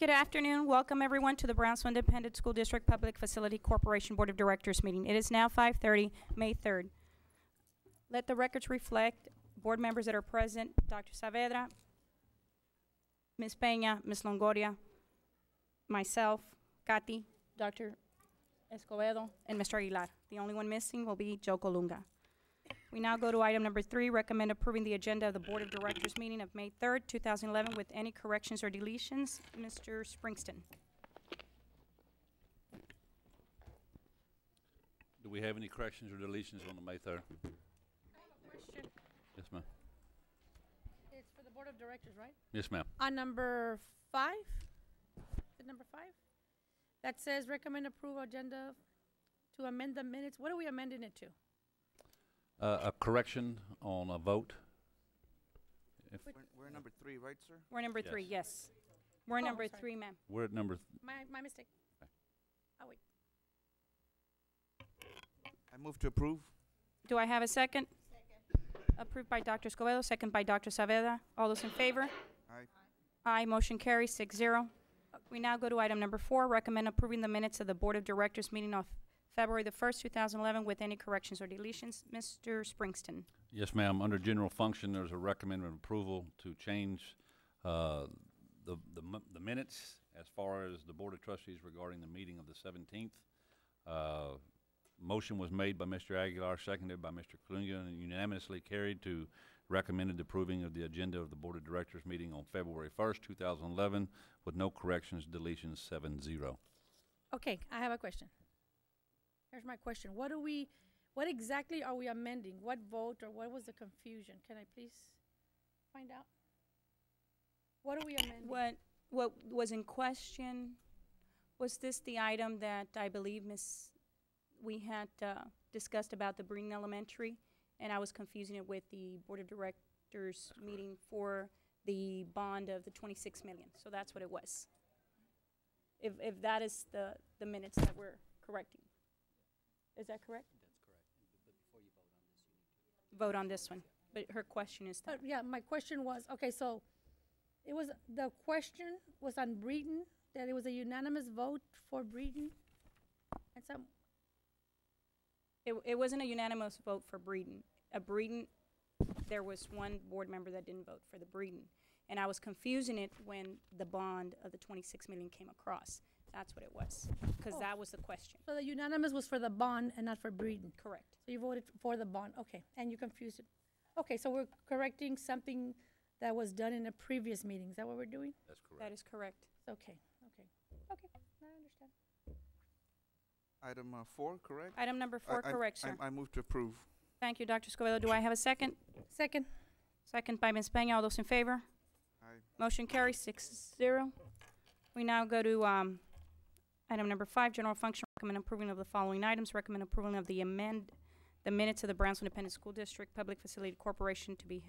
Good afternoon. Welcome everyone to the Brownsville Independent School District Public Facility Corporation Board of Directors meeting. It is now 5:30, May 3rd. Let the records reflect board members that are present: Dr. Saavedra, Ms. Peña, Ms. Longoria, myself, Katy, Dr. Escobedo, and Mr. Aguilar. The only one missing will be Joe Colunga. We now go to item number 3, recommend approving the agenda of the Board of Directors meeting of May 3rd, 2011 with any corrections or deletions. Mr. Springston. Do we have any corrections or deletions on the May 3rd? I have a question. Yes, ma'am. It's for the Board of Directors, right? Yes, ma'am. On number 5, is it number 5? That says recommend approval agenda to amend the minutes. What are we amending it to? A correction on a vote. If We're number 3, right, sir? We're number Yes. 3, yes. We're Oh, number sorry. 3, ma'am. we're at number, My mistake. Okay. Oh, wait. I move to approve. Do I have a second? Approved by Dr. Escobedo, second by Dr. Saavedra. All those in favor? Aye. Aye, motion carries 6-0. We now go to item number 4, recommend approving the minutes of the Board of Directors meeting of February the 1st, 2011 with any corrections or deletions. Mr. Springston. yes, ma'am. Under general function, there's a recommended approval to change the minutes as far as the Board of Trustees regarding the meeting of the 17th. Motion was made by Mr. Aguilar, seconded by Mr. Colunga, and unanimously carried to recommended approving of the agenda of the Board of Directors meeting on February 1st, 2011 with no corrections, deletions, 7-0. Okay, I have a question. Here's my question. What exactly are we amending? What vote or what was the confusion? Can I please find out? What are we amending? What was in question, was this the item that I believe we had discussed about the Breen Elementary, and I was confusing it with the Board of Directors meeting for the bond of the 26 million. So that's what it was. If that is the minutes that we're correcting. Is that correct? That's correct. But before you vote on this, you need to Vote on this one. But her question is that. Yeah, my question was, okay, so the question was on Breeden, that it was a unanimous vote for Breeden? And some, It wasn't a unanimous vote for Breeden. There was one board member that didn't vote for the Breeden. And I was confusing it when the bond of the 26 million came across. That's what it was, because that was the question. so the unanimous was for the bond and not for Breeden? Correct. So you voted for the bond, okay, and you confused it. Okay, so we're correcting something that was done in a previous meeting. Is that what we're doing? That's correct. That is correct. Okay, I understand. Item 4, correct? Item number 4, correct, sir. I move to approve. Thank you, Dr. Escobedo. Do I have a second? Second. Second by Ms. Peña. All those in favor? Aye. Motion carries 6-0. We now go to item number 5, general function. Recommend approving of the following items. Recommend approval of the minutes of the Brownsville Independent School District Public Facility Corporation to be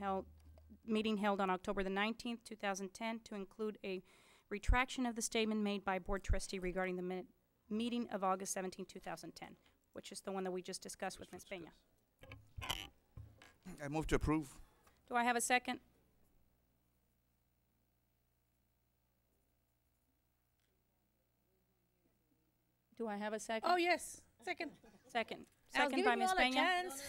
meeting held on October the 19th, 2010, to include a retraction of the statement made by board trustee regarding the meeting of August 17, 2010, which is the one that we just discussed with Ms. Peña. I move to approve. Do I have a second? Do I have a second? Oh, yes, second. Second. I was Second by giving you Ms. all a Peña. chance.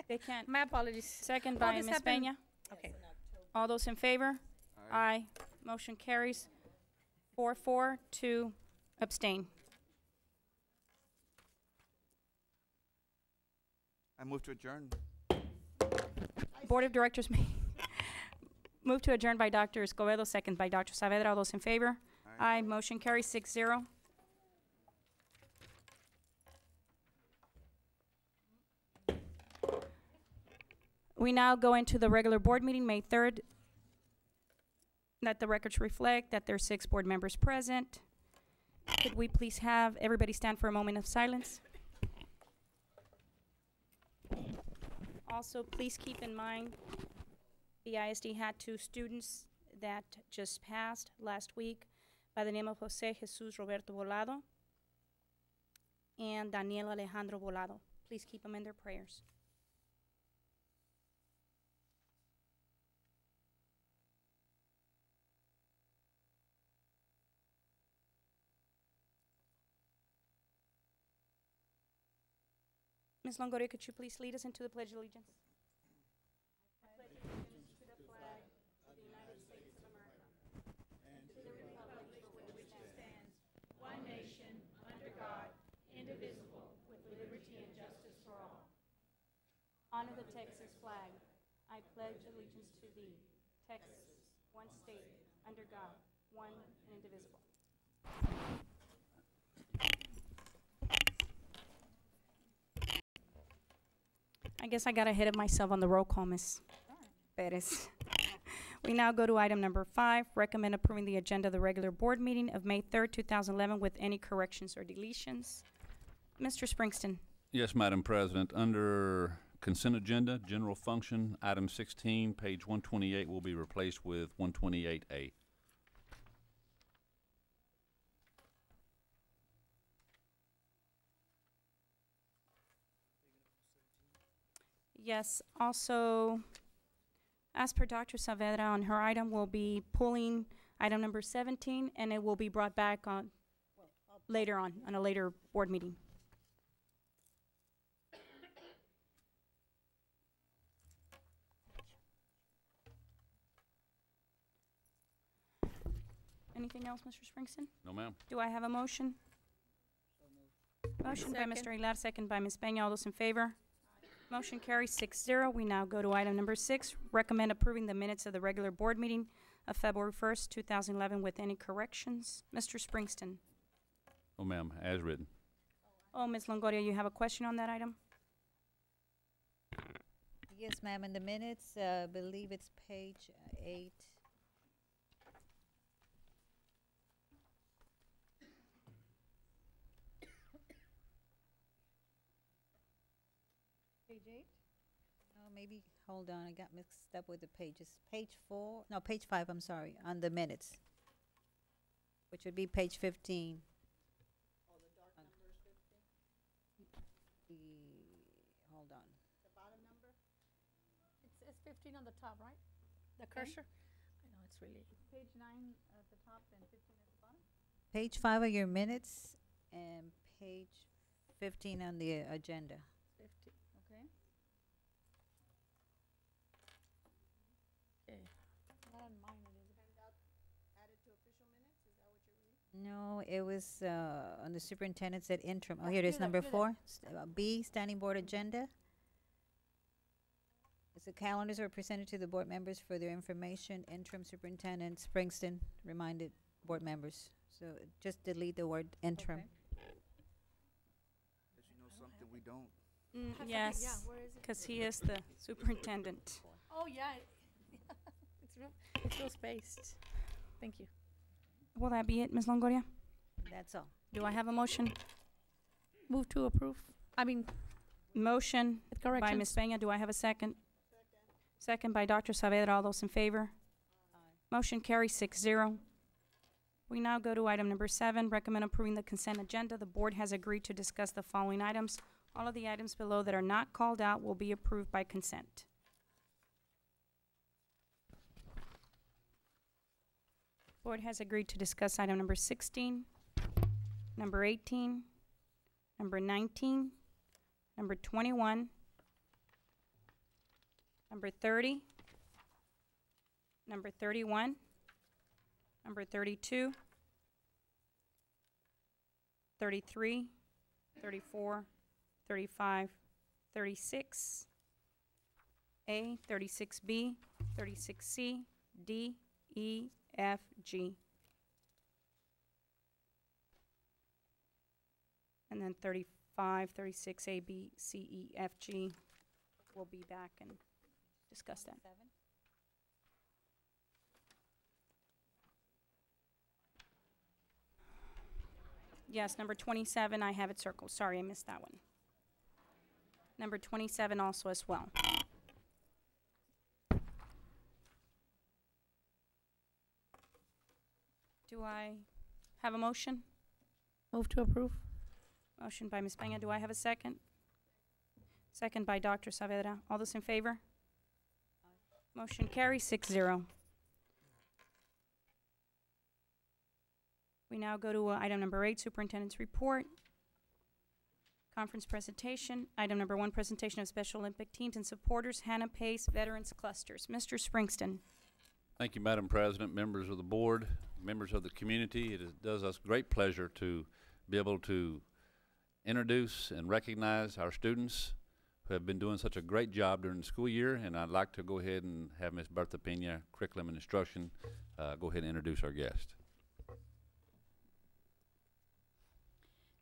They can't. My apologies. Second All by this Ms. happened- Peña. Okay. All those in favor? Aye. Motion carries 4-4 to abstain. I move to adjourn. Board of Directors move to adjourn by Dr. Escobedo, second by Dr. Saavedra. All those in favor? Aye. Motion carries 6-0. We now go into the regular board meeting, May 3rd. Let the records reflect that there are 6 board members present. Could we please have everybody stand for a moment of silence? Also, please keep in mind, BISD had 2 students that just passed last week by the name of Jose Jesus Roberto Volado and Daniel Alejandro Volado. Please keep them in their prayers. Ms. Longoria, could you please lead us into the Pledge of Allegiance? I pledge allegiance to the flag of the United States of America and to the republic for which it stands, one nation, under God, indivisible, with liberty and justice for all. Honor the Texas flag. I pledge allegiance to thee, Texas, one state, under God, one and indivisible. I guess I got ahead of myself on the roll call, Ms. Perez. We now go to item number 5, recommend approving the agenda of the regular board meeting of May 3rd, 2011 with any corrections or deletions. Mr. Springston. Yes, Madam President. Under consent agenda, general function, item 16, page 128 will be replaced with 128A. Yes, also, as per Dr. Saavedra on her item, we'll be pulling item number 17, and it will be brought back on later on a later board meeting. Anything else, Mr. Springston? No, ma'am. Do I have a motion? Motion by Second. Mr. Aguilar, second by Ms. Peña. All those in favor? Motion carries 6-0. We now go to item number 6, recommend approving the minutes of the regular board meeting of February 1st, 2011 with any corrections. Mr. Springston. No, ma'am, as written. Oh, Ms. Longoria, you have a question on that item? Yes, ma'am. In the minutes, believe it's page 8. Page 8? Oh, maybe, hold on, I got mixed up with the pages. Page 4, no, page 5, I'm sorry, on the minutes, which would be page 15. Oh, the dark number is 15? Hold on. The bottom number? It says 15 on the top, right? The cursor? I know, it's really. Page 9 at the top and 15 at the bottom? Page 5 of your minutes and page 15 on the agenda. 50, okay. Okay. Not on mine, it is. Added to official minutes, is that what you're reading? No, it was on the superintendent said interim. Oh, here it do is, that, number do that. 4. B, standing board agenda. As the calendars are presented to the board members for their information, interim superintendent Springston reminded board members. So just delete the word interim. Okay. Does you know something we don't? Yeah, Yes, where is it? because he is the superintendent. Oh, yeah. It's real spaced. Thank you. Will that be it, Ms. Longoria? That's all. Do I have a motion? Move to approve. I mean, Motion with by corrections. Ms. Peña. Do I have a second? Second by Dr. Saavedra. All those in favor? Motion carries 6-0. We now go to item number 7, recommend approving the consent agenda. The board has agreed to discuss the following items. All of the items below that are not called out will be approved by consent. Board has agreed to discuss item number 16, number 18, number 19, number 21, number 30, number 31, number 32, 33, 34, 35, 36, A, 36B, 36C, D, E, F, G. And then 35, 36, A, B, C, E, F, G. We'll be back and discuss that. Yes, number 27, I have it circled. Sorry, I missed that one. Number 27 also as well. Do I have a motion? Move to approve. Motion by Ms. Peña. Do I have a second? Second by Dr. Saavedra. All those in favor? Motion carries 6-0. We now go to item number 8, Superintendent's Report. Conference presentation. Item number 1, presentation of Special Olympic teams and supporters, Hannah Pace Veterans Clusters. Mr. Springston. Thank you, Madam President, members of the board, members of the community. Does us great pleasure to be able to introduce and recognize our students who have been doing such a great job during the school year, and I'd like to go ahead and have Ms. Bertha Pena, Curriculum and Instruction, go ahead and introduce our guest.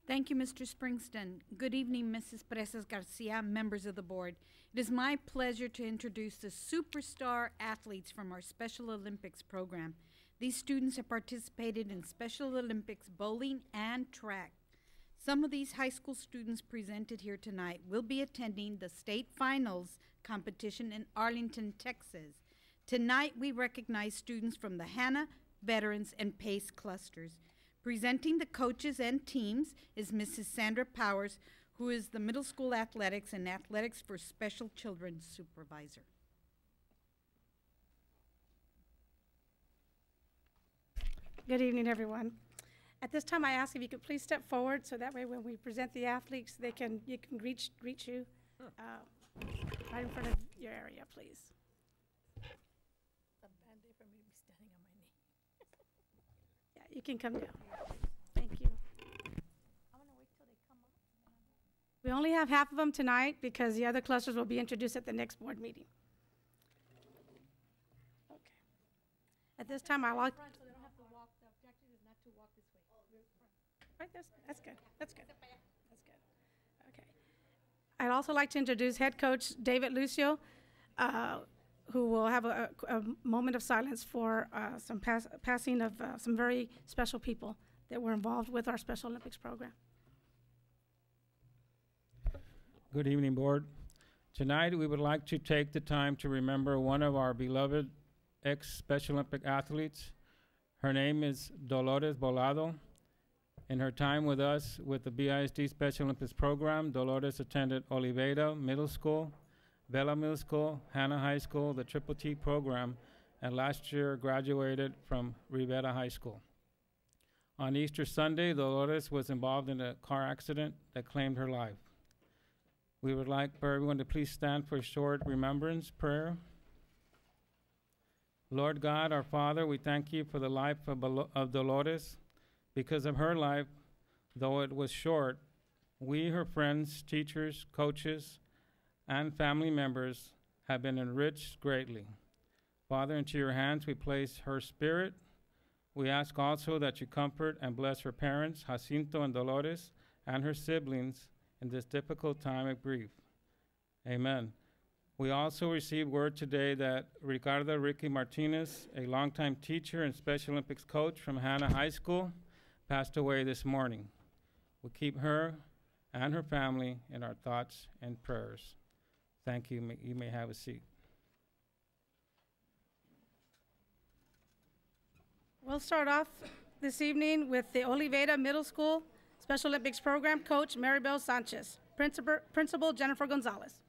Thank you, Mr. Springston. Good evening, Mrs. Presas Garcia, members of the board. It is my pleasure to introduce the superstar athletes from our Special Olympics program. These students have participated in Special Olympics bowling and track. Some of these high school students presented here tonight will be attending the state finals competition in Arlington, Texas. Tonight, we recognize students from the Hannah, Veterans, and Pace clusters. Presenting the coaches and teams is Mrs. Sandra Powers, who is the middle school athletics and athletics for special children supervisor. Good evening, everyone. At this time, I ask if you could please step forward so that way when we present the athletes, you can greet you right in front of your area, please. It's a bad day for me to be standing on my knee. Yeah, you can come down. Thank you. I'm gonna wait till they come up. We only have half of them tonight because the other clusters will be introduced at the next board meeting. Okay. At this time, I like. Right, that's good. That's good. That's good. Okay. I'd also like to introduce head coach David Lucio, who will have a moment of silence for some passing of some very special people that were involved with our Special Olympics program. Good evening, board. Tonight, we would like to take the time to remember one of our beloved ex-Special Olympic athletes. Her name is Dolores Bolado. In her time with us with the BISD Special Olympics program, Dolores attended Oliveira Middle School, Vela Middle School, Hannah High School, the Triple T program, and last year graduated from Rivera High School. On Easter Sunday, Dolores was involved in a car accident that claimed her life. We would like for everyone to please stand for a short remembrance prayer. Lord God, our Father, we thank you for the life of Dolores. Because of her life, though it was short, we, her friends, teachers, coaches, and family members have been enriched greatly. Father, into your hands we place her spirit. We ask also that you comfort and bless her parents, Jacinto and Dolores, and her siblings in this difficult time of grief. Amen. We also received word today that Ricardo Ricky Martinez, a longtime teacher and Special Olympics coach from Hannah High School, passed away this morning. We keep her and her family in our thoughts and prayers. Thank you. You may have a seat. We'll start off this evening with the Oliveira Middle School Special Olympics program coach Maribel Sanchez, Principal Jennifer Gonzalez.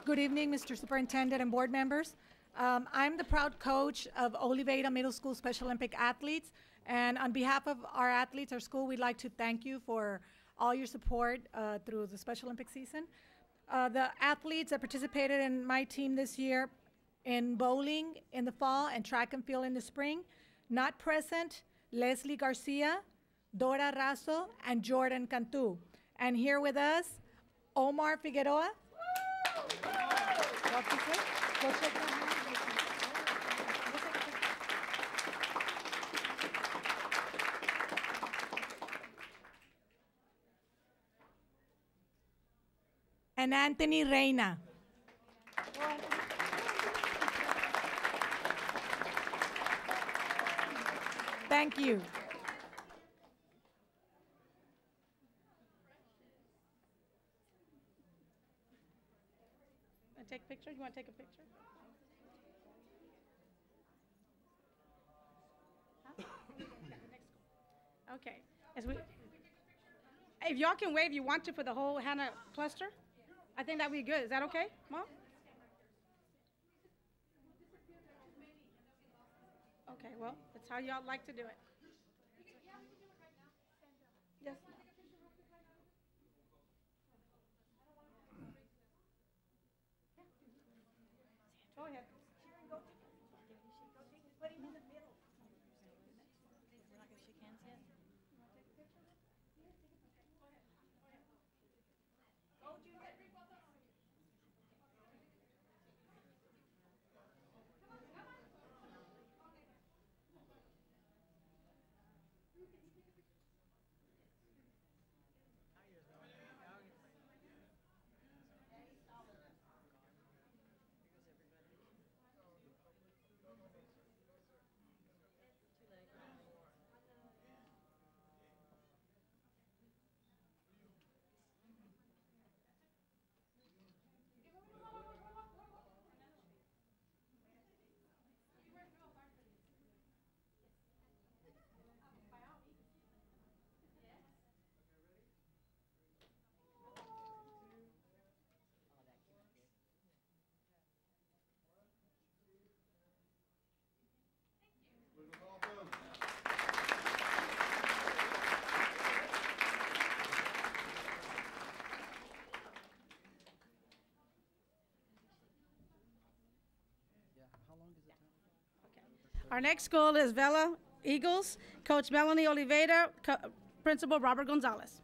Good evening, Mr. Superintendent and board members. I'm the proud coach of Oliveira Middle School Special Olympic athletes, and on behalf of our athletes, our school, we'd like to thank you for all your support through the Special Olympic season. The athletes that participated in my team this year in bowling in the fall and track and field in the spring, not present, Leslie Garcia, Dora Razo, and Jordan Cantu. And here with us, Omar Figueroa. And Anthony Reina. Thank you. Take a picture? You want to take a picture? Huh? Okay. If y'all can wave, you want to for the whole Hannah cluster? I think that'd be good. Is that okay, Mom? Okay, well, that's how y'all like to do it. Yes. Go ahead. Our next school is Vela Eagles, Coach Melanie Oliveira, Principal Robert Gonzalez.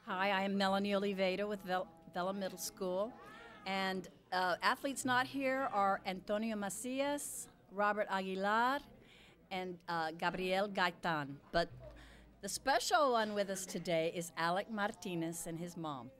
Hi, I am Melanie Oliveira with Vela Middle School. And athletes not here are Antonio Macias, Robert Aguilar, and Gabriel Gaitan. But the special one with us today is Alec Martinez and his mom.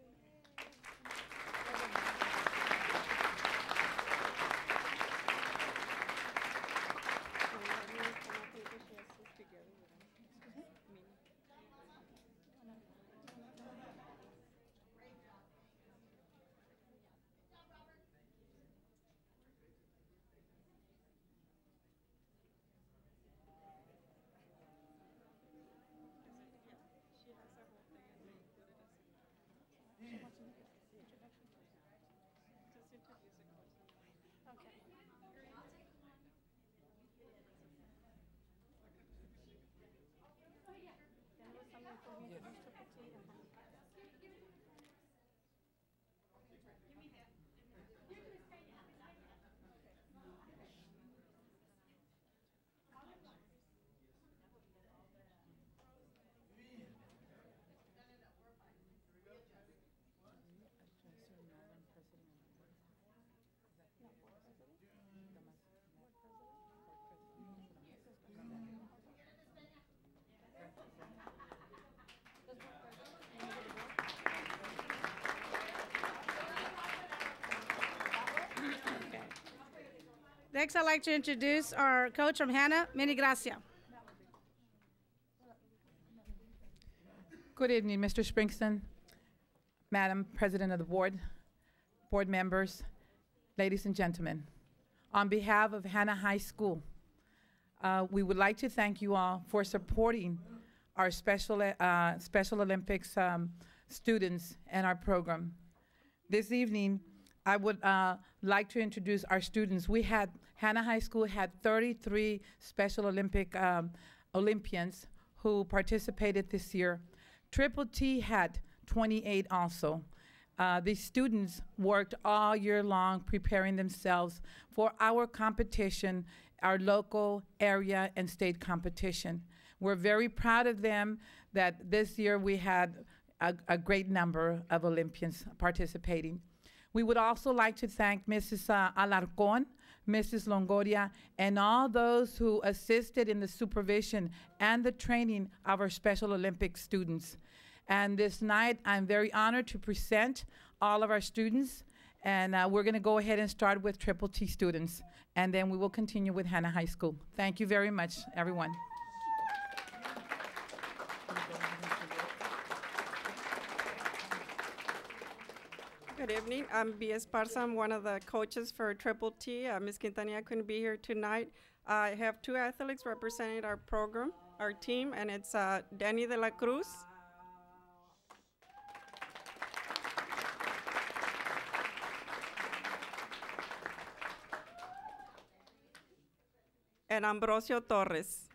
Next, I'd like to introduce our coach from Hannah, Minnie Gracia. Good evening, Mr. Springston, Madam President of the Board, board members, ladies and gentlemen. On behalf of Hannah High School, we would like to thank you all for supporting our Special Olympics students and our program. This evening, I would like to introduce our students. Hannah High School had 33 Special Olympic Olympians who participated this year. Triple T had 28 also. These students worked all year long preparing themselves for our competition, our local, area, and state competition. We're very proud of them that this year we had a great number of Olympians participating. We would also like to thank Mrs. Alarcon, Mrs. Longoria, and all those who assisted in the supervision and the training of our Special Olympics students. And this night, I'm very honored to present all of our students, and we're going to go ahead and start with Triple T students, and then we will continue with Hannah High School. Thank you very much, everyone. Good evening. I'm B.S. Parsa. I'm one of the coaches for Triple T. Ms. Quintanilla couldn't be here tonight. I have two athletes representing our program, our team, and it's Danny de la Cruz. and Ambrosio Torres.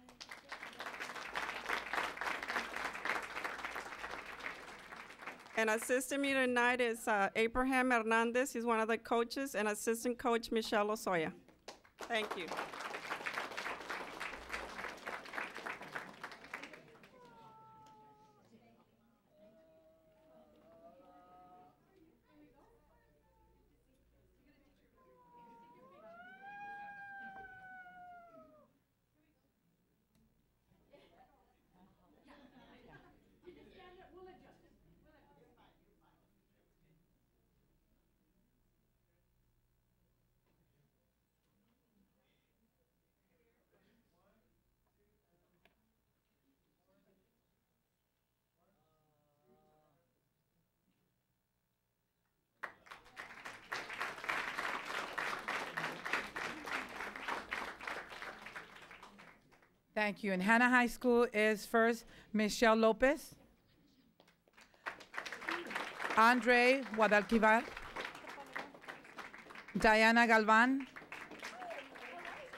And assisting me tonight is Abraham Hernandez. He's one of the coaches, and assistant coach Michelle Osoya. Thank you. Thank you. And Hannah High School is first Michelle Lopez, Andre Guadalquivar, Diana Galvan,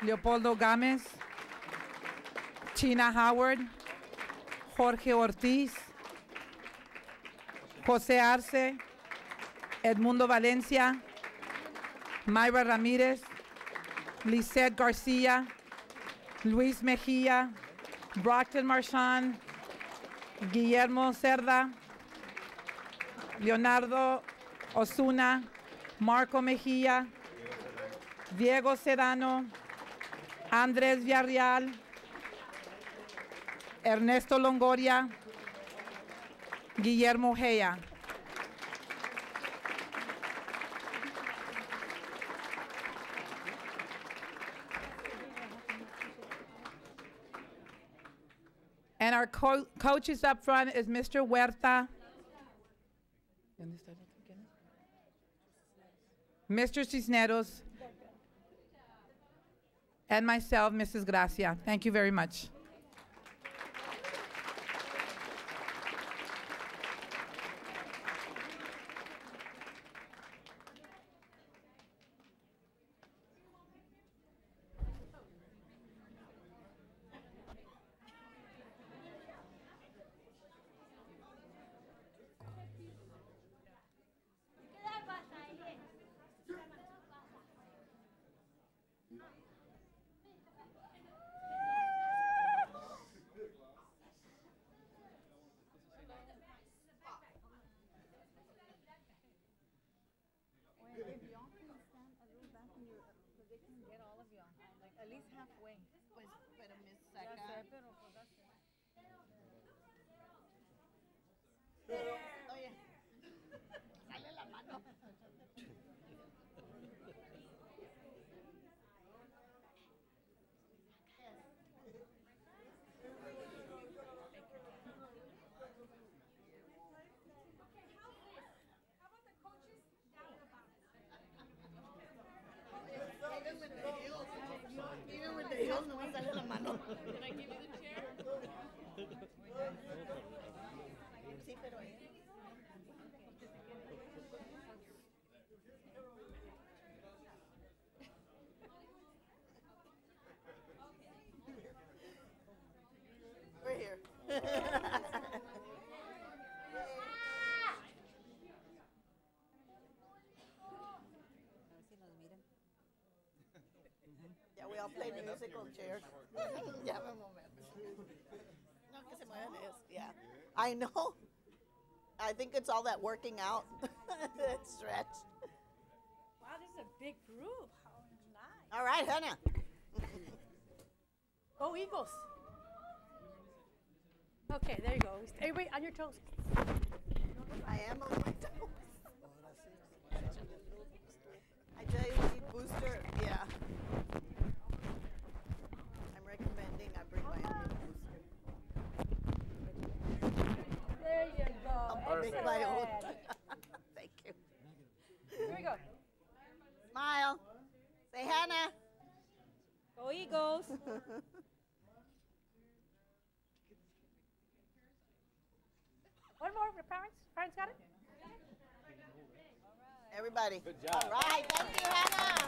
Leopoldo Gámez, Tina Howard, Jorge Ortiz, José Arce, Edmundo Valencia, Mayra Ramírez, Lisette Garcia, Luis Mejía, Brockton Marchand, Guillermo Cerda, Leonardo Osuna, Marco Mejía, Diego Sedano, Andrés Villarreal, Ernesto Longoria, Guillermo Gea. And our coaches up front is Mr. Huerta, Mr. Cisneros, and myself, Mrs. Gracia. Thank you very much. Even with the heels, no me sale la mano. Can I give you the chair? Sí, pero we're here. Yeah, we all play musical chairs. Ya me momento. No, que se muevan ellos. Yeah. I know. I think it's all that working out. That stretch. Wow, this is a big group. How nice. All right, Hannah. Go Eagles. Okay, there you go. Everybody on your toes. I am on my toes. I tell you, we need booster. Yeah. I'm recommending I bring my own booster. There you go. I'll make my own. Thank you. Here we go. Smile. Say Hannah. Go Eagles. One more for parents. Parents got it? Everybody. Good job. All right. Thank you, Hannah.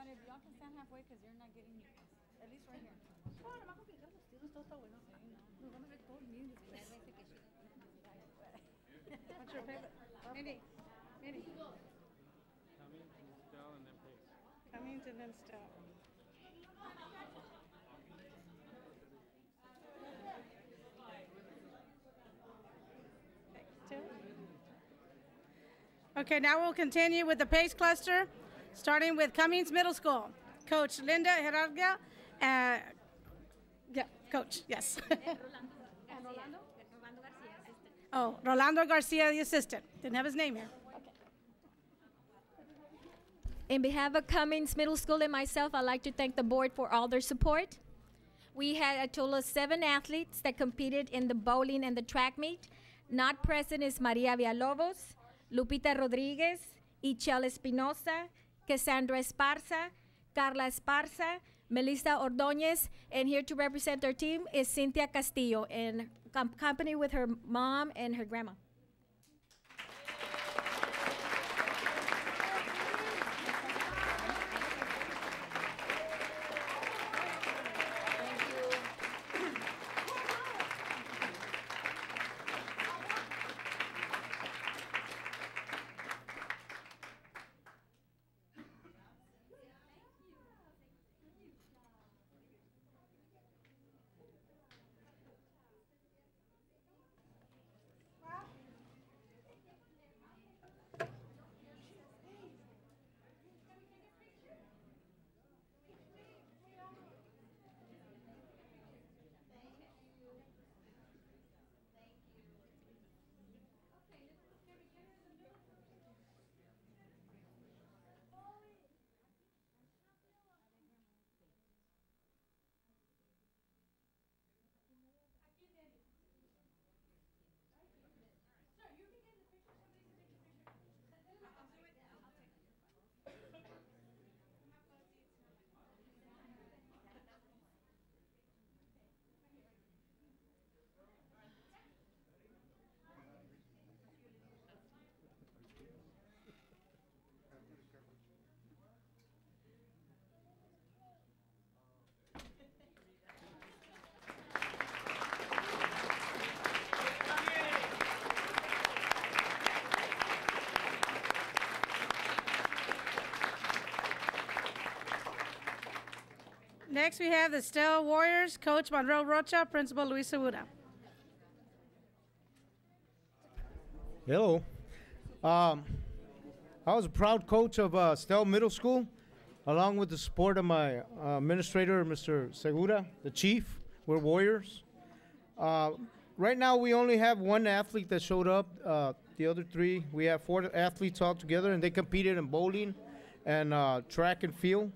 matter if y'all can stand halfway because you're not getting at least right here. What's your favorite? Mary, Mary. Cummings, Estelle, and then Pace. Cummings and then Stell. Okay, now we'll continue with the PACE cluster, starting with Cummings Middle School. Coach Linda Herarga, yeah, coach, yes. And Rolando? Oh, Rolando Garcia, the assistant. Didn't have his name here. In behalf of Cummings Middle School and myself, I'd like to thank the board for all their support. We had a total of 7 athletes that competed in the bowling and the track meet. Not present is Maria Villalobos, Lupita Rodriguez, Ichel Espinosa, Cassandra Esparza, Carla Esparza, Melissa Ordóñez, and here to represent our team is Cynthia Castillo, in company with her mom and her grandma. Next, we have the Stell Warriors, Coach Monroe Rocha, Principal Luis Segura. Hello. I was a proud coach of Stell Middle School, along with the support of my administrator, Mr. Segura, the chief. We're Warriors. Right now, we only have 1 athlete that showed up. The other 3, we have 4 athletes all together, and they competed in bowling and track and field.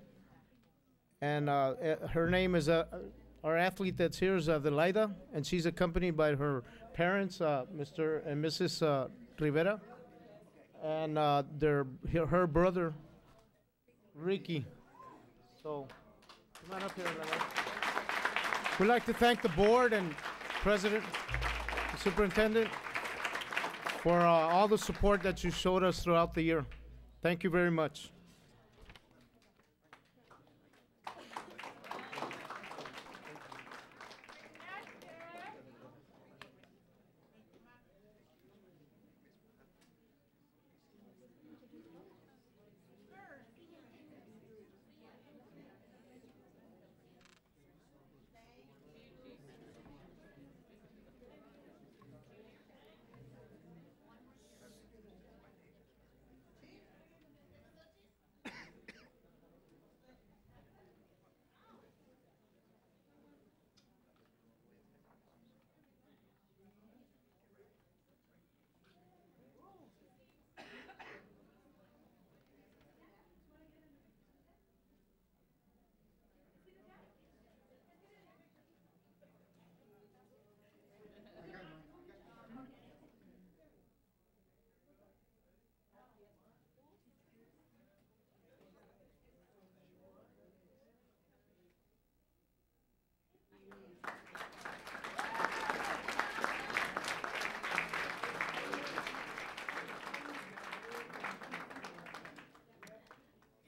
And her name is, our athlete that's here is Adelaida, and she's accompanied by her parents, Mr. and Mrs. Rivera, and her brother, Ricky. So, come on up here, Adelaida. We'd like to thank the board and president, the superintendent, for all the support that you showed us throughout the year. Thank you very much.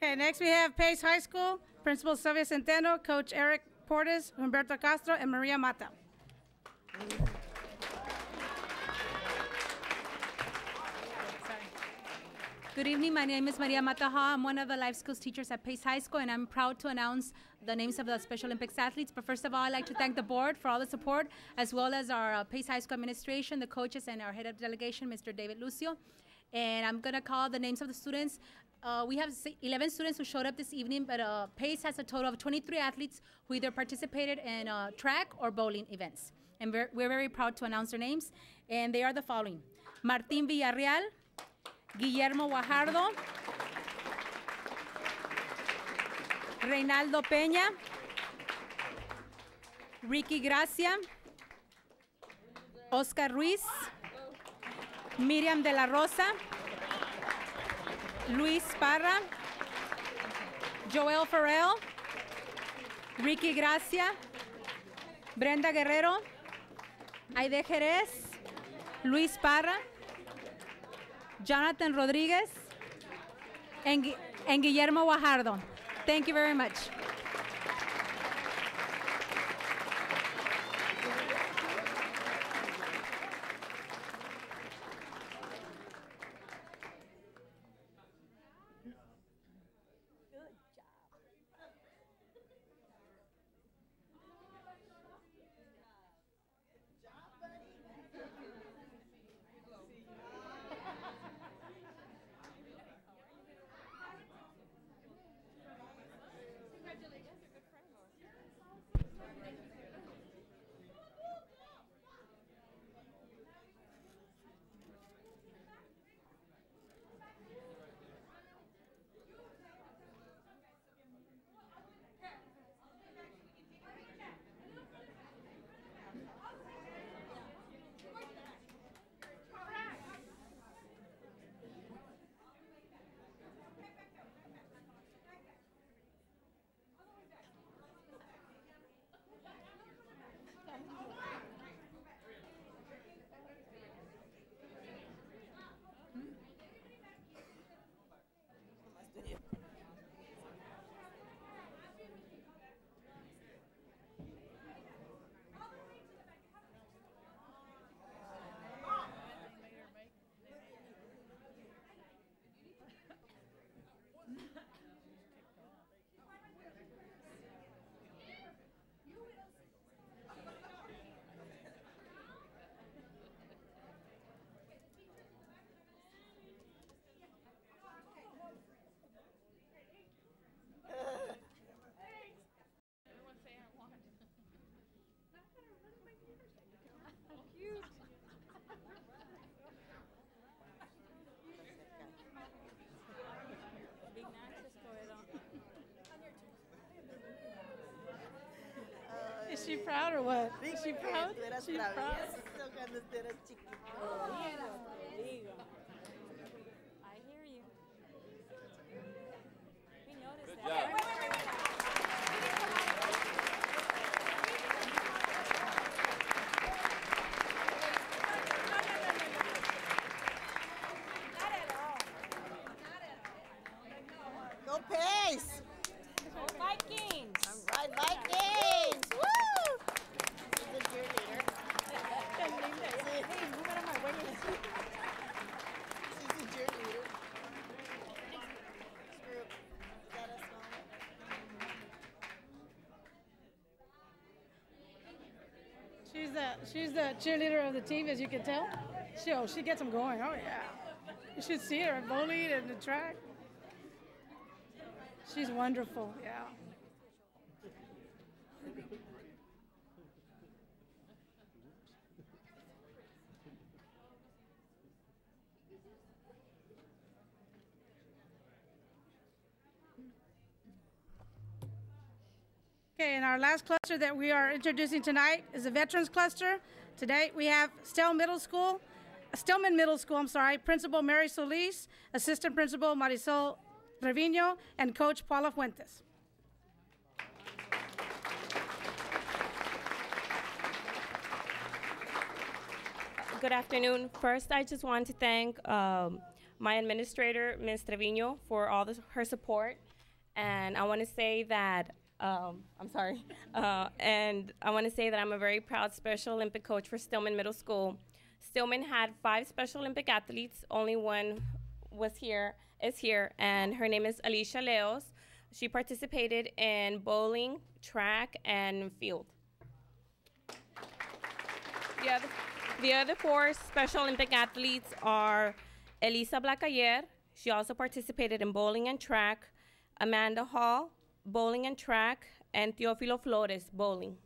Okay, next we have Pace High School, Principal Sylvia Centeno, Coach Eric Portes, Humberto Castro, and Maria Mata. Good evening. My name is Maria Mataha. I'm one of the life skills teachers at Pace High School, and I'm proud to announce the names of the Special Olympics athletes. But first of all, I'd like to thank the board for all the support, as well as our Pace High School administration, the coaches, and our head of delegation, Mr. David Lucio. And I'm going to call the names of the students. We have 11 students who showed up this evening, but Pace has a total of 23 athletes who either participated in track or bowling events. And we're very proud to announce their names. And they are the following: Martín Villarreal, Guillermo Guajardo, Reinaldo Peña, Ricky Gracia, Oscar Ruiz, Miriam de la Rosa, Luis Parra, Joel Farrell, Ricky Gracia, Brenda Guerrero, Aide Jerez, Luis Parra, Jonathan Rodriguez, and Guillermo Guajardo. Thank you very much. Is she proud or what? Is she proud? She's proud. I hear you. We noticed Good that. job. Go Pace! Go Vikings! All right, Vikings! Woo! She's a cheerleader. She's a cheerleader. Next group. Is that us, Mama? She's the cheerleader of the team, as you can tell. She gets them going. Oh yeah, you should see her at bowling and the track. She's wonderful. Yeah. Okay, and our last cluster that we are introducing tonight is the Veterans Cluster. Today we have Stillman Middle School, Principal Mary Solis, Assistant Principal Marisol Trevino, and Coach Paula Fuentes. Good afternoon. First, I just want to thank my administrator, Ms. Trevino, for all her support. And I want to say that, I'm sorry, and I want to say that I'm a very proud Special Olympic coach for Stillman Middle School. Stillman had 5 Special Olympic athletes. Only one is here, and her name is Alicia Leos. She participated in bowling, track, and field. The other 4 Special Olympic athletes are Elisa Blacayer. She also participated in bowling and track. Amanda Hall, bowling and track, and Teofilo Flores, bowling.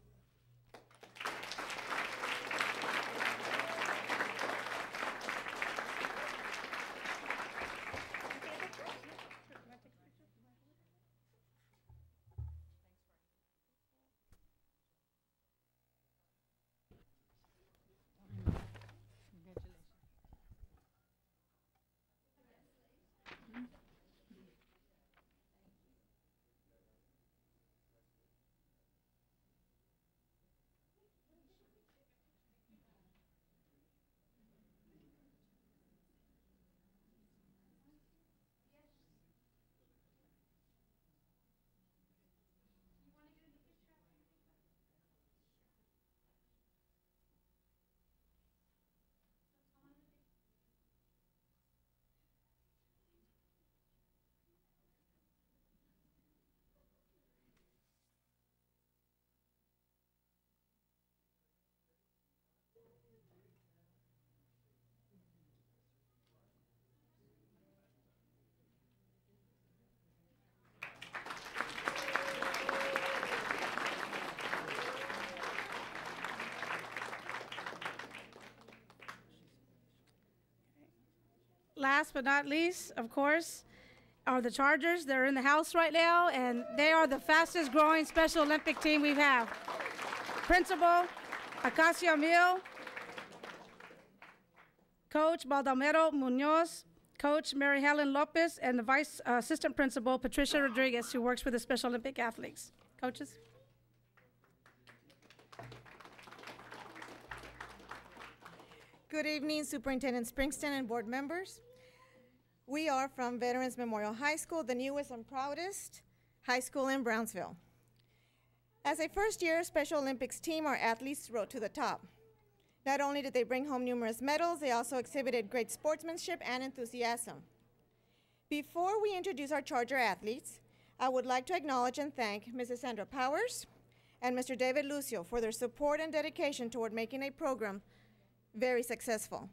Last but not least, of course, are the Chargers. They're in the house right now, and they are the fastest growing Special Olympic team we have. Principal Acacia Mill, Coach Baldomero Munoz, Coach Mary Helen Lopez, and the Vice Assistant Principal Patricia Rodriguez, who works with the Special Olympic athletes. Coaches? Good evening, Superintendent Springston and board members. We are from Veterans Memorial High School, the newest and proudest high school in Brownsville. As a first-year Special Olympics team, our athletes rose to the top. Not only did they bring home numerous medals, they also exhibited great sportsmanship and enthusiasm. Before we introduce our Charger athletes, I would like to acknowledge and thank Mrs. Sandra Powers and Mr. David Lucio for their support and dedication toward making a program very successful.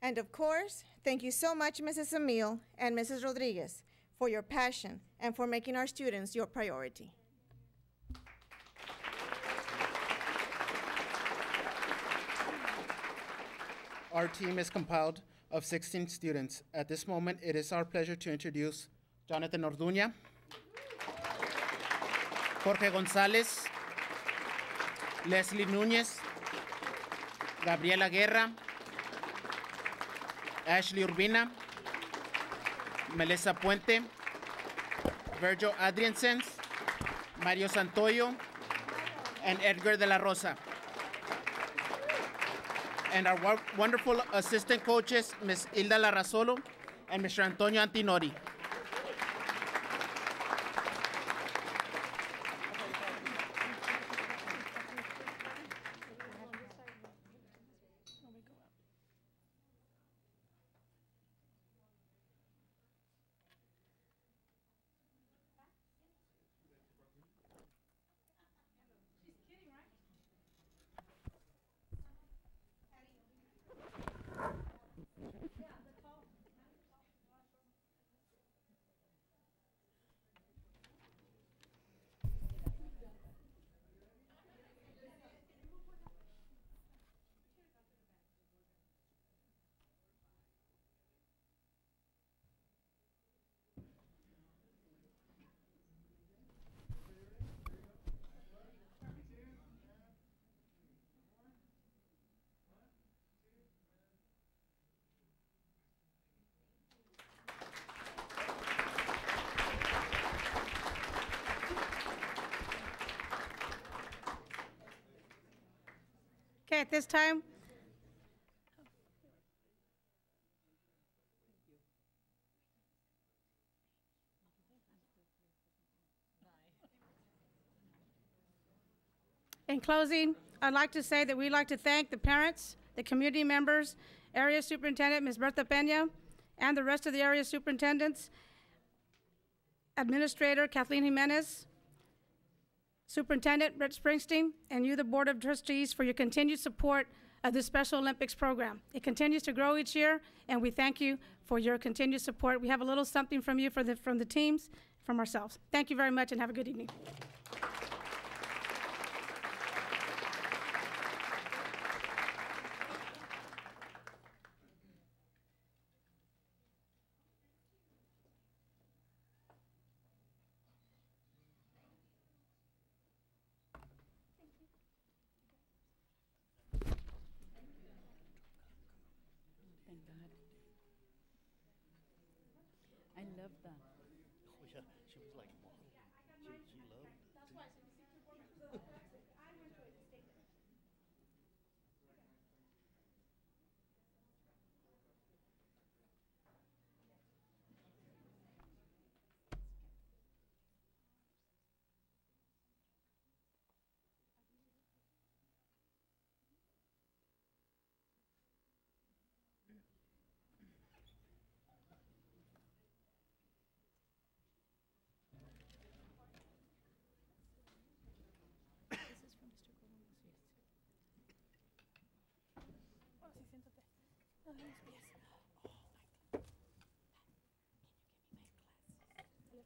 And of course, thank you so much, Mrs. Emil and Mrs. Rodriguez, for your passion and for making our students your priority. Our team is compiled of 16 students. At this moment, it is our pleasure to introduce Jonathan Orduña, Jorge González, Leslie Núñez, Gabriela Guerra, Ashley Urbina, Melissa Puente, Virgil Adriansen, Mario Santoyo, and Edgar de la Rosa. And our wonderful assistant coaches, Ms. Hilda Larrazolo and Mr. Antonio Antinori. Okay, at this time, In closing, I'd like to say that we'd like to thank the parents, the community members, Area Superintendent Ms. Bertha Pena, and the rest of the area superintendents, Administrator Kathleen Jimenez, Superintendent Brett Springsteen, and you, the Board of Trustees, for your continued support of the Special Olympics program. It continues to grow each year, and we thank you for your continued support. We have a little something from you from the teams, from ourselves. Thank you very much, and have a good evening. I love that. Oh, yeah, she was like, wow. She loved it.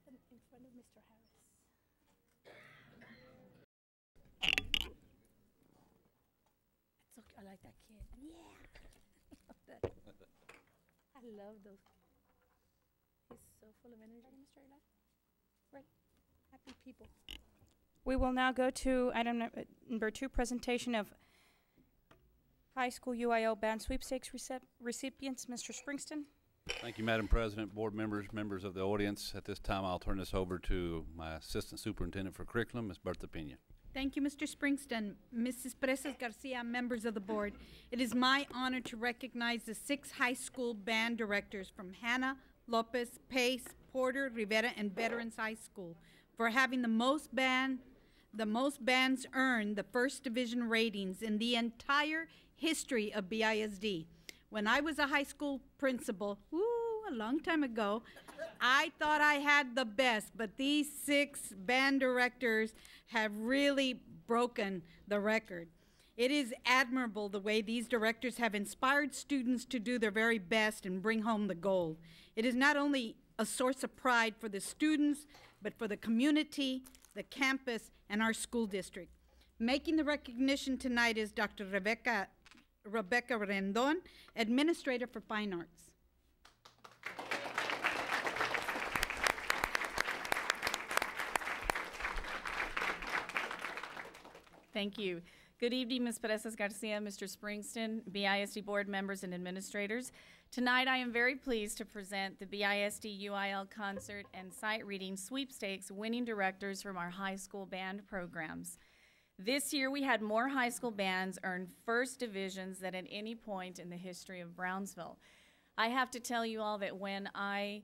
In front of Mr. Harris. It's okay. I like that kid. Yeah. I love those. He's so full of energy, Mr. Ayla. Right. Happy people. We will now go to item number 2, presentation of high school UIL band sweepstakes recipients. Mr. Springston. Thank you, Madam President, board members, members of the audience. At this time, I'll turn this over to my Assistant Superintendent for Curriculum, Ms. Bertha Pena. Thank you, Mr. Springston. Mrs. Presas Garcia, members of the board, it is my honor to recognize the 6 high school band directors from Hanna, Lopez, Pace, Porter, Rivera, and Veterans High School for having the most bands earn the first division ratings in the entire history of BISD. When I was a high school principal, a long time ago, I thought I had the best, but these 6 band directors have really broken the record. It is admirable the way these directors have inspired students to do their very best and bring home the gold. It is not only a source of pride for the students, but for the community, the campus, and our school district. Making the recognition tonight is Dr. Rebecca Rendon, Administrator for Fine Arts. Thank you. Good evening, Ms. Presas Garcia, Mr. Springston, BISD board members and administrators. Tonight, I am very pleased to present the BISD UIL concert and sight reading sweepstakes winning directors from our high school band programs. This year, we had more high school bands earn first divisions than at any point in the history of Brownsville. I have to tell you all that when I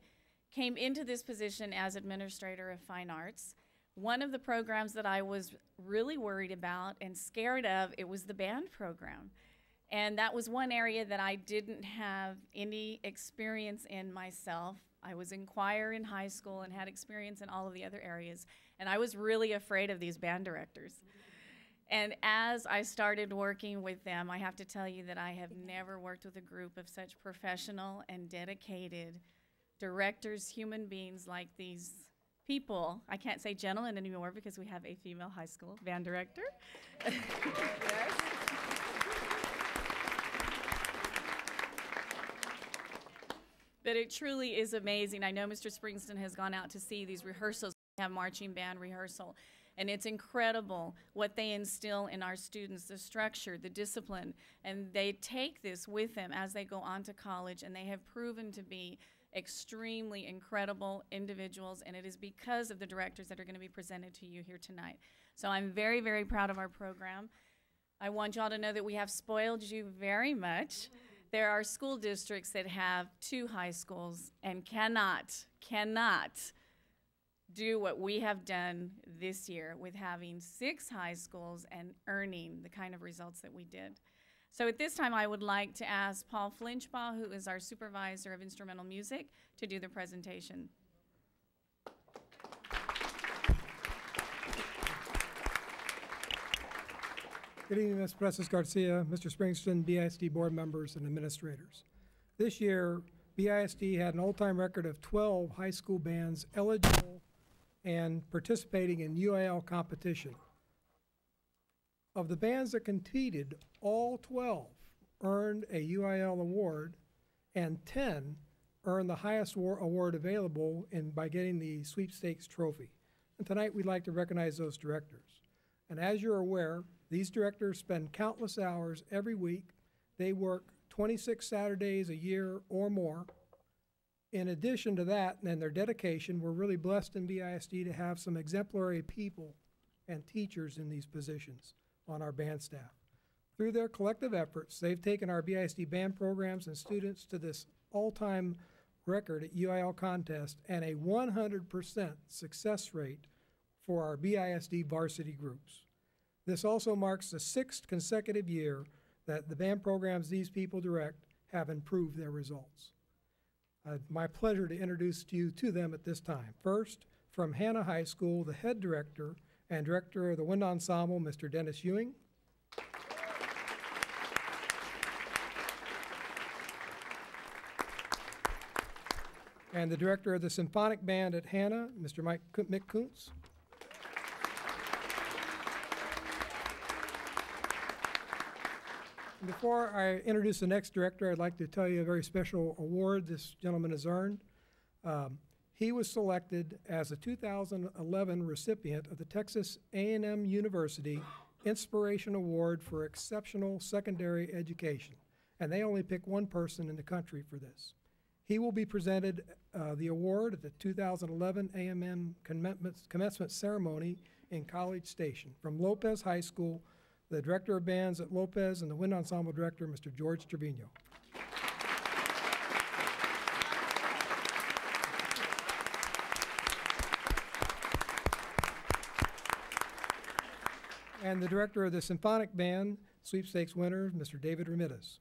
came into this position as Administrator of Fine Arts, one of the programs that I was really worried about and scared of, it was the band program. And that was one area that I didn't have any experience in myself. I was in choir in high school and had experience in all of the other areas. And I was really afraid of these band directors. And as I started working with them, I have to tell you that I have never worked with a group of such professional and dedicated directors, human beings like these people. I can't say gentlemen anymore because we have a female high school band director. Yes. But it truly is amazing. I know Mr. Springston has gone out to see these rehearsals. We have marching band rehearsal. And it's incredible what they instill in our students, the structure, the discipline. And they take this with them as they go on to college, and they have proven to be extremely incredible individuals, and it is because of the directors that are going to be presented to you here tonight. So I'm very, very proud of our program. I want y'all to know that we have spoiled you very much. There are school districts that have 2 high schools and cannot do what we have done this year with having 6 high schools and earning the kind of results that we did. So at this time, I would like to ask Paul Flinchbaugh, who is our supervisor of instrumental music, to do the presentation. Good evening, Ms. Presses Garcia, Mr. Springston, BISD board members and administrators. This year, BISD had an all-time record of 12 high school bands eligible and participating in UIL competition. Of the bands that competed, all 12 earned a UIL award, and 10 earned the highest award available by getting the sweepstakes trophy. And tonight we'd like to recognize those directors. And as you're aware, these directors spend countless hours every week. They work 26 Saturdays a year or more. In addition to that and their dedication, we're really blessed in BISD to have some exemplary people and teachers in these positions on our band staff. Through their collective efforts, they've taken our BISD band programs and students to this all-time record at UIL contest and a 100% success rate for our BISD varsity groups. This also marks the 6th consecutive year that the band programs these people direct have improved their results. My pleasure to introduce you to them at this time. First, from Hannah High School, the head director and director of the wind ensemble, Mr. Dennis Ewing. And the director of the symphonic band at Hannah, Mr. Mick Kuntz. Before I introduce the next director, I'd like to tell you a very special award this gentleman has earned. He was selected as a 2011 recipient of the Texas A&M University Inspiration Award for Exceptional Secondary Education, and they only pick one person in the country for this. He will be presented the award at the 2011 A&M commencement ceremony in College Station. From Lopez High School, the director of bands at Lopez and the wind ensemble director, Mr. George Trevino. And the director of the symphonic band, sweepstakes winner, Mr. David Ramirez.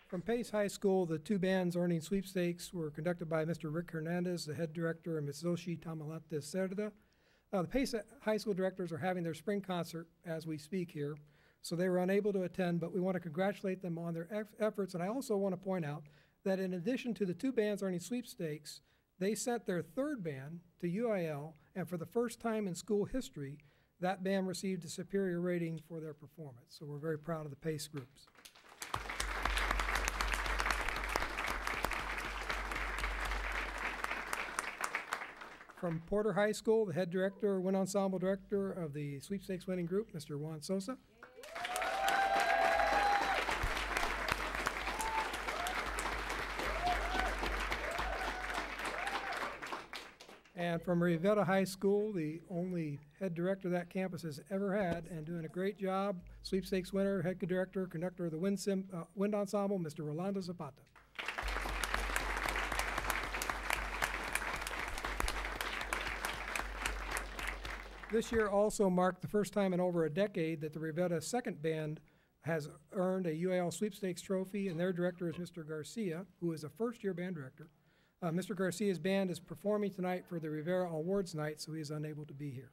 From Pace High School, the 2 bands earning sweepstakes were conducted by Mr. Rick Hernandez, the head director, and Ms. Zoshi Tamalate Cerda. The Pace High School directors are having their spring concert as we speak here, so they were unable to attend, but we want to congratulate them on their efforts. And I also want to point out that in addition to the 2 bands earning sweepstakes, they sent their 3rd band to UIL, and for the first time in school history, that band received a superior rating for their performance. So we're very proud of the Pace groups. From Porter High School, the head director, wind ensemble director of the sweepstakes winning group, Mr. Juan Sosa. And from Rivera High School, the only head director that campus has ever had, and doing a great job, sweepstakes winner, head director, conductor of the wind ensemble, Mr. Rolando Zapata. This year also marked the first time in over a decade that the Rivera 2nd band has earned a UIL sweepstakes trophy, and their director is Mr. Garcia, who is a first-year band director. Mr. Garcia's band is performing tonight for the Rivera Awards night, so he is unable to be here.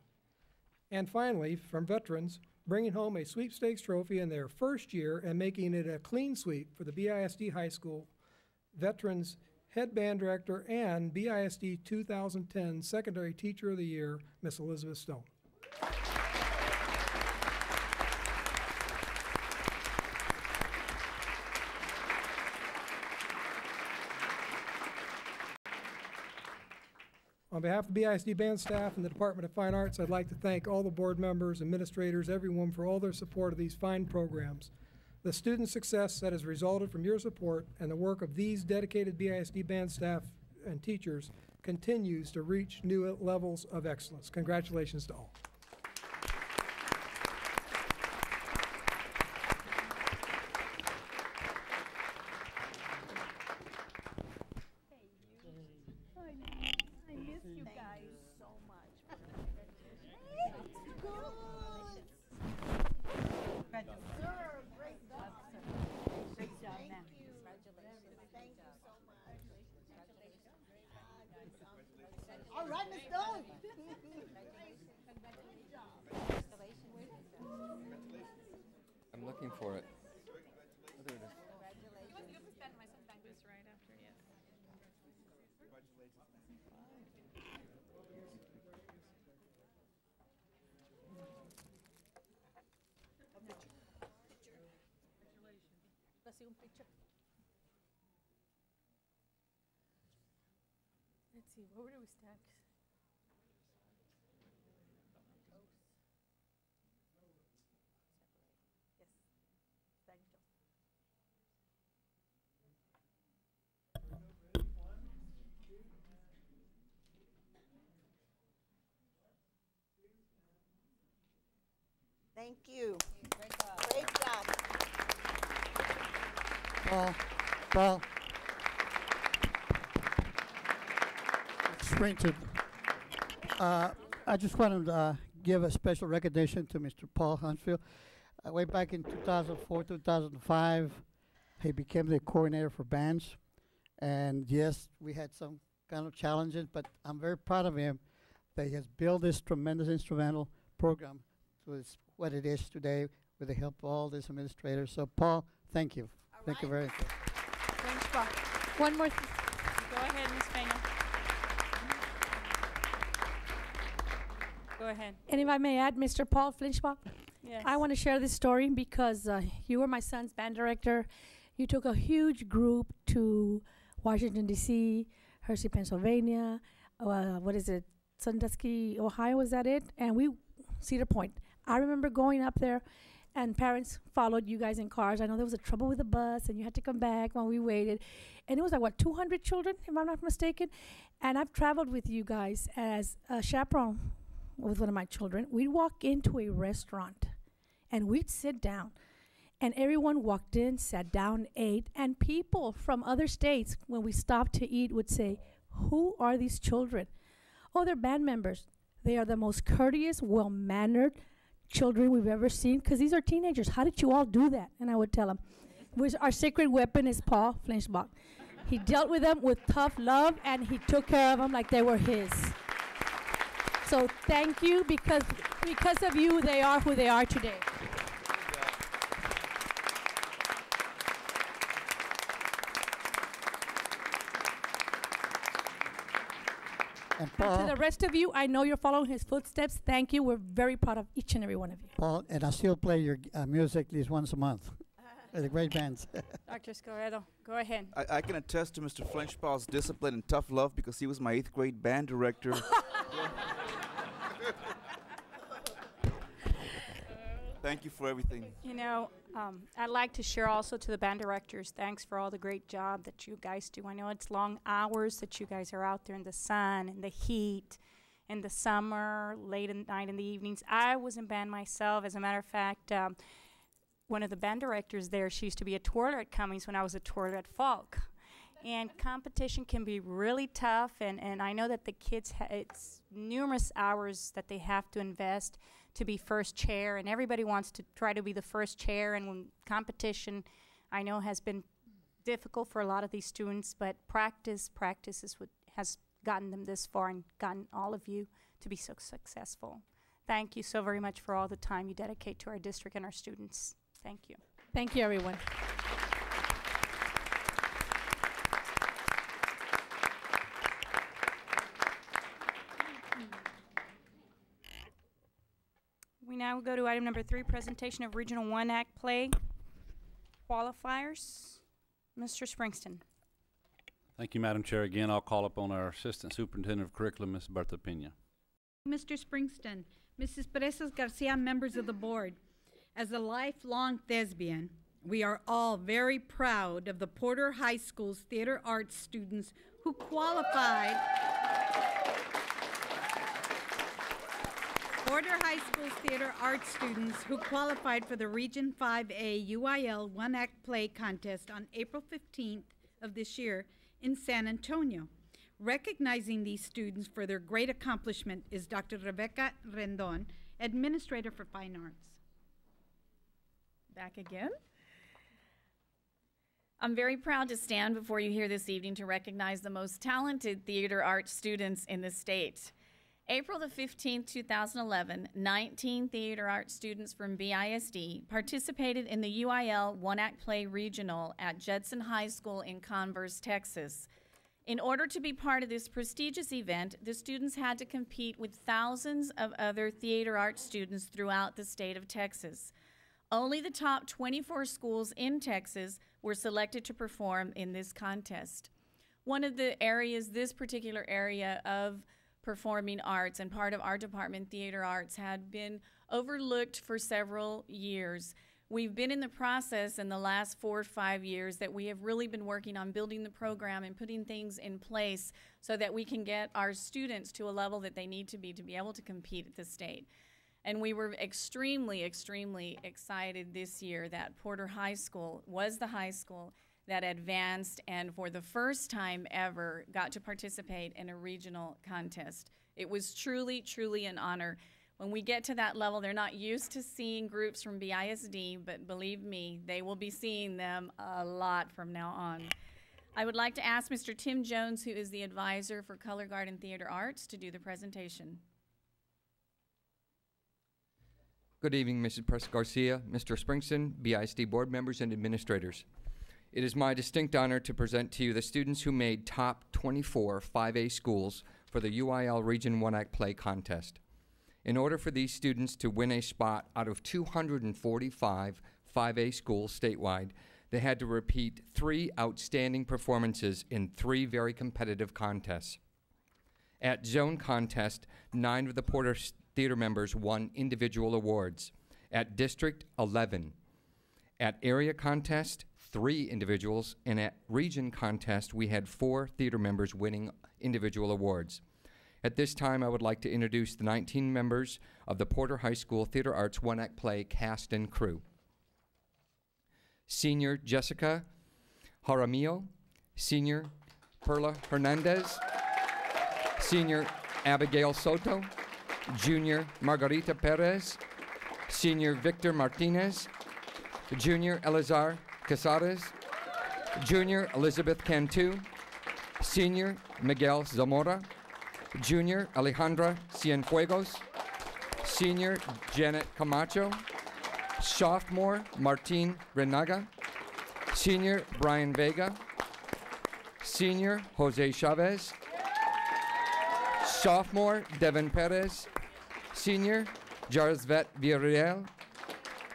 And finally, from veterans, bringing home a sweepstakes trophy in their first year and making it a clean sweep for the BISD High School veterans head band director and BISD 2010 Secondary Teacher of the Year, Miss Elizabeth Stone. On behalf of BISD band staff and the Department of Fine Arts, I'd like to thank all the board members, administrators, everyone for all their support of these fine programs. The student success that has resulted from your support and the work of these dedicated BISD band staff and teachers continues to reach new levels of excellence. Congratulations to all. All right, Miss Stone. I'm looking for it. Let's see, where do we stand? Thank you. Great job. Great job. Paul. Springton. I just want to give a special recognition to Mr. Paul Huntsville. Way back in 2004, 2005, he became the coordinator for bands. And yes, we had some kind of challenges, but I'm very proud of him that he has built this tremendous instrumental program to what it is today with the help of all these administrators. So, Paul, thank you. Thank you very much. One more. Go ahead, Ms. Peña. Go ahead. And if I may add, Mr. Paul Flinchbach, Yes. I want to share this story because you were my son's band director. You took a huge group to Washington, D.C., Hershey, Pennsylvania, Sandusky, Ohio, is that it? And Cedar Point. I remember going up there, and parents followed you guys in cars. I know there was a trouble with the bus, and you had to come back while we waited. And it was like, 200 children, if I'm not mistaken? And I've traveled with you guys as a chaperone with one of my children. We'd walk into a restaurant, and we'd sit down. And everyone walked in, sat down, ate, and people from other states, when we stopped to eat, would say, "Who are these children?" "Oh, they're band members." They are the most courteous, well-mannered children we've ever seen, because these are teenagers. How did you all do that? And I would tell them, our sacred weapon is Paul Flinchbach. He dealt with them with tough love, and he took care of them like they were his. So thank you, because of you, they are who they are today. And And to Paul, the rest of you, I know you're following his footsteps. Thank you. We're very proud of each and every one of you. Paul, and I still play your music at least once a month. They're great bands. Dr. Escobedo, go ahead. I can attest to Mr. Flinchbach's discipline and tough love because he was my 8th grade band director. Thank you for everything. You know, I'd like to share also to the band directors, thanks for all the great job that you guys do. I know it's long hours that you guys are out there in the sun and the heat, in the summer, late at night in the evenings. I was in band myself. As a matter of fact, one of the band directors there, she used to be a twirler at Cummings when I was a twirler at Falk. And competition can be really tough, and I know that the kids, it's numerous hours that they have to invest to be first chair, and everybody wants to try to be the first chair, and when competition, I know, has been difficult for a lot of these students, but practice is what has gotten them this far and gotten all of you to be so successful. Thank you so very much for all the time you dedicate to our district and our students. Thank you. Thank you, everyone. We now go to item number 3, presentation of Regional 1 Act Play qualifiers. Mr. Springston. Thank you, Madam Chair. Again, I'll call upon our Assistant Superintendent of Curriculum, Ms. Bertha Pena. Mr. Springston, Mrs. Perez Garcia, members of the board, as a lifelong thespian, we are all very proud of the Porter High School's theater arts students who qualified. Porter High School's theater arts students who qualified for the Region 5A UIL One Act Play contest on April 15th of this year in San Antonio. Recognizing these students for their great accomplishment is Dr. Rebecca Rendon, Administrator for Fine Arts. back again. I'm very proud to stand before you here this evening to recognize the most talented theater arts students in the state. April the 15th, 2011, 19 theater arts students from BISD participated in the UIL One-Act Play Regional at Judson High School in Converse, Texas. In order to be part of this prestigious event, the students had to compete with thousands of other theater arts students throughout the state of Texas. Only the top 24 schools in Texas were selected to perform in this contest. One of the areas, this particular area of performing arts and part of our department, theater arts, had been overlooked for several years. We've been in the process in the last 4 or 5 years that we have really been working on building the program and putting things in place so that we can get our students to a level that they need to be able to compete at the state. And we were extremely, extremely excited this year that Porter High School was the high school that advanced and for the first time ever got to participate in a regional contest. It was truly, truly an honor. When we get to that level, they're not used to seeing groups from BISD, but believe me, they will be seeing them a lot from now on. I would like to ask Mr. Tim Jones, who is the advisor for Color Guard and Theater Arts, to do the presentation. Good evening, Mrs. Perez-Garcia, Mr. Springston, BISD board members, and administrators. It is my distinct honor to present to you the students who made top 24 5A schools for the UIL Region 1-Act Play Contest. In order for these students to win a spot out of 245 5A schools statewide, they had to repeat 3 outstanding performances in 3 very competitive contests. At zone contest, 9 of the Porter Theater members won individual awards. At district, 11. At area contest, 3 individuals, and at region contest, we had 4 theater members winning individual awards. At this time, I would like to introduce the 19 members of the Porter High School Theater Arts One-Act Play cast and crew. Senior Jessica Jaramillo, Senior Perla Hernandez, Senior Abigail Soto, Junior Margarita Perez, Senior Victor Martinez, Junior Elazar Casares, Junior Elizabeth Cantu, Senior Miguel Zamora, Junior Alejandra Cienfuegos, Senior Janet Camacho, Sophomore Martin Renaga, Senior Brian Vega, Senior Jose Chavez, Sophomore Devin Perez, Senior Jarzvet Villarreal,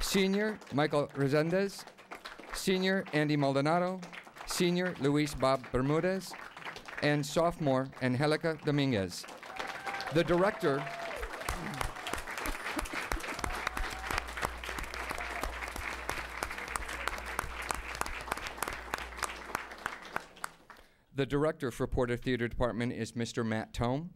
Senior Michael Resendez, Senior Andy Maldonado, Senior Luis Bob Bermudez, and Sophomore Angelica Dominguez. The director for Porter Theater Department is Mr. Matt Tome.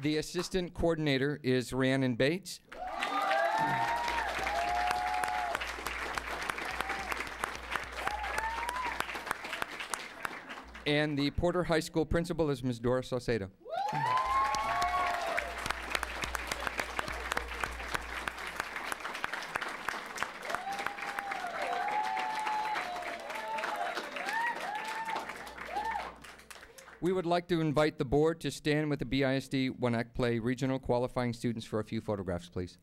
The assistant coordinator is Rhiannon Bates. And the Porter High School principal is Ms. Dora Saucedo. We would like to invite the board to stand with the BISD One-Act Play regional qualifying students for a few photographs, please.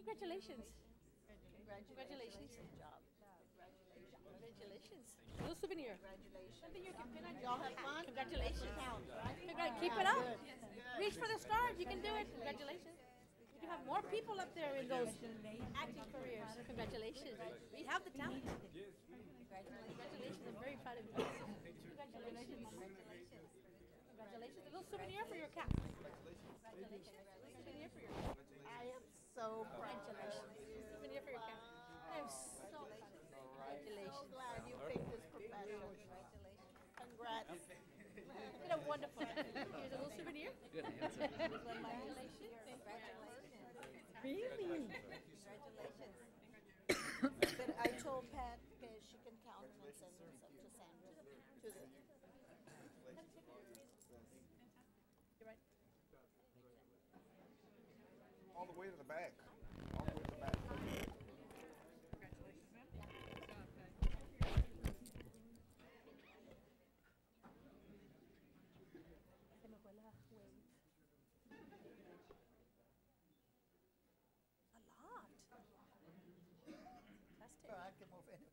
Congratulations. Congratulations. Good job. Congratulations. A little souvenir. Something you can pin on your hat. Congratulations. Keep it up. Reach for the stars. You can do it. Congratulations. You have more people up there in those acting careers. Congratulations. We have the talent. Congratulations. I'm very proud of you. Congratulations. Congratulations. Little souvenir for your cap. Souvenir for your cap. I am so proud. Souvenir for your cap. I am so So glad you picked this profession. Congrats. did a wonderful job. Here's a little souvenir. Good answer. Congratulations. Really? But I told Pat that she can count them and send them to Sandra. To the, You're right. All the way to the back. All the way to the back. Congratulations, ma'am. Se me fue la wave. A lot. Fantastic. I can move in.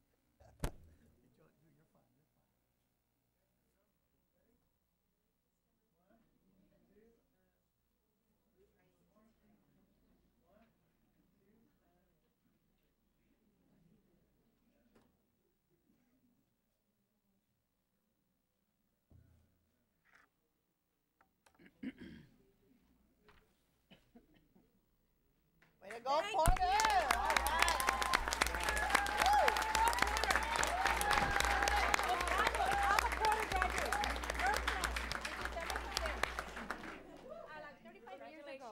way to go, Porter! All right. I'm a Porter graduate. First class. Like 35 years ago.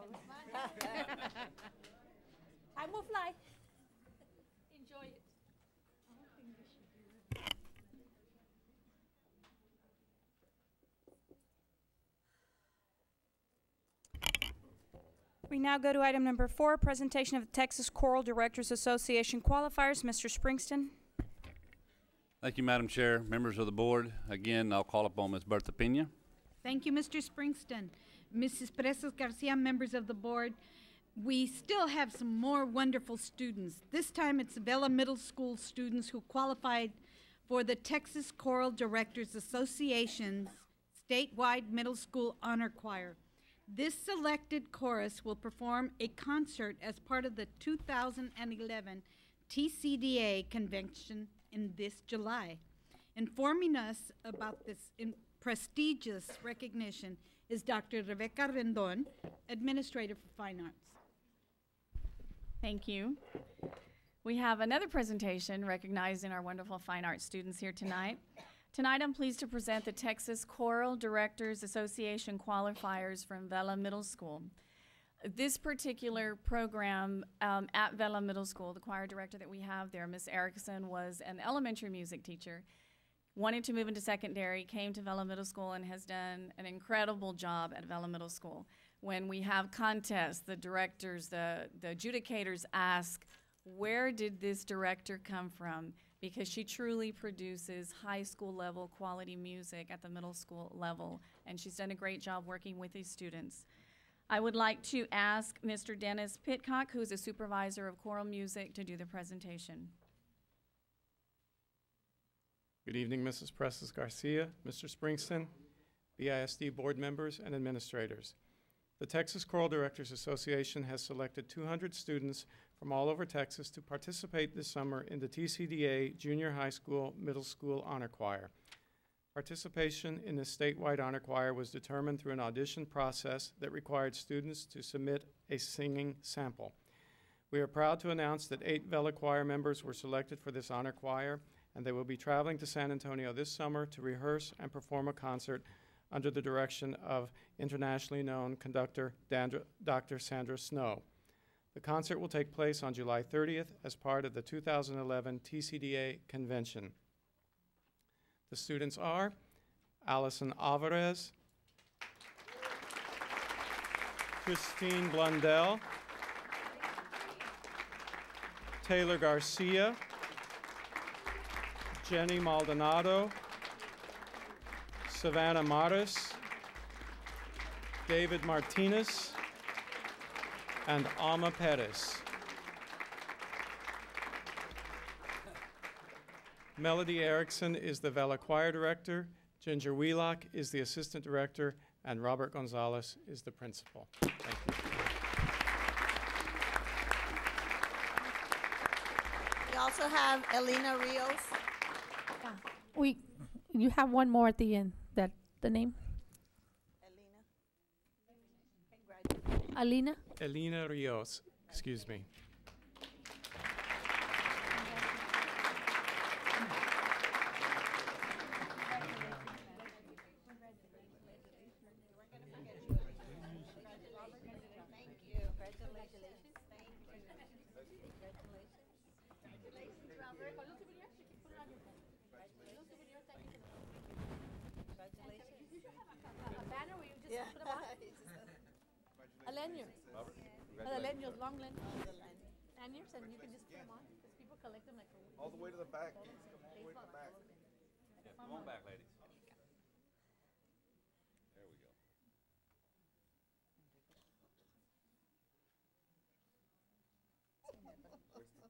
Time will fly. Enjoy it. We now go to item number 4, presentation of the Texas Choral Directors Association qualifiers. Mr. Springston. Thank you, Madam Chair, members of the board. Again, I'll call upon Ms. Bertha Pena. Thank you, Mr. Springston. Mrs. Presas Garcia, members of the board, we still have some more wonderful students. This time it's Vela Middle School students who qualified for the Texas Choral Directors Association's statewide middle school honor choir. This selected chorus will perform a concert as part of the 2011 TCDA convention in this July. Informing us about this prestigious recognition is Dr. Rebecca Rendon, Administrator for Fine Arts. Thank you. We have another presentation recognizing our wonderful fine arts students here tonight. Tonight, I'm pleased to present the Texas Choral Directors Association qualifiers from Vela Middle School. This particular program at Vela Middle School, the choir director that we have there, Ms. Erickson, was an elementary music teacher, wanted to move into secondary, came to Vela Middle School, and has done an incredible job at Vela Middle School. When we have contests, the directors, the adjudicators ask, where did this director come from? Because she truly produces high school level quality music at the middle school level, and she's done a great job working with these students. I would like to ask Mr. Dennis Pitcock, who's a supervisor of choral music, to do the presentation. Good evening, Mrs. Presas Garcia, Mr. Springston, BISD board members, and administrators. The Texas Choral Directors Association has selected 200 students from all over Texas to participate this summer in the TCDA Junior High School Middle School Honor Choir. Participation in the statewide honor choir was determined through an audition process that required students to submit a singing sample. We are proud to announce that 8 Vela choir members were selected for this honor choir, and they will be traveling to San Antonio this summer to rehearse and perform a concert under the direction of internationally known conductor Dr. Sandra Snow. The concert will take place on July 30th as part of the 2011 TCDA convention. The students are Allison Alvarez, Christine Blundell, Taylor Garcia, Jenny Maldonado, Savannah Maris, David Martinez, and Alma Perez. Melody Erickson is the Vela Choir Director, Ginger Wheelock is the Assistant Director, and Robert Gonzalez is the Principal. Thank you. We also have Elena Rios. You have one more at the end. That the name? Elena. Alina? Elena Rios, excuse me. Lanyards, long lanyards, and you can just put them on because people collect them like all the way to the back. Come all the way to the back. Yeah, come on back, ladies. There we go.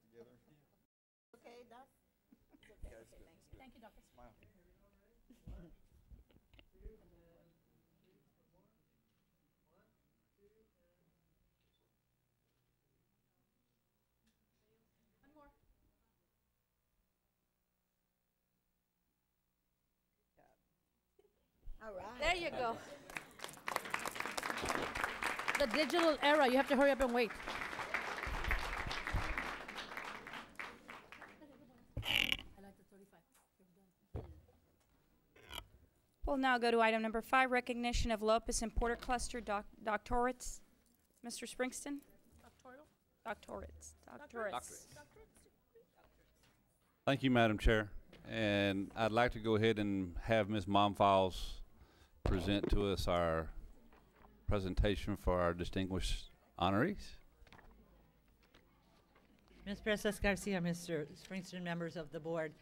Together. Okay, Doc? It's okay. Yeah, it's good. It's good. Thank you, Doctor. Smile. One more. All right. There you go. The digital era. You have to hurry up and wait. We'll now go to item number 5, recognition of Lopez and Porter Cluster doctorates. Mr. Springston? Doctorates. Thank you, Madam Chair. And I'd like to go ahead and have Ms. Momfiles present to us our presentation for our distinguished honorees. Ms. Presas Garcia, Mr. Springston, members of the board,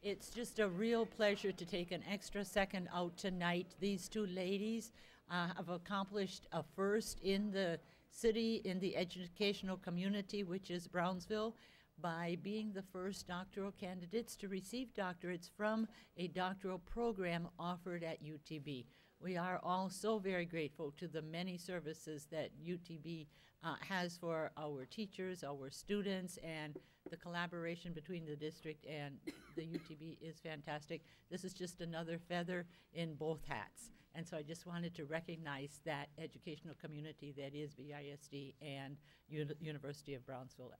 it's just a real pleasure to take an extra second out tonight. These two ladies have accomplished a first in the city, in the educational community, which is Brownsville, by being the first doctoral candidates to receive doctorates from a doctoral program offered at UTB. We are all so very grateful to the many services that UTB has for our teachers, our students, and the collaboration between the district and the UTB is fantastic. This is just another feather in both hats. And so I just wanted to recognize that educational community that is BISD and University of Brownsville,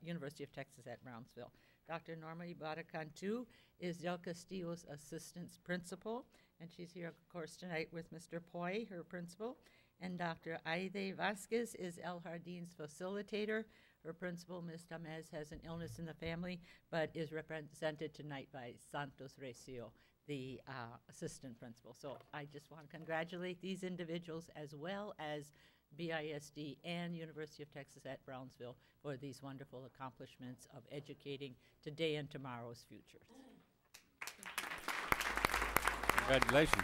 University of Texas at Brownsville. Dr. Norma Ibarra-Cantu is Del Castillo's assistant principal, and she's here, of course, tonight with Mr. Poi, her principal. And Dr. Aide Vasquez is El Jardin's facilitator. Her principal, Ms. Tamez, has an illness in the family, but is represented tonight by Santos Recio, the assistant principal. So I just want to congratulate these individuals as well as BISD and University of Texas at Brownsville for these wonderful accomplishments of educating today and tomorrow's futures. Congratulations.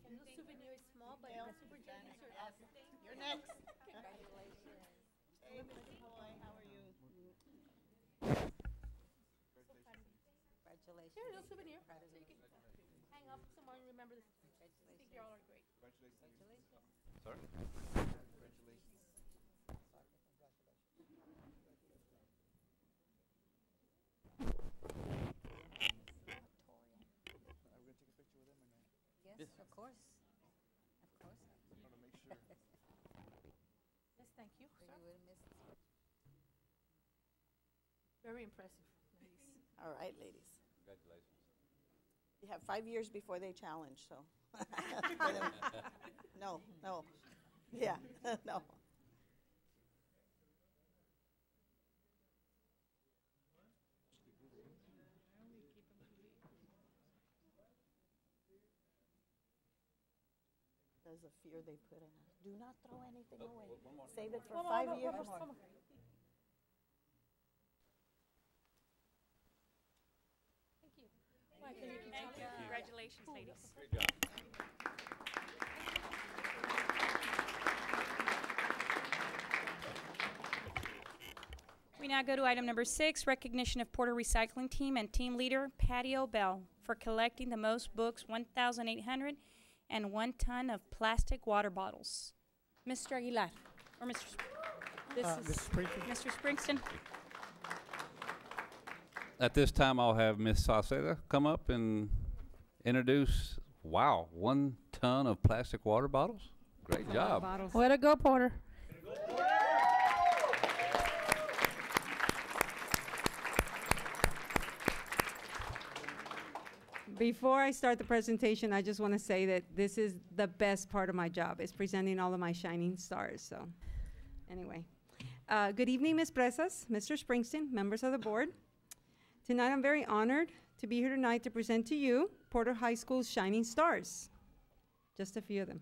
The souvenir is small, but the superintendents are awesome. You're next. Congratulations. Hey, Mr. Boy, how are you? Congratulations. Here, a little souvenir. So you can hang up somewhere and remember this. I think you all are great. Sorry? Yes, of course. Of course. Yes, thank you, sir. Very Very impressive, ladies. All right, ladies. Congratulations. You have 5 years before they challenge, so. No, no. Yeah, no. There's a fear they put in us. Do not throw anything away. Save it for 5 years. Thank you. Mike, can you keep Thank you. talking? Congratulations, ladies. Great job. We now go to item number 6, recognition of Porter Recycling Team and team leader Patty O'Bell for collecting the most books, 1,800, and 1 ton of plastic water bottles. Mr. Aguilar, or Mr. This is Mr. Springston. At this time, I'll have Ms. Sauceda come up and introduce, wow, 1 ton of plastic water bottles? Great job. Way to go, Porter. Before I start the presentation, I just want to say that this is the best part of my job, is presenting all of my shining stars. So anyway, good evening, Ms. Presas, Mr. Springsteen, members of the board. Tonight, I'm very honored to be here tonight to present to you Porter High School's shining stars. Just a few of them.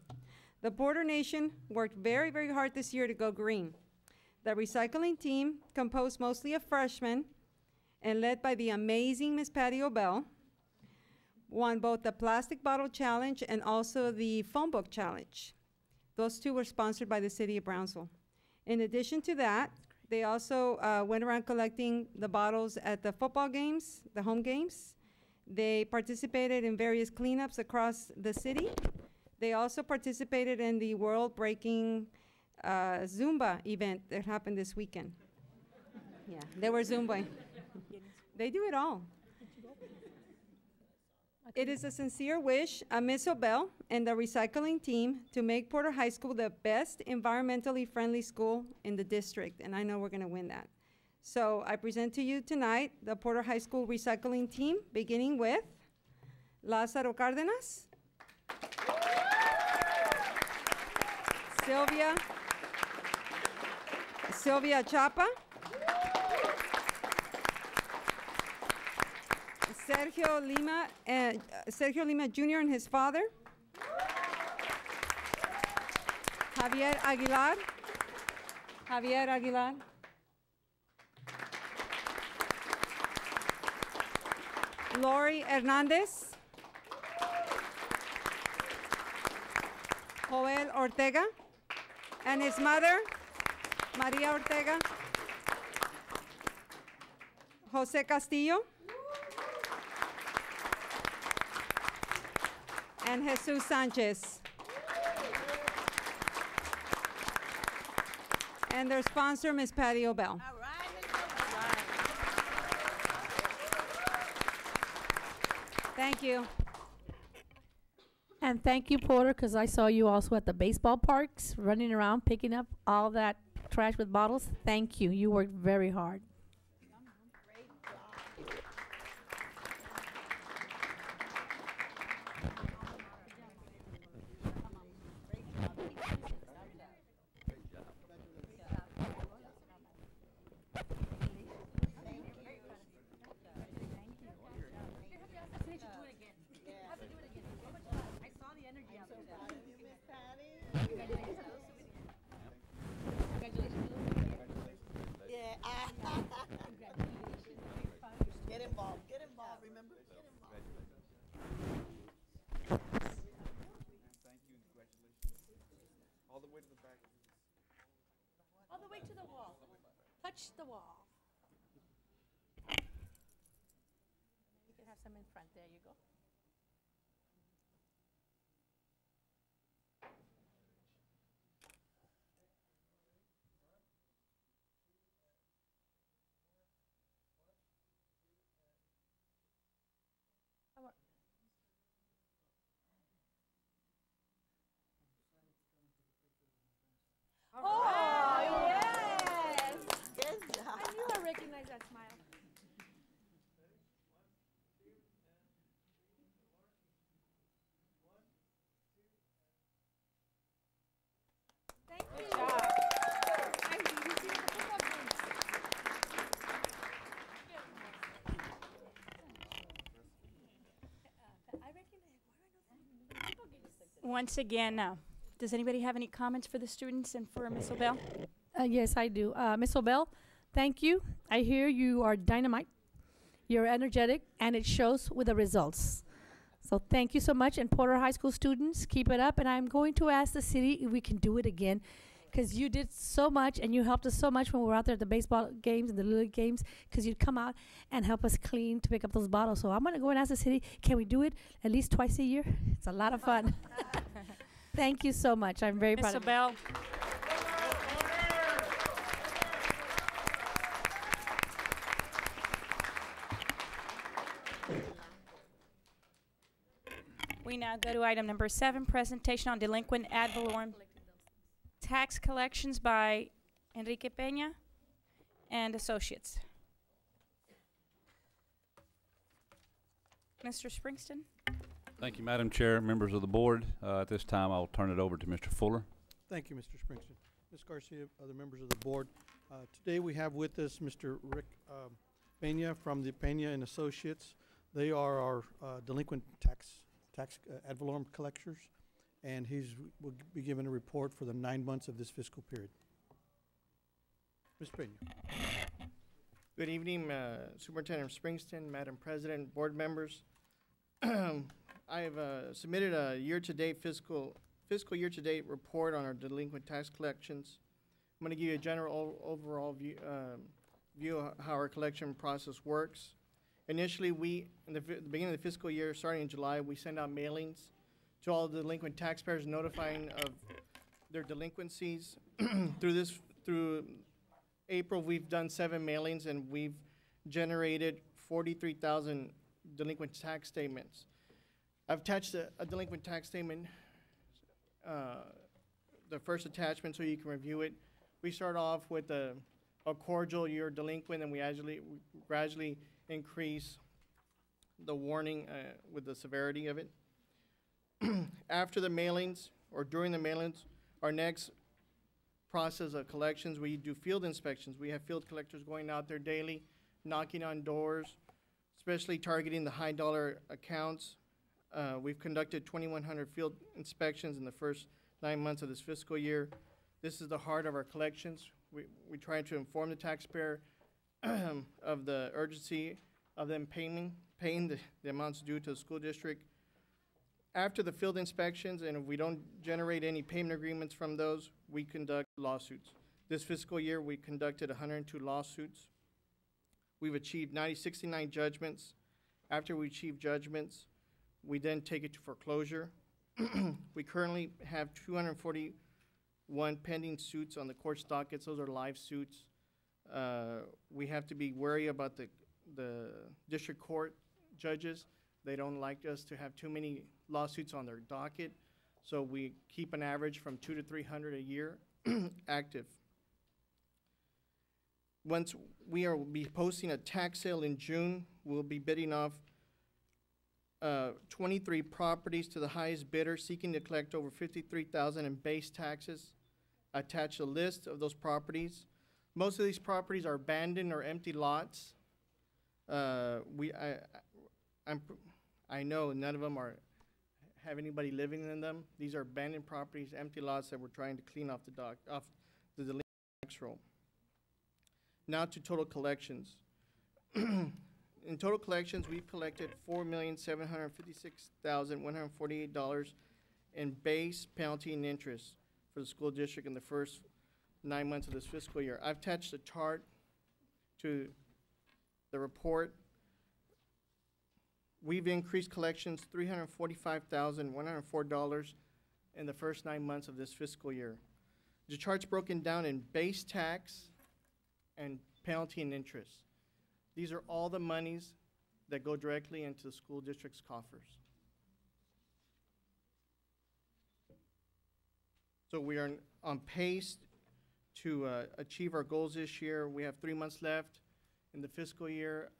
The Porter Nation worked very, very hard this year to go green. The recycling team, composed mostly of freshmen and led by the amazing Ms. Patty O'Bell, won both the Plastic Bottle Challenge and also the Phone Book Challenge. Those two were sponsored by the city of Brownsville. In addition to that, they also went around collecting the bottles at the football games, the home games. They participated in various cleanups across the city. They also participated in the world-breaking Zumba event that happened this weekend. Yeah, they were Zumba. They do it all. It is a sincere wish of Ms. O'Bell and the recycling team to make Porter High School the best environmentally friendly school in the district, and I know we're going to win that. So I present to you tonight the Porter High School recycling team, beginning with Lázaro Cárdenas, Sylvia Chapa, Sergio Lima Jr. and his father, Javier Aguilar, Lori Hernandez, Joel Ortega, and his mother, Maria Ortega, Jose Castillo, and Jesus Sanchez. And their sponsor, Ms. Patty O'Bell. Thank you. And thank you, Porter, because I saw you also at the baseball parks, running around, picking up all that trash with bottles. Thank you. You worked very hard. Touch the wall. You can have some in front. There you go. Oh, yes! Good job. I knew I recognized that smile. Thank you. Good job. Once again, does anybody have any comments for the students and for Ms. O'Bell? Yes, I do. Ms. O'Bell, thank you. I hear you are dynamite. You're energetic, and it shows with the results. So thank you so much. And Porter High School students, keep it up. And I'm going to ask the city if we can do it again. because you did so much and you helped us so much when we were out there at the baseball games and the little league games, because you'd come out and help us clean to pick up those bottles. So I'm going to go and ask the city, can we do it at least twice a year? It's a lot of fun. Thank you so much. I'm very proud Ms. of you. Bell. We now go to item number 7, presentation on delinquent ad valorem tax collections by Enrique Peña and Associates. Mr. Springston? Thank you, Madam Chair, members of the board. At this time, I'll turn it over to Mr. Fuller. Thank you, Mr. Springston. Ms. Garcia, other members of the board. Today we have with us Mr. Rick Peña from the Peña and Associates. They are our delinquent tax ad valorem collectors, and will be given a report for the 9 months of this fiscal period. Ms. Peña. Good evening, Superintendent Springston, Madam President, board members. I have submitted a fiscal year-to-date report on our delinquent tax collections. I'm going to give you a general overall view of how our collection process works. Initially, in the beginning of the fiscal year, starting in July, we send out mailings to all delinquent taxpayers notifying of their delinquencies. Through April, we've done 7 mailings, and we've generated 43,000 delinquent tax statements. I've attached a delinquent tax statement, the first attachment, so you can review it. We start off with a cordial, you're delinquent, and we gradually increase the warning with the severity of it. After the mailings, or during the mailings, our next process of collections, we do field inspections. We have field collectors going out there daily, knocking on doors, especially targeting the high dollar accounts. We've conducted 2,100 field inspections in the first 9 months of this fiscal year. This is the heart of our collections. We try to inform the taxpayer of the urgency of them paying the amounts due to the school district. After the field inspections, and if we don't generate any payment agreements from those, we conduct lawsuits. This fiscal year, we conducted 102 lawsuits. We've achieved 69 judgments. After we achieve judgments, we then take it to foreclosure. We currently have 241 pending suits on the court dockets. Those are live suits. We have to be wary about the district court judges. They don't like us to have too many lawsuits on their docket, so we keep an average from 200 to 300 a year active. Once we will be posting a tax sale in June, we'll be bidding off 23 properties to the highest bidder, seeking to collect over $53,000 in base taxes. Attach a list of those properties. Most of these properties are abandoned or empty lots. I know none of them have anybody living in them. These are abandoned properties, empty lots that we're trying to clean off the delinquent tax roll. Now to total collections. In total collections, we've collected $4,756,148 in base, penalty, and interest for the school district in the first 9 months of this fiscal year. I've attached a chart to the report. We've increased collections $345,104 in the first 9 months of this fiscal year. The chart's broken down in base tax and penalty and interest. These are all the monies that go directly into the school district's coffers. So we are on pace to achieve our goals this year. We have 3 months left in the fiscal year.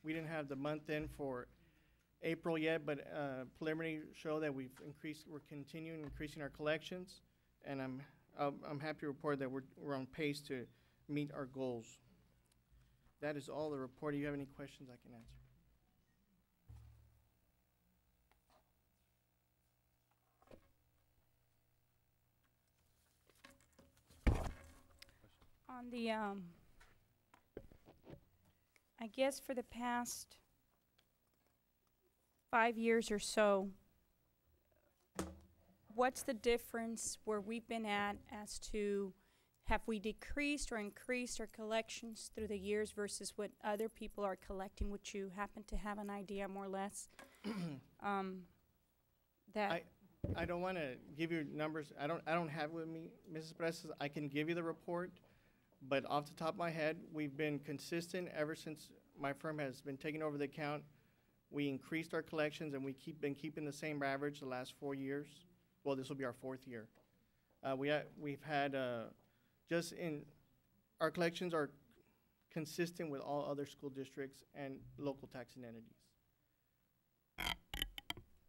We didn't have the month in for April yet, but preliminary show that we're continuing increasing our collections, and I'm happy to report that we're on pace to meet our goals. That is all the report. Do you have any questions I can answer? On the, I guess for the past 5 years or so, what's the difference where we've been at as to have we decreased or increased our collections through the years versus what other people are collecting? Would you happen to have an idea more or less? That I don't want to give you numbers. I don't have it with me, Mrs. Presas. I can give you the report, but off the top of my head, we've been consistent ever since my firm has been taking over the account. We increased our collections, and been keeping the same average the last 4 years. Well, this will be our 4th year. We've had just in our collections are consistent with all other school districts and local taxing entities.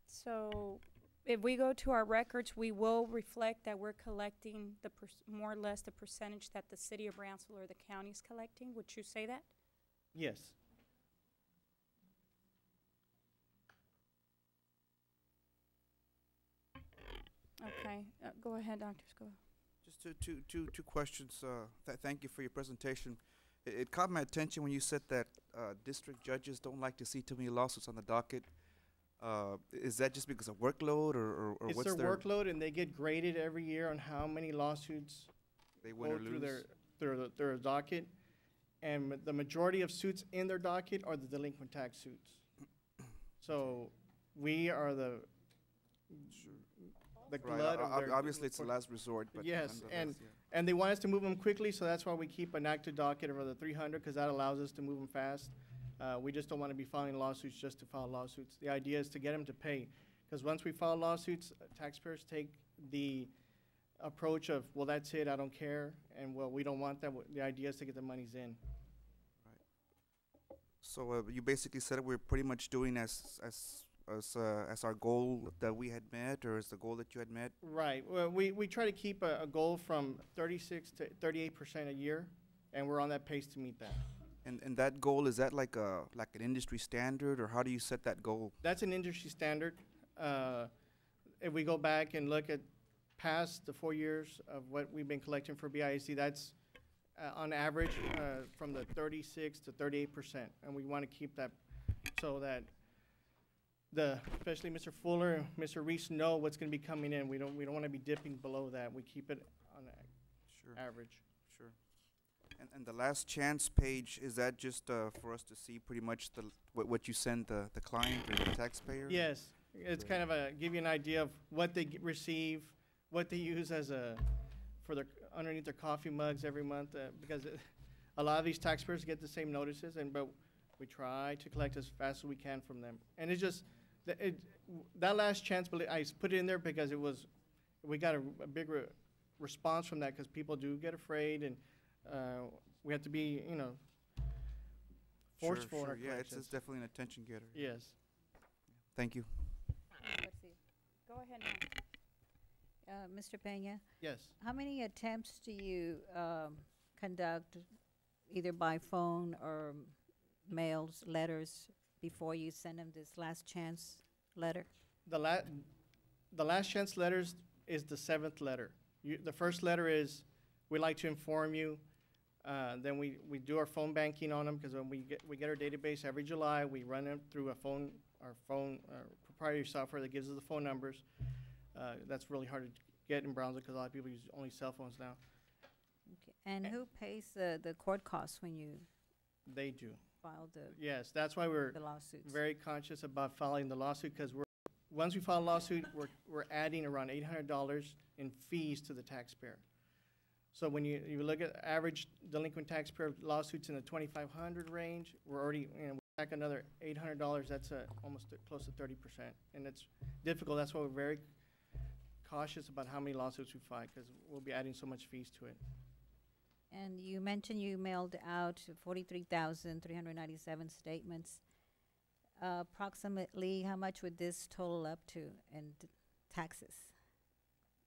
so if we go to our records, we will reflect that we're collecting the more or less the percentage that the city of Brownsville or the county is collecting. Would you say that? Yes. Okay, go ahead, Dr. Scola. Just two questions. Thank you for your presentation. It caught my attention when you said that district judges don't like to see too many lawsuits on the docket. Is that just because of workload, or It's what's their workload, and they get graded every year on how many lawsuits they win go or through lose? their docket. And the majority of suits in their docket are the delinquent tax suits. So we are the Right, glut of their. obviously it's the last resort, but Yes, nonetheless, yeah. and they want us to move them quickly, so that's why we keep an active docket of the 300, because that allows us to move them fast. We just don't want to be filing lawsuits just to file lawsuits. The idea is to get them to pay, because once we file lawsuits, taxpayers take the approach of, well, that's it, I don't care, and well, we don't want that. The idea is to get the monies in. So you basically said we're pretty much doing as our goal that we had met, or as the goal that you had met? Right. Well, we try to keep a goal from 36 to 38% a year, and we're on that pace to meet that. And that goal, is that like an industry standard, or how do you set that goal? That's an industry standard. If we go back and look at past the 4 years of what we've been collecting for BISD, that's on average from the 36 to 38%, and we want to keep that so that especially Mr. Fuller and Mr. Reese know what's going to be coming in. We don't want to be dipping below that. We keep it on average. Sure. And the last chance page, is that just for us to see pretty much what you send the client or the taxpayer? Yes, it's kind of give you an idea of what they receive, what they use as for their underneath their coffee mugs every month, because a lot of these taxpayers get the same notices, but we try to collect as fast as we can from them. And it's just that last chance, I put it in there because we got a big response from that, because people do get afraid, and we have to be, forceful in our Yeah, collections. it's definitely an attention getter. Yes. Thank you. Go ahead, Mr. Pena? Yes. How many attempts do you conduct, either by phone or mails, letters, before you send them this last chance letter? The last chance letters is the 7th letter. The first letter is, we'd like to inform you. Then we do our phone banking on them, because when we get our database every July, we run them through our phone proprietary software that gives us the phone numbers. That's really hard to get in Brownsville, because a lot of people use only cell phones now. Okay. And who pays the court costs when you They do. file the Yes, that's why we're the lawsuits? very conscious about filing the lawsuit, because once we file a lawsuit, we're adding around $800 in fees to the taxpayer. So when you look at average delinquent taxpayer lawsuits in the 2,500 range, we're already, we tack another $800. That's almost close to 30%, and it's difficult. That's why we're very cautious about how many lawsuits we file, because we'll be adding so much fees to it. And you mentioned you mailed out 43,397 statements. Approximately, how much would this total up to in taxes?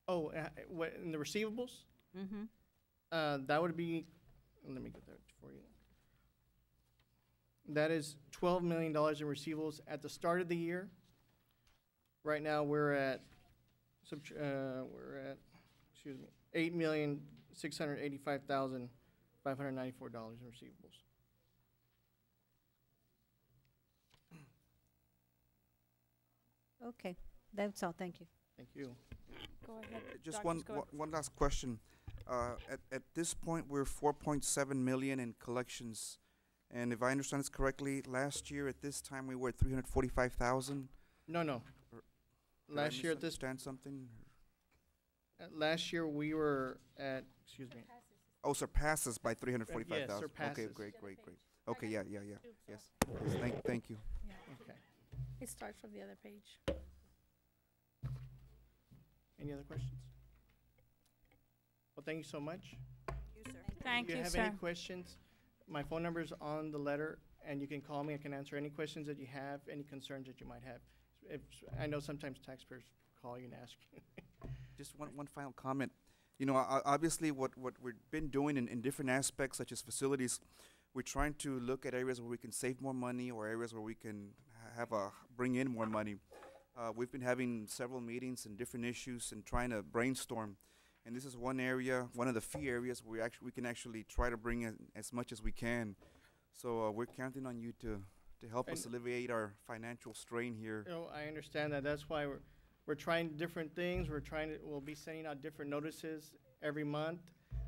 Oh, in the receivables? Mm-hmm. That would be, let me get that for you. That is $12 million in receivables at the start of the year. Right now, we're at $8,685,594 in receivables. Okay, that's all. Thank you. Thank you. Go ahead. Just Doctors, go ahead. one last question. At this point, we're 4.7 million in collections, and if I understand this correctly, last year at this time we were at 345,000. No, no. Last year at this understand something? last year we were at, excuse me. Oh, surpasses by 345,000. Yes, Okay, surpasses. great. Okay, yeah. Yes. Thank you. Okay. It starts from the other page. Any other questions? Well, thank you so much. Thank If you, you have sir. any questions, my phone number is on the letter, and you can call me. I can answer any questions that you have, any concerns that you might have. I know sometimes taxpayers call you and ask you. Just one final comment. You know, obviously what we've been doing in different aspects, such as facilities, we're trying to look at areas where we can save more money or areas where we can bring in more money. We've been having several meetings and different issues and trying to brainstorm. And this is one area, one of the few areas where we can actually try to bring in as much as we can. So we're counting on you to help us alleviate our financial strain here. You know, I understand that. That's why we're trying different things. We'll be sending out different notices every month.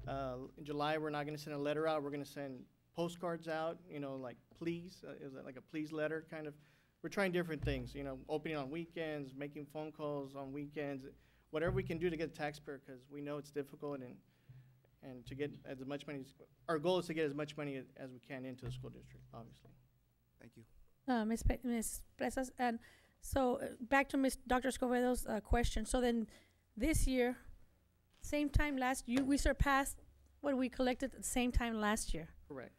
In July, we're not gonna send a letter out. We're gonna send postcards out, you know, like please, is it like a please letter kind of? We're trying different things, you know, opening on weekends, making phone calls on weekends, whatever we can do to get the taxpayer, because we know it's difficult and to get as much money, our goal is to get as much money as we can into the school district, obviously. Thank you. Ms. Presas, and so back to Dr. Escobedo's question. So then this year, same time we surpassed what we collected at the same time last year. Correct.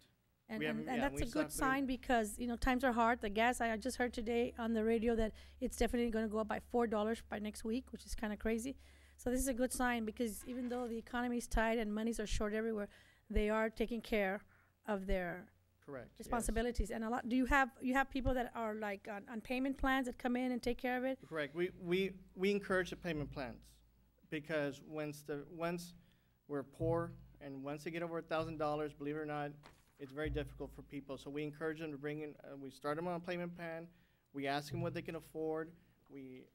And, We and, haven't- and yeah, that's we a good stopped sign because, you know, times are hard. The gas, I just heard today on the radio that it's definitely going to go up by $4 by next week, which is kind of crazy. So this is a good sign because even though the economy is tight and monies are short everywhere, they are taking care of their Correct. yes. responsibilities. And do you have people that are like on payment plans that come in and take care of it? Correct. We encourage the payment plans because once we're poor and once they get over $1,000, believe it or not, it's very difficult for people. So we encourage them to bring in. We start them on a payment plan. We ask them what they can afford. We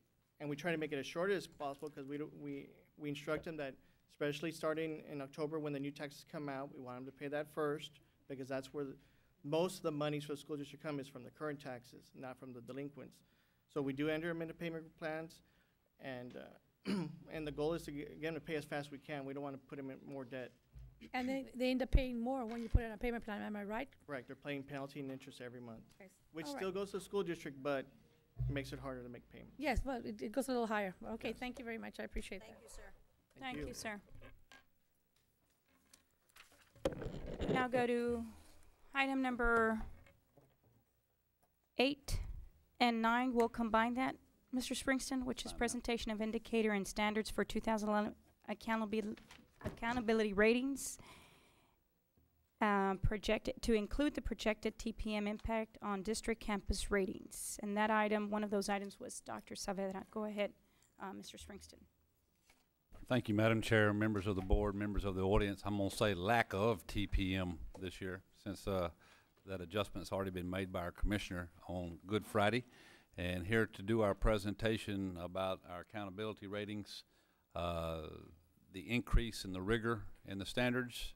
try to make it as short as possible because we instruct them that, especially starting in October when the new taxes come out, we want them to pay that first because that's where most of the monies for the school district come is from the current taxes, not from the delinquents. So we do enter them into payment plans, and and the goal is to get them to pay as fast as we can. We don't want to put them in more debt. And they end up paying more when you put it on a payment plan, am I right? Correct. They're paying penalty and interest every month, Okay. which All right. still goes to the school district, but makes it harder to make payments. Yes, but it goes a little higher. Okay, thank you very much. I appreciate that. Thank you, sir. Thank you. sir. Now go to item number 8 and 9. We'll combine that, Mr. Springston, which is presentation of indicator and standards for 2011 accountability ratings. Projected to include the projected TPM impact on district campus ratings. And that item, one of those items was Dr. Saavedra. Go ahead, Mr. Springston. Thank you, Madam Chair, members of the board, members of the audience. I'm going to say lack of TPM this year since that adjustment's already been made by our commissioner on Good Friday. And here to do our presentation about our accountability ratings, the increase in the rigor in the standards,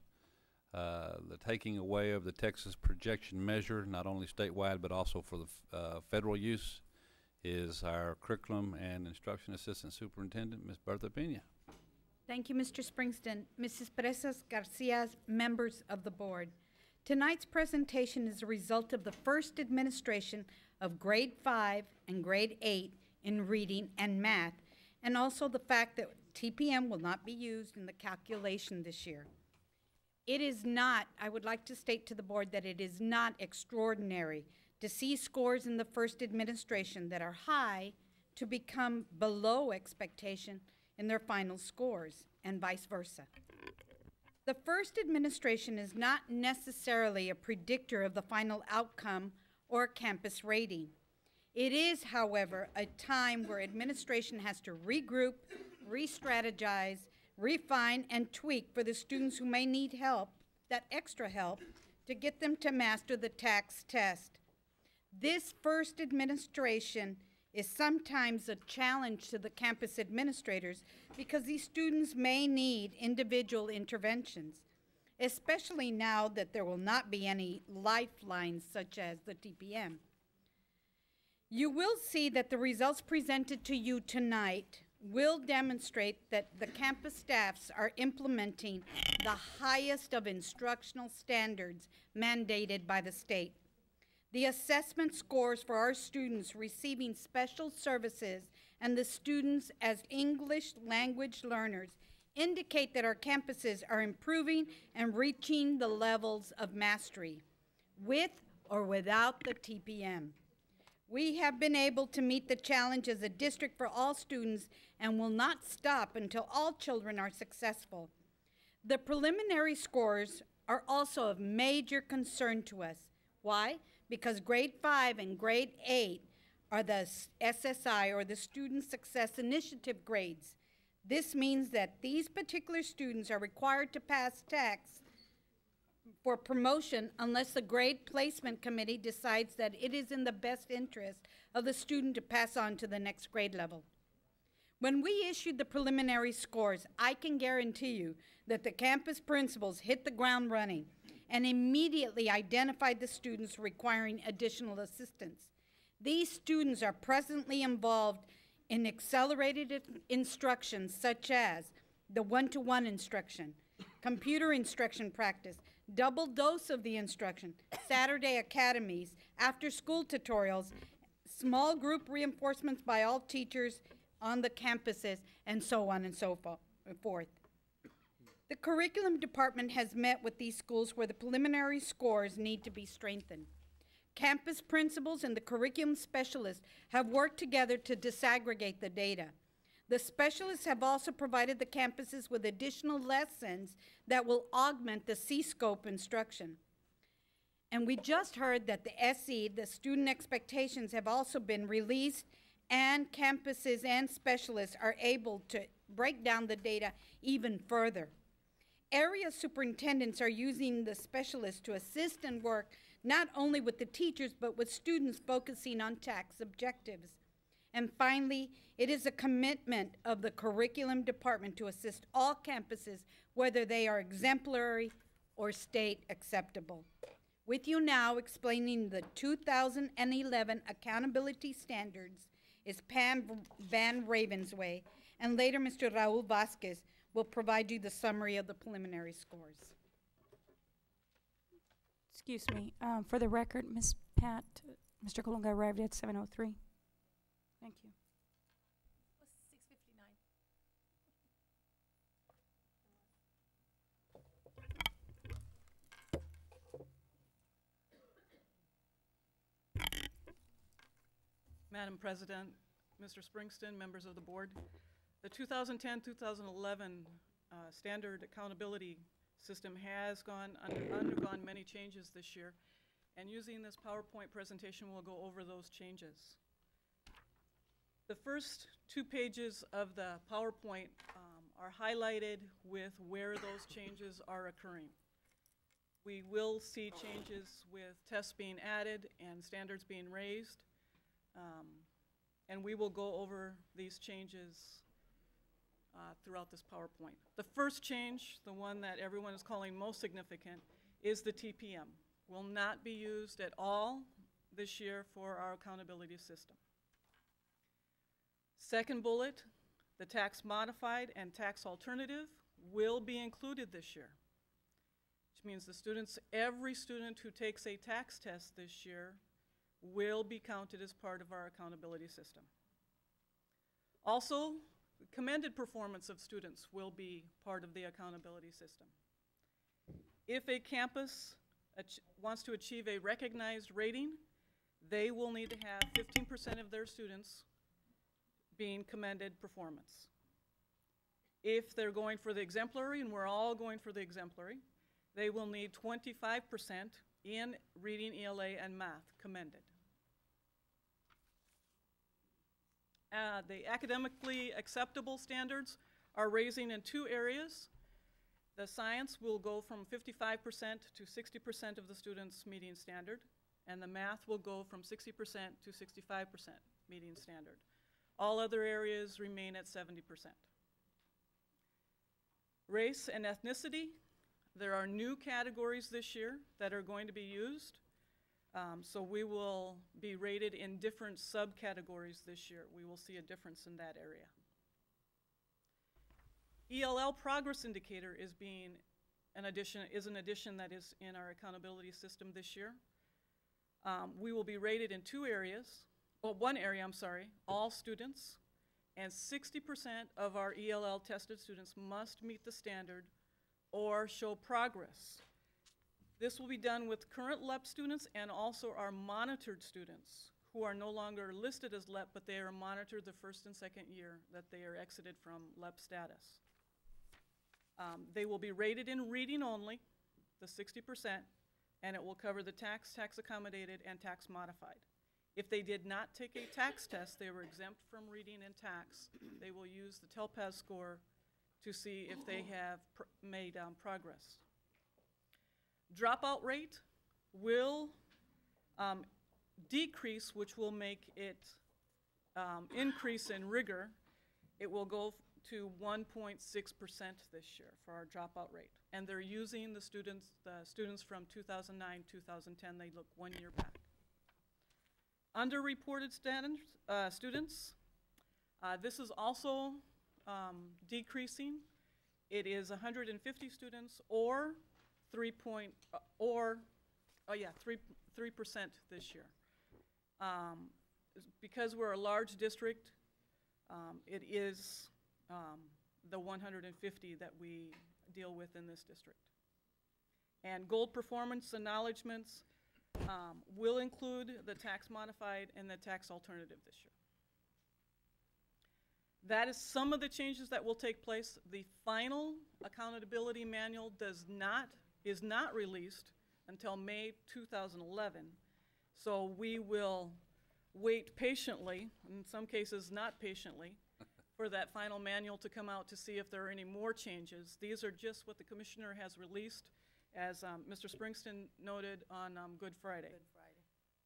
the taking away of the Texas projection measure, not only statewide but also for the federal use, is our curriculum and instruction assistant superintendent, Ms. Bertha Pena. Thank you, Mr. Springston. Mrs. Presas Garcia, members of the board. Tonight's presentation is a result of the first administration of grade 5 and grade 8 in reading and math, and also the fact that TPM will not be used in the calculation this year. It is not, I would like to state to the board that it is not extraordinary to see scores in the first administration that are high to become below expectation in their final scores, and vice versa. The first administration is not necessarily a predictor of the final outcome or campus rating. It is, however, a time where administration has to regroup, re-strategize, refine, and tweak for the students who may need help, that extra help, to get them to master the tax test. This first administration is sometimes a challenge to the campus administrators because these students may need individual interventions, especially now that there will not be any lifelines such as the TPM. You will see that the results presented to you tonight will demonstrate that the campus staffs are implementing the highest of instructional standards mandated by the state. The assessment scores for our students receiving special services and the students as English language learners indicate that our campuses are improving and reaching the levels of mastery, with or without the TPM. We have been able to meet the challenge as a district for all students and will not stop until all children are successful. The preliminary scores are also of major concern to us. Why? Because grade 5 and grade 8 are the SSI, or the Student Success Initiative grades. This means that these particular students are required to pass tests for promotion unless the grade placement committee decides that it is in the best interest of the student to pass on to the next grade level. When we issued the preliminary scores, I can guarantee you that the campus principals hit the ground running and immediately identified the students requiring additional assistance. These students are presently involved in accelerated instruction such as the one-to-one instruction, computer instruction practice, double dose of the instruction, Saturday academies, after-school tutorials, small group reinforcements by all teachers on the campuses, and so on and so forth. The curriculum department has met with these schools where the preliminary scores need to be strengthened. Campus principals and the curriculum specialists have worked together to disaggregate the data. The specialists have also provided the campuses with additional lessons that will augment the C-scope instruction. And we just heard that the SE, the student expectations, have also been released, and campuses and specialists are able to break down the data even further. Area superintendents are using the specialists to assist and work not only with the teachers, but with students focusing on tax objectives. And finally, it is a commitment of the curriculum department to assist all campuses, whether they are exemplary or state acceptable. With you now explaining the 2011 accountability standards is Pam Van Ravensway, and later Mr. Raul Vasquez will provide you the summary of the preliminary scores. Excuse me, for the record, Ms. Pat, Mr. Colunga arrived at 7:03. Thank you. It was 6:59. Madam President, Mr. Springston, members of the board, the 2010-2011 standard accountability system has undergone many changes this year, and using this PowerPoint presentation, we'll go over those changes. The first 2 pages of the PowerPoint are highlighted with where those changes are occurring. We will see changes with tests being added and standards being raised, and we will go over these changes throughout this PowerPoint. The first change, the one that everyone is calling most significant, is the TPM. Will not be used at all this year for our accountability system. Second bullet, the tax modified and tax alternative will be included this year, which means the students, every student who takes a tax test this year will be counted as part of our accountability system. Also, commended performance of students will be part of the accountability system. If a campus wants to achieve a recognized rating, they will need to have 15% of their students being commended performance. If they're going for the exemplary, and we're all going for the exemplary, they will need 25% in reading, ELA, and math commended. The academically acceptable standards are raising in 2 areas. The science will go from 55% to 60% of the students meeting standard, and the math will go from 60% to 65% meeting standard. All other areas remain at 70%. Race and ethnicity, there are new categories this year that are going to be used. So we will be rated in different subcategories this year. We will see a difference in that area. ELL progress indicator is an addition that is in our accountability system this year. We will be rated in two areas, well, one area, I'm sorry, all students, and 60% of our ELL tested students must meet the standard or show progress. This will be done with current LEP students and also our monitored students who are no longer listed as LEP, but they are monitored the first and second year that they are exited from LEP status. They will be rated in reading only, the 60%, and it will cover the tax accommodated, and tax modified. If they did not take a tax test, they were exempt from reading and tax. They will use the TELPAS score to see if they have made progress. Dropout rate will decrease, which will make it increase in rigor. It will go to 1.6% this year for our dropout rate. And they're using the students from 2009, 2010. They look 1 year back. Underreported students, this is also decreasing. It is 150 students or 3% this year. Because we're a large district, it is the 150 that we deal with in this district. And gold performance acknowledgements will include the tax modified and the tax alternative this year. That is some of the changes that will take place. The final accountability manual is not released until May 2011. So we will wait patiently, in some cases not patiently, for that final manual to come out to see if there are any more changes. These are just what the commissioner has released, as Mr. Springston noted, on Good Friday.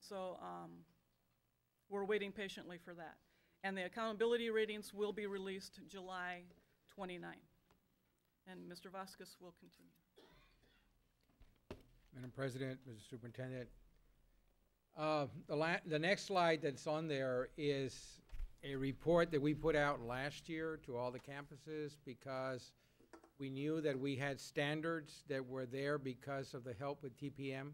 So we're waiting patiently for that. And the accountability ratings will be released July 29. And Mr. Vasquez will continue. Madam President, Mr. Superintendent, the next slide that's on there is a report that we put out last year to all the campuses because we knew that we had standards that were there because of the help with TPM,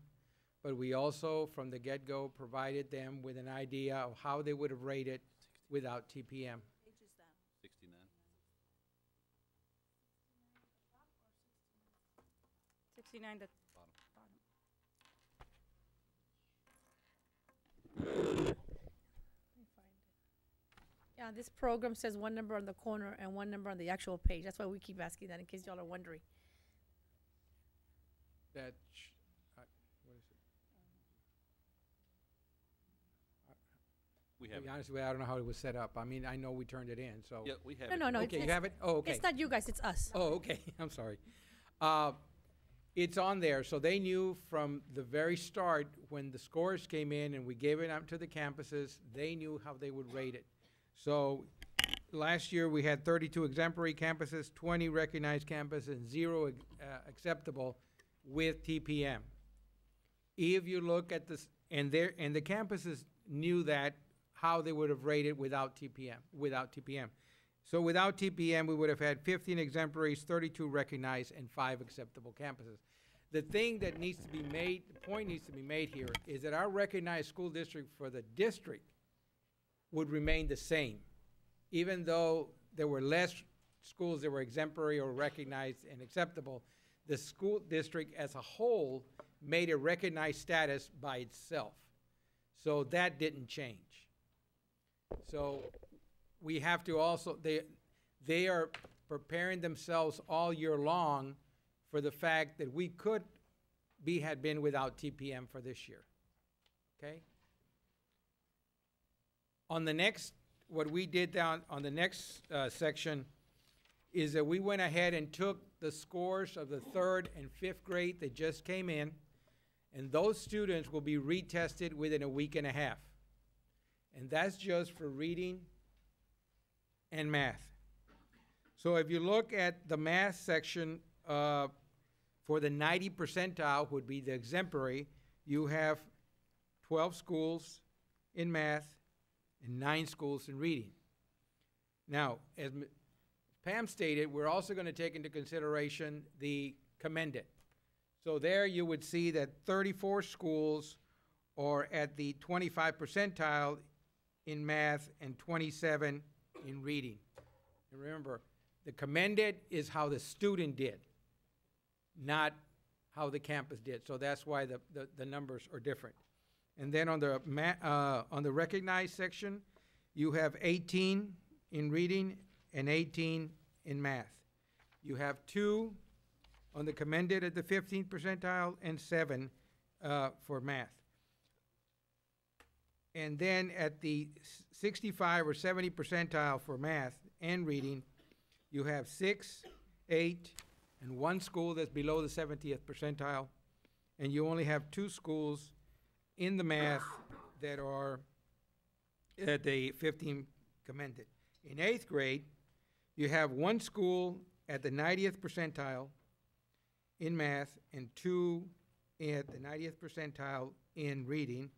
but we also, from the get-go, provided them with an idea of how they would have rated without TPM. 69. 69, the Yeah, this program says one number on the corner and one number on the actual page. That's why we keep asking that, in case y'all are wondering. That, what is it? We To have be it. honest with you, I don't know how it was set up. I mean, I know we turned it in, so. Yeah, we have No, it. no, no. Okay, you have it? Oh, okay. It's not you guys, it's us. Oh, okay, I'm sorry. It's on there, so they knew from the very start, when the scores came in and we gave it out to the campuses, they knew how they would rate it. So, last year, we had 32 exemplary campuses, 20 recognized campuses, and 0 acceptable with TPM. If you look at this, and the campuses knew that, how they would have rated without TPM. So without TPM, we would have had 15 exemplaries, 32 recognized, and 5 acceptable campuses. The thing that needs to be made, the point needs to be made here, is that our recognized school district for the district would remain the same, even though there were less schools that were exemplary or recognized and acceptable. The school district as a whole made a recognized status by itself. So that didn't change. So we have to also, they are preparing themselves all year long for the fact that we could had been without TPM for this year, okay? On the next, what we did down on the next section is that we went ahead and took the scores of the 3rd and 5th grade that just came in, and those students will be retested within a week and a half. and that's just for reading and math. So if you look at the math section, for the 90 percentile would be the exemplary, you have 12 schools in math and 9 schools in reading. Now, as Pam stated, we're also going to take into consideration the commended. So there you would see that 34 schools are at the 25 percentile in math and 27 in reading. And remember, the commended is how the student did, not how the campus did. So that's why the numbers are different. And then on the recognized section, you have 18 in reading and 18 in math. You have 2 on the commended at the 15th percentile and 7 for math. And then at the 65 or 70 percentile for math and reading, you have 6, 8, and 1 school that's below the 70th percentile, and you only have 2 schools in the math that are at the 15 commended. In 8th grade, you have 1 school at the 90th percentile in math and 2 at the 90th percentile in reading.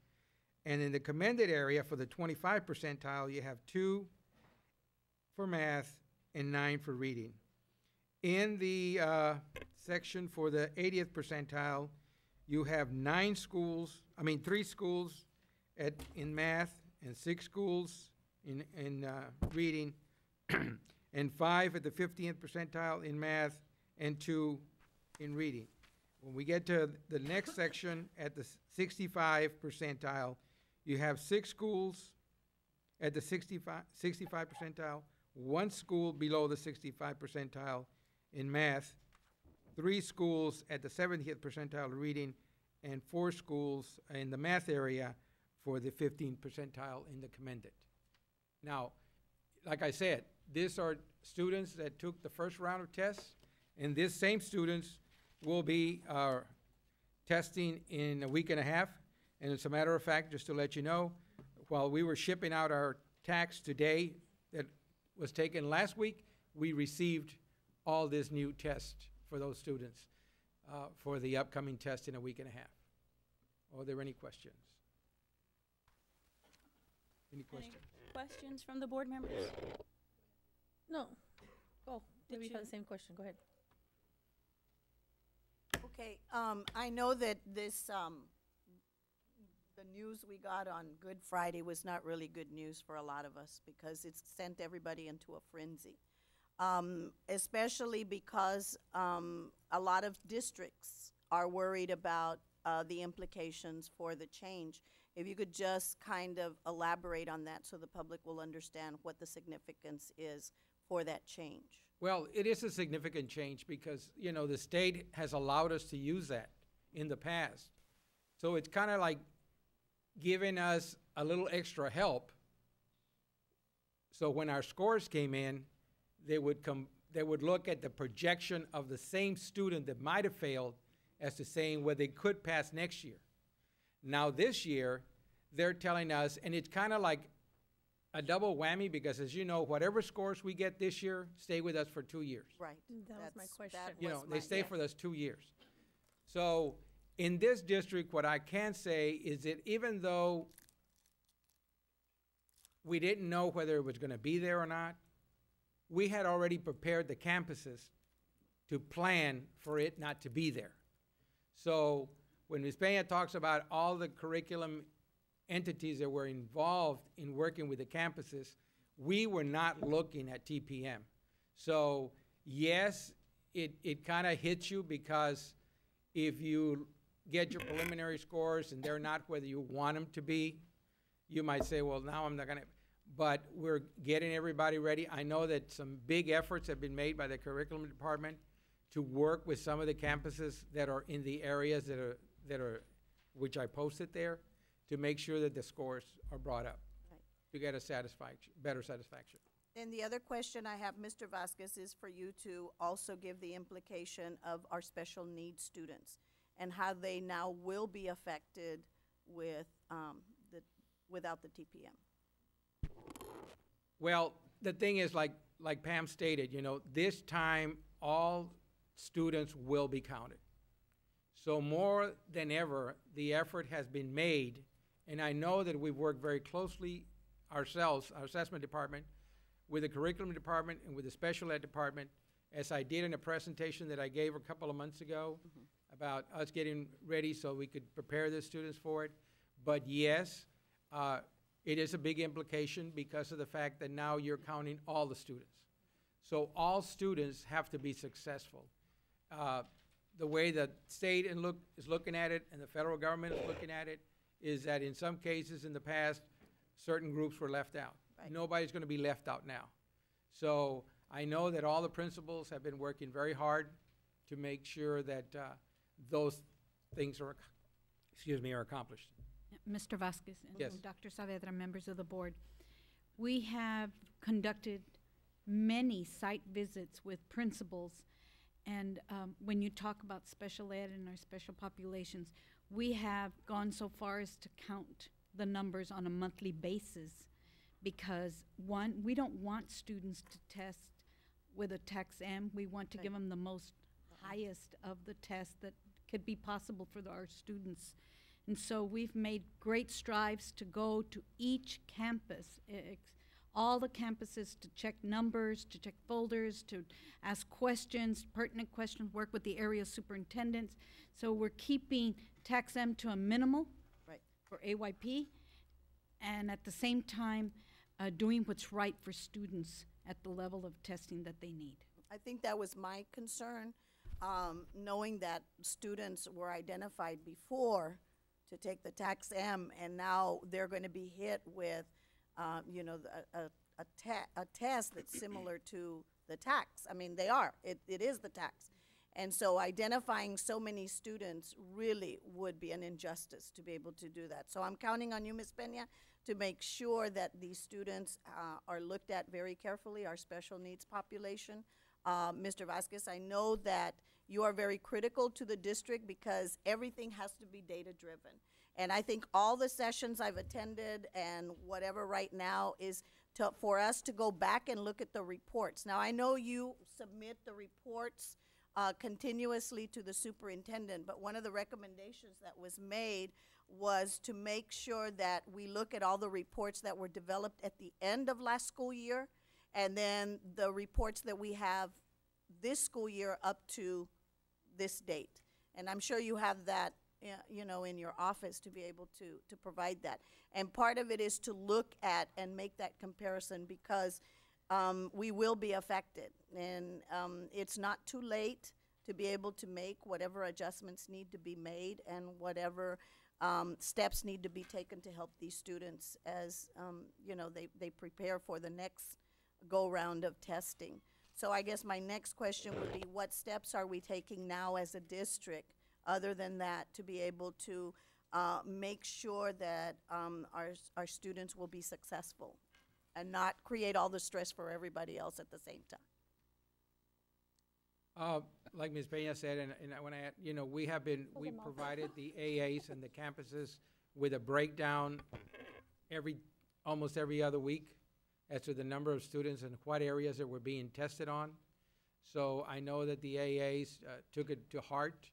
And in the commended area for the 25 percentile, you have 2 for math and 9 for reading. In the section for the 80th percentile, you have 3 schools in math and 6 schools in reading, and 5 at the 15th percentile in math and 2 in reading. When we get to the next section at the 65 percentile, you have 6 schools at the 65 percentile, 1 school below the 65 percentile in math, 3 schools at the 70th percentile reading, and 4 schools in the math area for the 15th percentile in the commended. Now, like I said, these are students that took the first round of tests, and these same students will be testing in a week and a half. And as a matter of fact, just to let you know, while we were shipping out our tax today that was taken last week, we received all this new tests for those students for the upcoming test in a week and a half. Are there any questions? Any questions? Questions from the board members? No. Go. Did Maybe you you- have the same question. Go ahead. Okay, I know that this, the news we got on Good Friday was not really good news for a lot of us because it's sent everybody into a frenzy. Especially because a lot of districts are worried about the implications for the change. If you could just kind of elaborate on that so the public will understand what the significance is for that change. Well, it is a significant change because, you know, the state has allowed us to use that in the past. So it's kind of like giving us a little extra help. So when our scores came in, they would look at the projection of the same student that might have failed as to saying whether they could pass next year. Now this year, they're telling us, and it's kind of like a double whammy because, as you know, whatever scores we get this year stay with us for 2 years. Right. That was my question. You know, they stay for us 2 years. So in this district, what I can say is that even though we didn't know whether it was going to be there or not, we had already prepared the campuses to plan for it not to be there. So when Ms. Peña talks about all the curriculum entities that were involved in working with the campuses, we were not looking at TPM. So yes, it kind of hits you because if you get your preliminary scores and they're not whether you want them to be, you might say, well, now I'm not going to. But we're getting everybody ready. I know that some big efforts have been made by the curriculum department to work with some of the campuses that are in the areas which I posted there, to make sure that the scores are brought up to get a better satisfaction. And the other question I have, Mr. Vasquez, is for you to also give the implication of our special needs students and how they now will be affected with without the TPM. Well, the thing is, like Pam stated, this time all students will be counted. So more than ever, the effort has been made, and I know that we've worked very closely ourselves, our assessment department, with the curriculum department and with the special ed department, as I did in a presentation that I gave a couple of months ago about us getting ready so we could prepare the students for it. But yes, it is a big implication because of the fact that now you're counting all the students. So all students have to be successful. The way the state is looking at it and the federal government is looking at it is that in some cases in the past, certain groups were left out. Right. Nobody's going to be left out now. So I know that all the principals have been working very hard to make sure that those things are, are accomplished. Mr. Vasquez and Yes. Dr. Saavedra, members of the board, we have conducted many site visits with principals, and when you talk about special ed and our special populations, we have gone so far as to count the numbers on a monthly basis because, one, we don't want students to test with a tax M. We want to give them the most highest of the tests that could be possible for our students. And so we've made great strides to go to each campus, all the campuses, to check numbers, to check folders, to ask questions, pertinent questions, work with the area superintendents. So we're keeping tax M to a minimal for AYP, and at the same time doing what's right for students at the level of testing that they need. I think that was my concern, knowing that students were identified before to take the tax M, and now they're going to be hit with, a test that's similar to the tax. I mean, they are. It is the tax. And so identifying so many students really would be an injustice to be able to do that. So I'm counting on you, Ms. Peña, to make sure that these students are looked at very carefully, our special needs population. Mr. Vasquez, I know that you are very critical to the district because everything has to be data-driven. And I think all the sessions I've attended and whatever right now is for us to go back and look at the reports. Now, I know you submit the reports continuously to the superintendent, but one of the recommendations that was made was to make sure that we look at all the reports that were developed at the end of last school year, and then the reports that we have this school year up to this date. And I'm sure you have that, in your office to be able to provide that. And part of it is to look at and make that comparison because we will be affected. And it's not too late to be able to make whatever adjustments need to be made and whatever steps need to be taken to help these students as, they prepare for the next go-round of testing. So I guess my next question would be, what steps are we taking now as a district, other than that, to be able to make sure that our students will be successful and not create all the stress for everybody else at the same time? Like Ms. Peña said, and when we provided the AAs and the campuses with a breakdown almost every other week as to the number of students and what areas that were being tested on. So I know that the AAs took it to heart,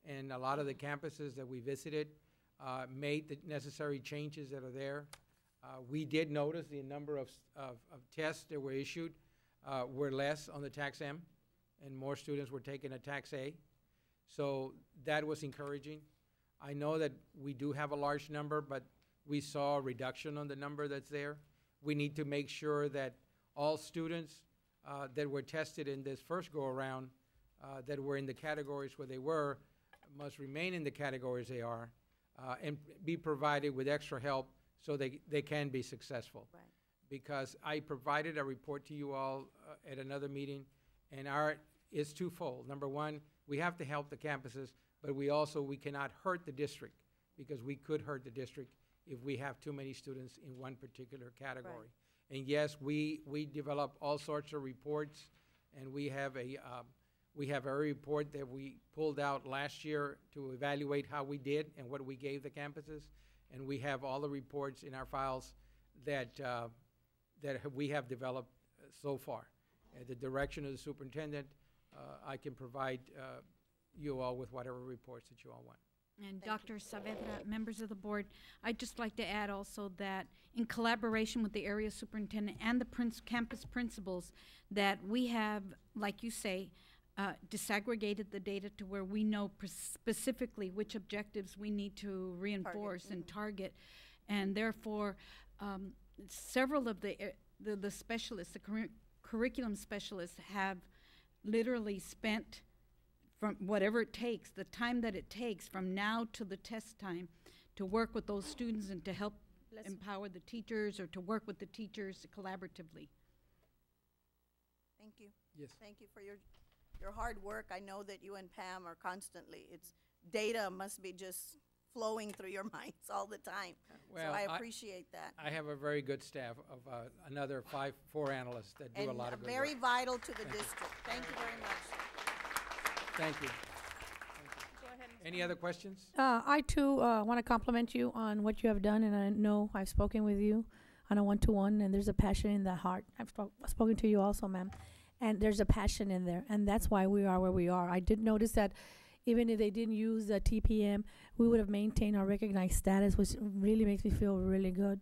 and a lot of the campuses that we visited made the necessary changes that are there. We did notice the number of tests that were issued were less on the tax M, and more students were taking a tax A. So that was encouraging. I know that we do have a large number, but we saw a reduction on the number that's there. We need to make sure that all students that were tested in this first go-around that were in the categories where they were must remain in the categories they are and be provided with extra help so they can be successful. Right. Because I provided a report to you all at another meeting, and it's twofold. Number one, we have to help the campuses, but we cannot hurt the district, because we could hurt the district if we have too many students in one particular category. Right. And yes, we develop all sorts of reports, and we have a report that we pulled out last year to evaluate how we did and what we gave the campuses, and we have all the reports in our files that we have developed so far. At the direction of the superintendent, I can provide you all with whatever reports that you all want. And Dr. Saavedra, members of the board, I'd just like to add also that in collaboration with the area superintendent and the campus principals, that we have, like you say, disaggregated the data to where we know specifically which objectives we need to reinforce and target. And therefore, several of the specialists, the curriculum specialists have literally spent from whatever it takes, the time that it takes from now to the test time to work with those students and to help empower the teachers or to work with the teachers collaboratively. Thank you. Yes. Thank you for your hard work. I know that you and Pam are constantly, it's data must be just flowing through your minds all the time. Well, so I appreciate that. I have a very good staff of another four analysts that do a lot of good very work. vital to the district. Thank you very much. Thank you. Go ahead, Ms. Any other questions? I too want to compliment you on what you have done, and I know I've spoken with you on a one-to-one, and there's a passion in the heart. I've spoken to you also, ma'am, and there's a passion in there, and that's why we are where we are. I did notice that even if they didn't use the TPM, we would have maintained our recognized status, which really makes me feel really good.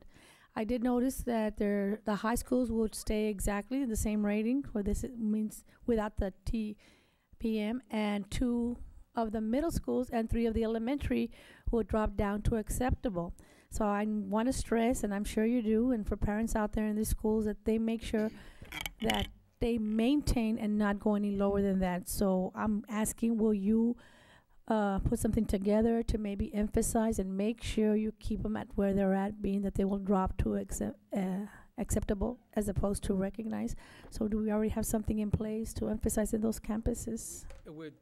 I did notice that the high schools would stay exactly the same rating, or this means without the TPM, and 2 of the middle schools and 3 of the elementary would drop down to acceptable. So I want to stress, and I'm sure you do, and for parents out there in the schools, that they make sure that they maintain and not go any lower than that. So I'm asking, will you put something together to maybe emphasize and make sure you keep them at where they're at, being that they will drop to acceptable as opposed to recognize? So do we already have something in place to emphasize in those campuses? With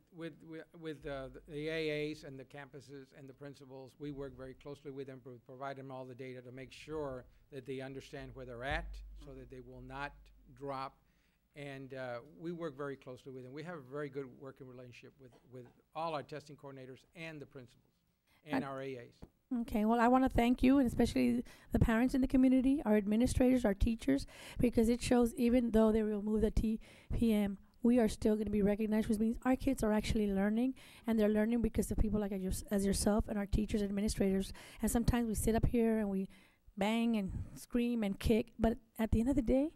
the AAs and the campuses and the principals, we work very closely with them, provide them all the data to make sure that they understand where they're at, so that they will not drop. And we work very closely with them. We have a very good working relationship with all our testing coordinators and the principals and our AAs. Okay, well, I want to thank you, and especially the parents in the community, our administrators, our teachers, because it shows even though they remove the TPM, we are still going to be recognized, which means our kids are actually learning, and they're learning because of people like as yourself and our teachers and administrators. And sometimes we sit up here and we bang and scream and kick, but at the end of the day,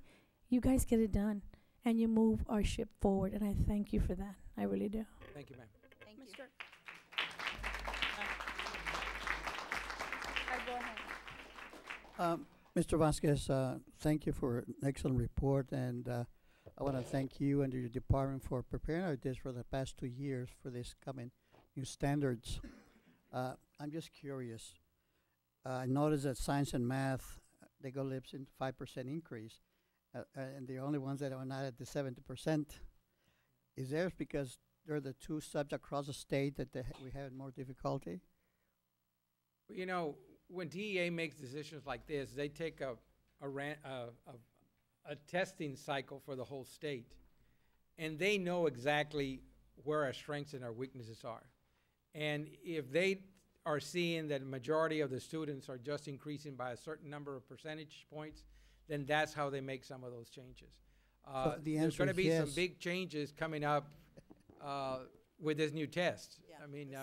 you guys get it done, and you move our ship forward, and I thank you for that. I really do. Thank you, ma'am. Thank you. Go ahead. Mr. Vasquez, thank you for an excellent report, and I want to thank you and your department for preparing our district for the past 2 years for this coming new standards. I'm just curious. I noticed that science and math, they go lips in 5% increase, and the only ones that are not at the 70%. Is theirs because they're the 2 subjects across the state that we have more difficulty? You know, when DEA makes decisions like this, they take a testing cycle for the whole state, and they know exactly where our strengths and our weaknesses are. And if they are seeing that the majority of the students are just increasing by a certain number of percentage points, then that's how they make some of those changes. So the there's answer going to is be yes. some big changes coming up with this new test. I mean,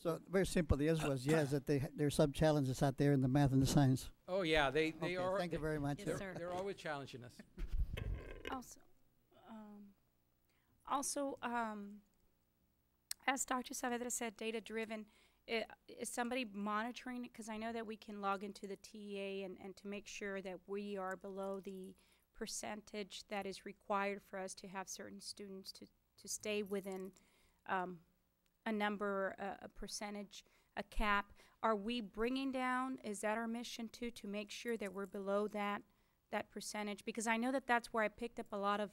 So very simple. The answer was yes, that there's some challenges out there in the math and the science. oh yeah, they Okay, are. thank you very much. Yes, sir. They're always challenging us. Also, as Dr. Saavedra said, data-driven, is somebody monitoring it? Because I know that we can log into the TEA and to make sure that we are below the percentage that is required for us to have certain students to stay within a number, a percentage, a cap. Are we bringing down, is that our mission too, to make sure that we're below that percentage? Because I know that that's where I picked up a lot of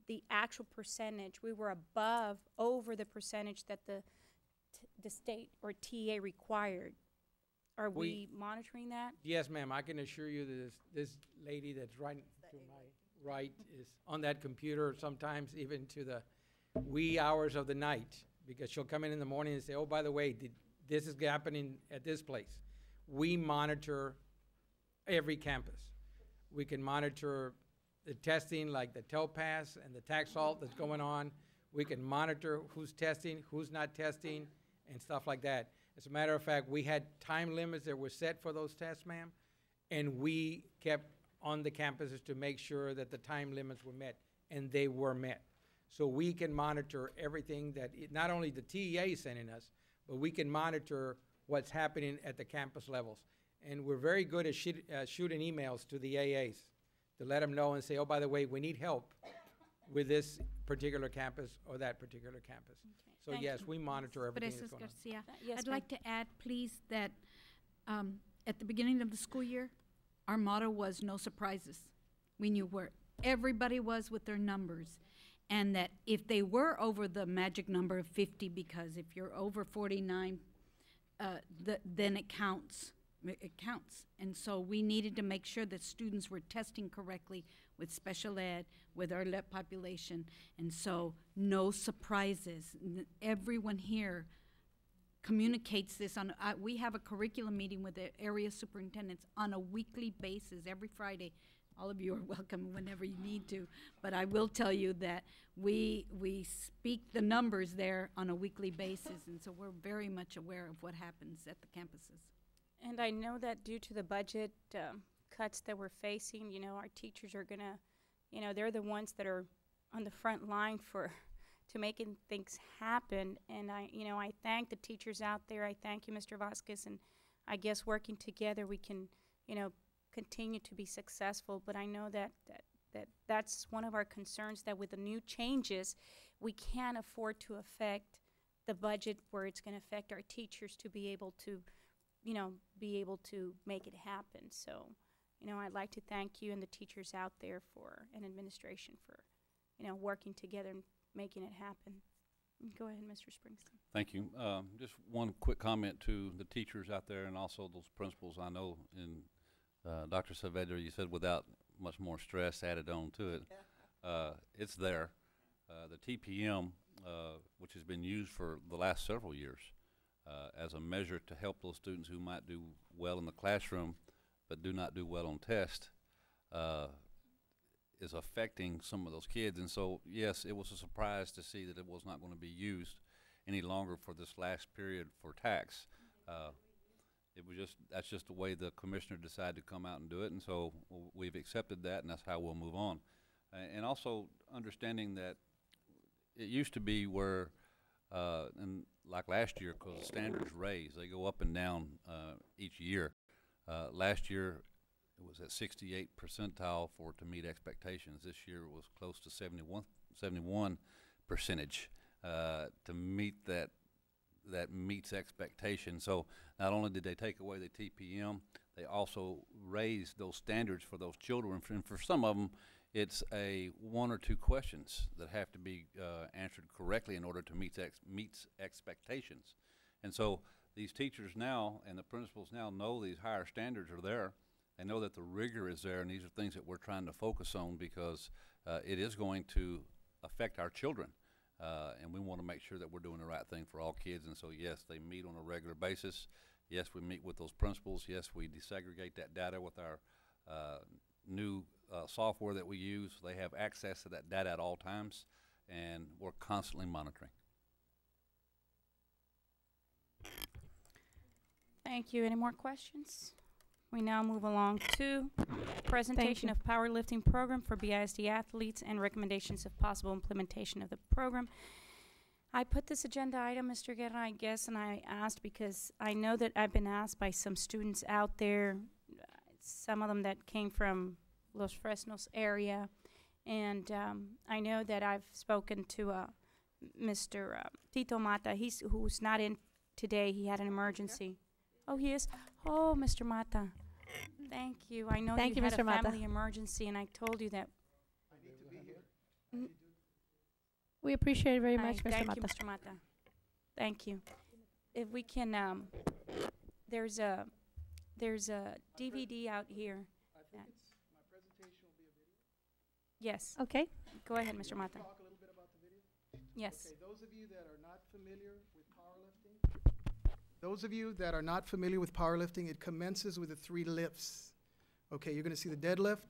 the actual percentage. We were over the percentage that the state or TA required. Are we monitoring that? Yes, ma'am. I can assure you that this lady that's right to my right is on that computer sometimes even to the wee hours of the night, because she'll come in the morning and say, oh, by the way, this is happening at this place. We monitor every campus. We can monitor the testing, like the TELPAS and the TAC-SALT that's going on. We can monitor who's testing, who's not testing, and stuff like that. As a matter of fact, we had time limits that were set for those tests, ma'am, and we kept on the campuses to make sure that the time limits were met, and they were met. So we can monitor everything that, not only the TEA is sending us, but we can monitor what's happening at the campus levels. And we're very good at shooting emails to the AAs to let them know and say, oh, by the way, we need help with this particular campus or that particular campus. So Thank yes, you. we monitor everything that's Perez going on. Garcia, Yes, I'd ma'am. like to add, please, that at the beginning of the school year, our motto was no surprises. We knew where everybody was with their numbers, and that if they were over the magic number of 50, because if you're over 49, then it counts. It counts. And so we needed to make sure that students were testing correctly with special ed, with our LEP population. And so no surprises. Everyone here communicates this on, we have a curriculum meeting with the area superintendents on a weekly basis every Friday. All of you are welcome whenever you need to. But I will tell you that we speak the numbers there on a weekly basis. And so we're very much aware of what happens at the campuses. And I know that due to the budget cuts that we're facing, our teachers are gonna, they're the ones that are on the front line to making things happen. And I thank the teachers out there. I thank you, Mr. Vasquez, and I guess working together we can, continue to be successful. But I know that's one of our concerns, that with the new changes, we can't afford to affect the budget where it's going to affect our teachers to be able to make it happen. So, I'd like to thank you and the teachers out there and administration for, working together and making it happen. Go ahead, Mr. Springsteen. Thank you. Just one quick comment to the teachers out there and also those principals. I know Dr. Saavedra, you said without much more stress added on to it. It's there. The TPM, which has been used for the last several years, as a measure to help those students who might do well in the classroom but do not do well on test, is affecting some of those kids. And so, yes, it was a surprise to see that it was not going to be used any longer for this last period for tax. That's just the way the commissioner decided to come out and do it, and so we've accepted that, and that's how we'll move on. And also understanding that it used to be where, and like last year, because the standards raise, they go up and down each year. Last year, it was at 68th percentile to meet expectations. This year it was close to 71 percentage to meet that meets expectations. So not only did they take away the TPM, they also raised those standards for those children. And for some of them, it's one or two questions that have to be answered correctly in order to meet expectations. And so these teachers now and the principals now know these higher standards are there. They know that the rigor is there, and these are things that we're trying to focus on because it is going to affect our children. And we want to make sure that we're doing the right thing for all kids. And so, yes, they meet on a regular basis. Yes, we meet with those principals. Yes, we desegregate that data with our new software that we use. They have access to that data at all times, and we're constantly monitoring. Thank you. Any more questions? We now move along to presentation of powerlifting program for BISD athletes and recommendations of possible implementation of the program. I put this agenda item, Mr. Guerra, I guess, and I asked because I know that I've been asked by some students out there, some of them that came from Los Fresnos area, and I know that I've spoken to Mr. Tito Mata, who's not in today. He had an emergency. Oh, he is? Oh, Mr. Mata. Thank you. I know you had a family emergency, and I told you that. We appreciate it very much, Mr. Thank Mata. you, Mr. Mata. Thank you. If we can, there's a DVD out here. I think my presentation will be a video. Yes. Okay. Go ahead, Mr. Mata. Talk a little bit about the video? Yes. Okay, those of you that are not familiar with powerlifting, it commences with the 3 lifts. Okay, you're going to see the deadlift,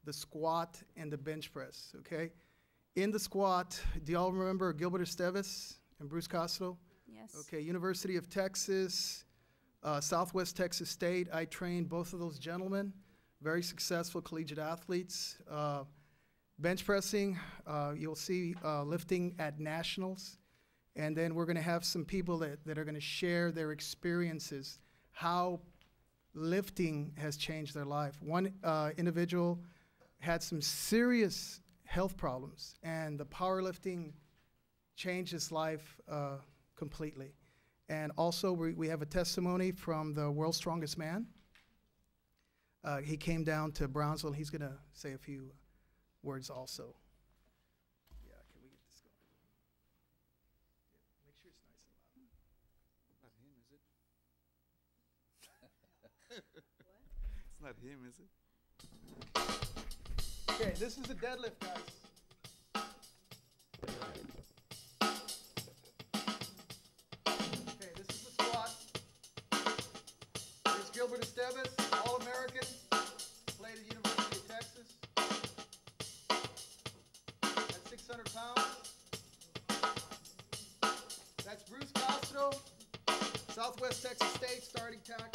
the squat and the bench press, okay? In the squat, do y'all remember Gilbert Esteves and Bruce Castro? Yes. Okay, University of Texas, Southwest Texas State. I trained both of those gentlemen, very successful collegiate athletes. Bench pressing, you'll see lifting at nationals. And then we're gonna have some people that are gonna share their experiences, how lifting has changed their life. One individual had some serious health problems, and the powerlifting changed his life completely. And also, we have a testimony from the world's strongest man. He came down to Brownsville. He's going to say a few words also. Yeah, can we get this going? Yeah, make sure it's nice and loud. Not him, is it? It's not him, is it? Okay, this is a deadlift, guys. Okay, this is the squat. There's Gilbert Esteves, All-American, played at University of Texas. That's 600 pounds. That's Bruce Castro, Southwest Texas State, starting tackle.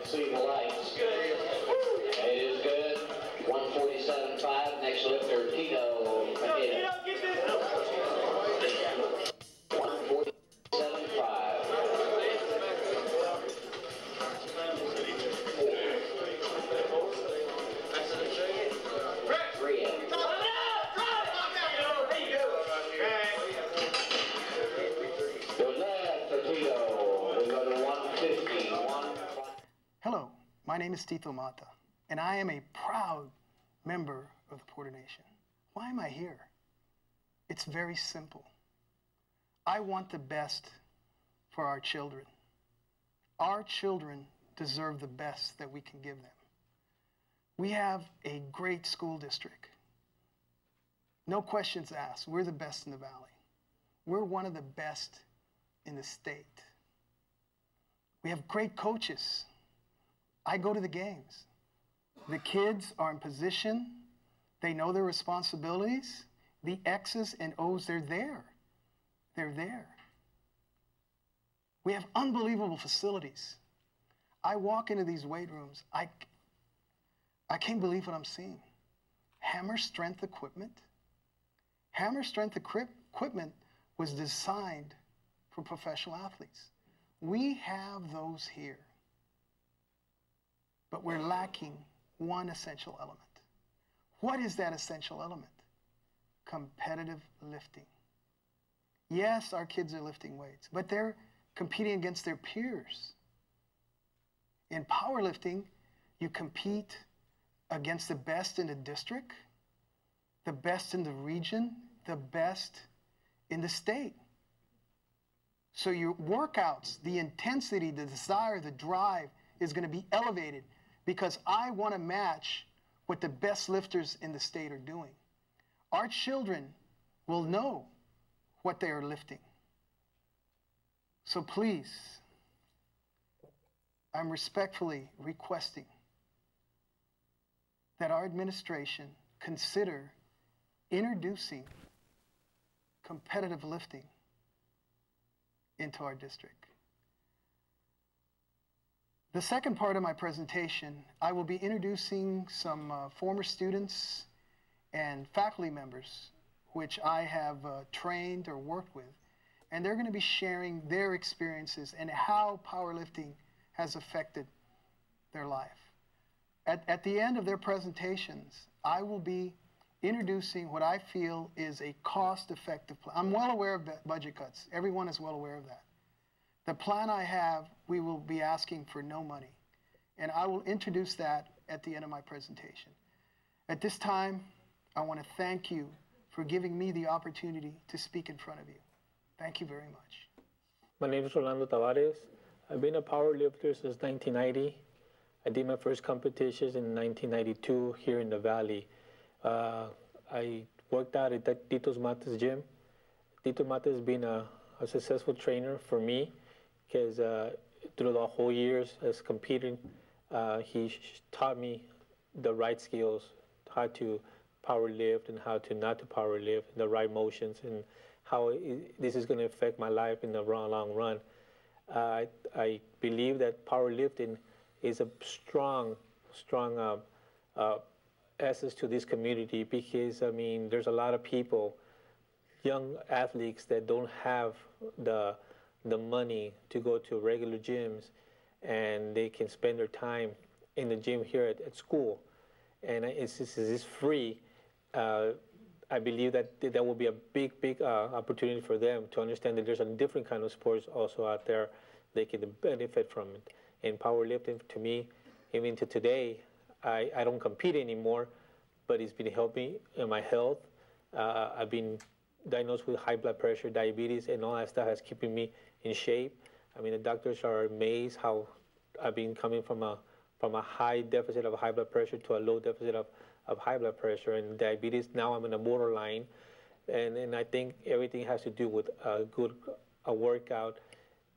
See the lights. Good. It is good. 147.5. Next lifter, Tito. Tito, get this. 147.5. Hello, my name is Tito Mata, and I am a proud member of the Porter Nation. Why am I here? It's very simple. I want the best for our children. Our children deserve the best that we can give them. We have a great school district. No questions asked. We're the best in the valley. We're one of the best in the state. We have great coaches. I go to the games. The kids are in position. They know their responsibilities. The X's and O's, they're there. They're there. We have unbelievable facilities. I walk into these weight rooms. I can't believe what I'm seeing. Hammer strength equipment. Hammer strength equipment was designed for professional athletes. We have those here. But we're lacking one essential element. What is that essential element? Competitive lifting. Yes, our kids are lifting weights, but they're competing against their peers. In powerlifting, you compete against the best in the district, the best in the region, the best in the state. So your workouts, the intensity, the desire, the drive is going to be elevated because I want to match what the best lifters in the state are doing. Our children will know what they are lifting. So please, I'm respectfully requesting that our administration consider introducing competitive lifting into our district. The second part of my presentation, I will be introducing some former students and faculty members which I have trained or worked with, and they're going to be sharing their experiences and how powerlifting has affected their life. At the end of their presentations, I will be introducing what I feel is a cost-effective plan. I'm well aware of budget cuts. Everyone is well aware of that. The plan I have, we will be asking for no money, and I will introduce that at the end of my presentation. At this time, I want to thank you for giving me the opportunity to speak in front of you. Thank you very much. My name is Rolando Tavares. I've been a power lifter since 1990. I did my first competitions in 1992 here in the Valley. I worked out at Tito Mata's gym. Tito Mata has been a successful trainer for me because through the whole years as competing, he taught me the right skills, to power lift and how to not to power lift, the right motions, and how this is going to affect my life in the long run. I believe that powerlifting is a strong essence to this community, because I mean there's a lot of people, young athletes, that don't have the money to go to regular gyms, and they can spend their time in the gym here at school, and it's free. I believe that that will be a big opportunity for them to understand that there's a different kind of sports also out there they can benefit from it. And powerlifting, to me, even to today, I don't compete anymore, but it's been helping in my health. I've been diagnosed with high blood pressure, diabetes, and all that stuff has keeping me in shape. I mean, the doctors are amazed how I've been coming from a high deficit of high blood pressure to a low deficit of high blood pressure and diabetes. Now I'm in a borderline, and I think everything has to do with a good workout.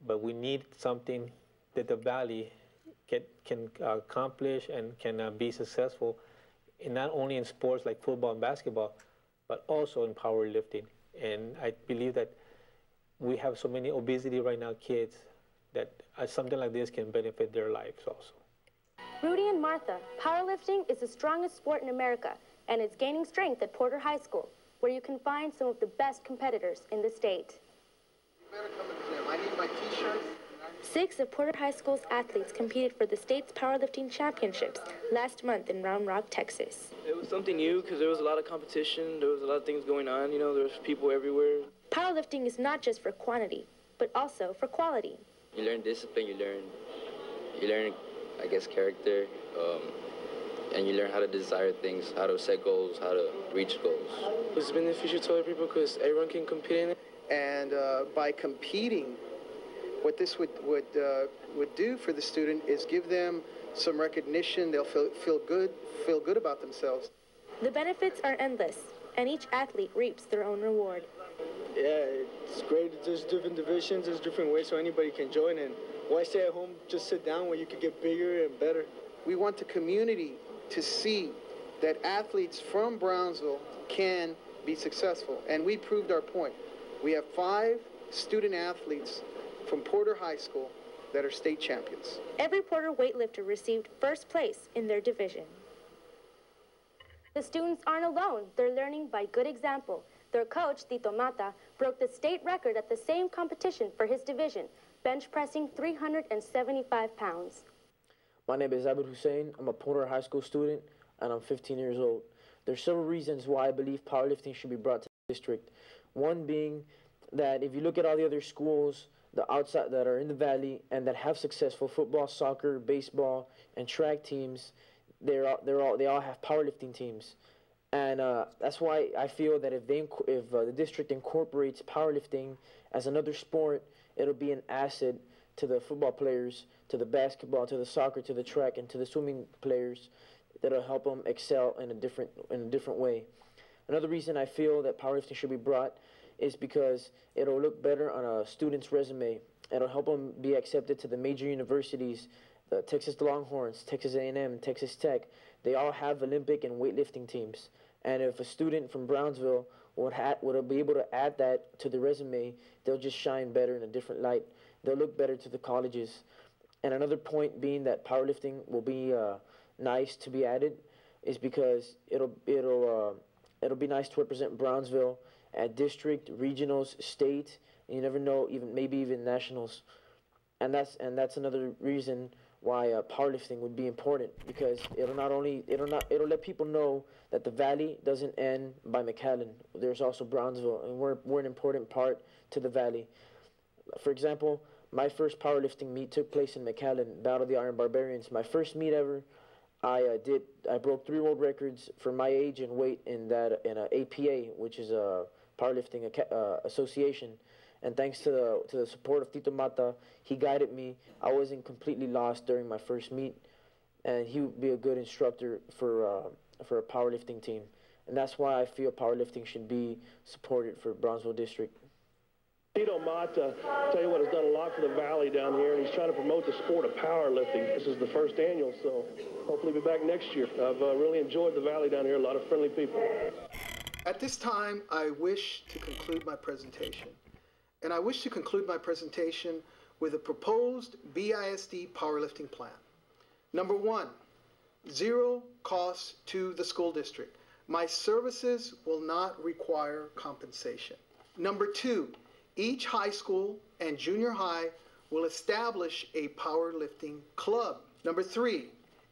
But we need something that the Valley can accomplish and can be successful, in not only in sports like football and basketball, but also in powerlifting. And I believe that we have so many obesity right now kids that something like this can benefit their lives also. Rudy and Martha, powerlifting is the strongest sport in America, and it's gaining strength at Porter High School, where you can find some of the best competitors in the state. You better come to the gym. I need my t-shirts. 6 of Porter High School's athletes competed for the state's powerlifting championships last month in Round Rock, Texas. It was something new because there was a lot of competition. There was a lot of things going on. You know, there was people everywhere. Powerlifting is not just for quantity, but also for quality. You learn discipline. You learn, I guess, character, and you learn how to desire things, how to set goals, how to reach goals. It's beneficial to other people because everyone can compete in it. And by competing, what this would do for the student is give them some recognition. They'll feel good about themselves. The benefits are endless, and each athlete reaps their own reward. Yeah, it's great. There's different divisions, there's different ways so anybody can join in. Why stay at home, just sit down where you could get bigger and better? We want the community to see that athletes from Brownsville can be successful, and we proved our point. We have 5 student athletes from Porter High School that are state champions. Every Porter weightlifter received first place in their division. The students aren't alone. They're learning by good example. Their coach, Tito Mata, broke the state record at the same competition for his division, bench pressing 375 pounds. My name is Abed Hussein. I'm a Porter High School student, and I'm 15 years old. There's several reasons why I believe powerlifting should be brought to the district. One being that if you look at all the other schools that are in the Valley and that have successful football, soccer, baseball, and track teams, they all have powerlifting teams. And that's why I feel that if the district incorporates powerlifting as another sport, it'll be an asset to the football players, to the basketball, to the soccer, to the track, and to the swimming players. That'll help them excel in a different way. Another reason I feel that powerlifting should be brought is because it'll look better on a student's resume. It'll help them be accepted to the major universities, the Texas Longhorns, Texas A&M, Texas Tech. They all have Olympic and weightlifting teams. And if a student from Brownsville would be able to add that to the resume, they'll just shine better in a different light. They'll look better to the colleges. And another point being that powerlifting will be nice to be added is because it'll be nice to represent Brownsville at district, regionals, state, and you never know, maybe even nationals. And that's another reason why powerlifting would be important, because it'll let people know that the Valley doesn't end by McAllen. There's also Brownsville, and we're an important part to the Valley. For example, my first powerlifting meet took place in McAllen, Battle of the Iron Barbarians. My first meet ever. I broke 3 world records for my age and weight in an APA, which is a powerlifting association. And thanks to the support of Tito Mata, he guided me. I wasn't completely lost during my first meet, and he would be a good instructor for a powerlifting team. And that's why I feel powerlifting should be supported for Brownsville District. Tito Mata, tell you what, has done a lot for the Valley down here, and he's trying to promote the sport of powerlifting. This is the first annual, so hopefully be back next year. I've really enjoyed the Valley down here, a lot of friendly people. At this time, I wish to conclude my presentation. And I wish to conclude my presentation with a proposed BISD powerlifting plan. Number one, zero costs to the school district. My services will not require compensation. Number two, each high school and junior high will establish a powerlifting club. Number three,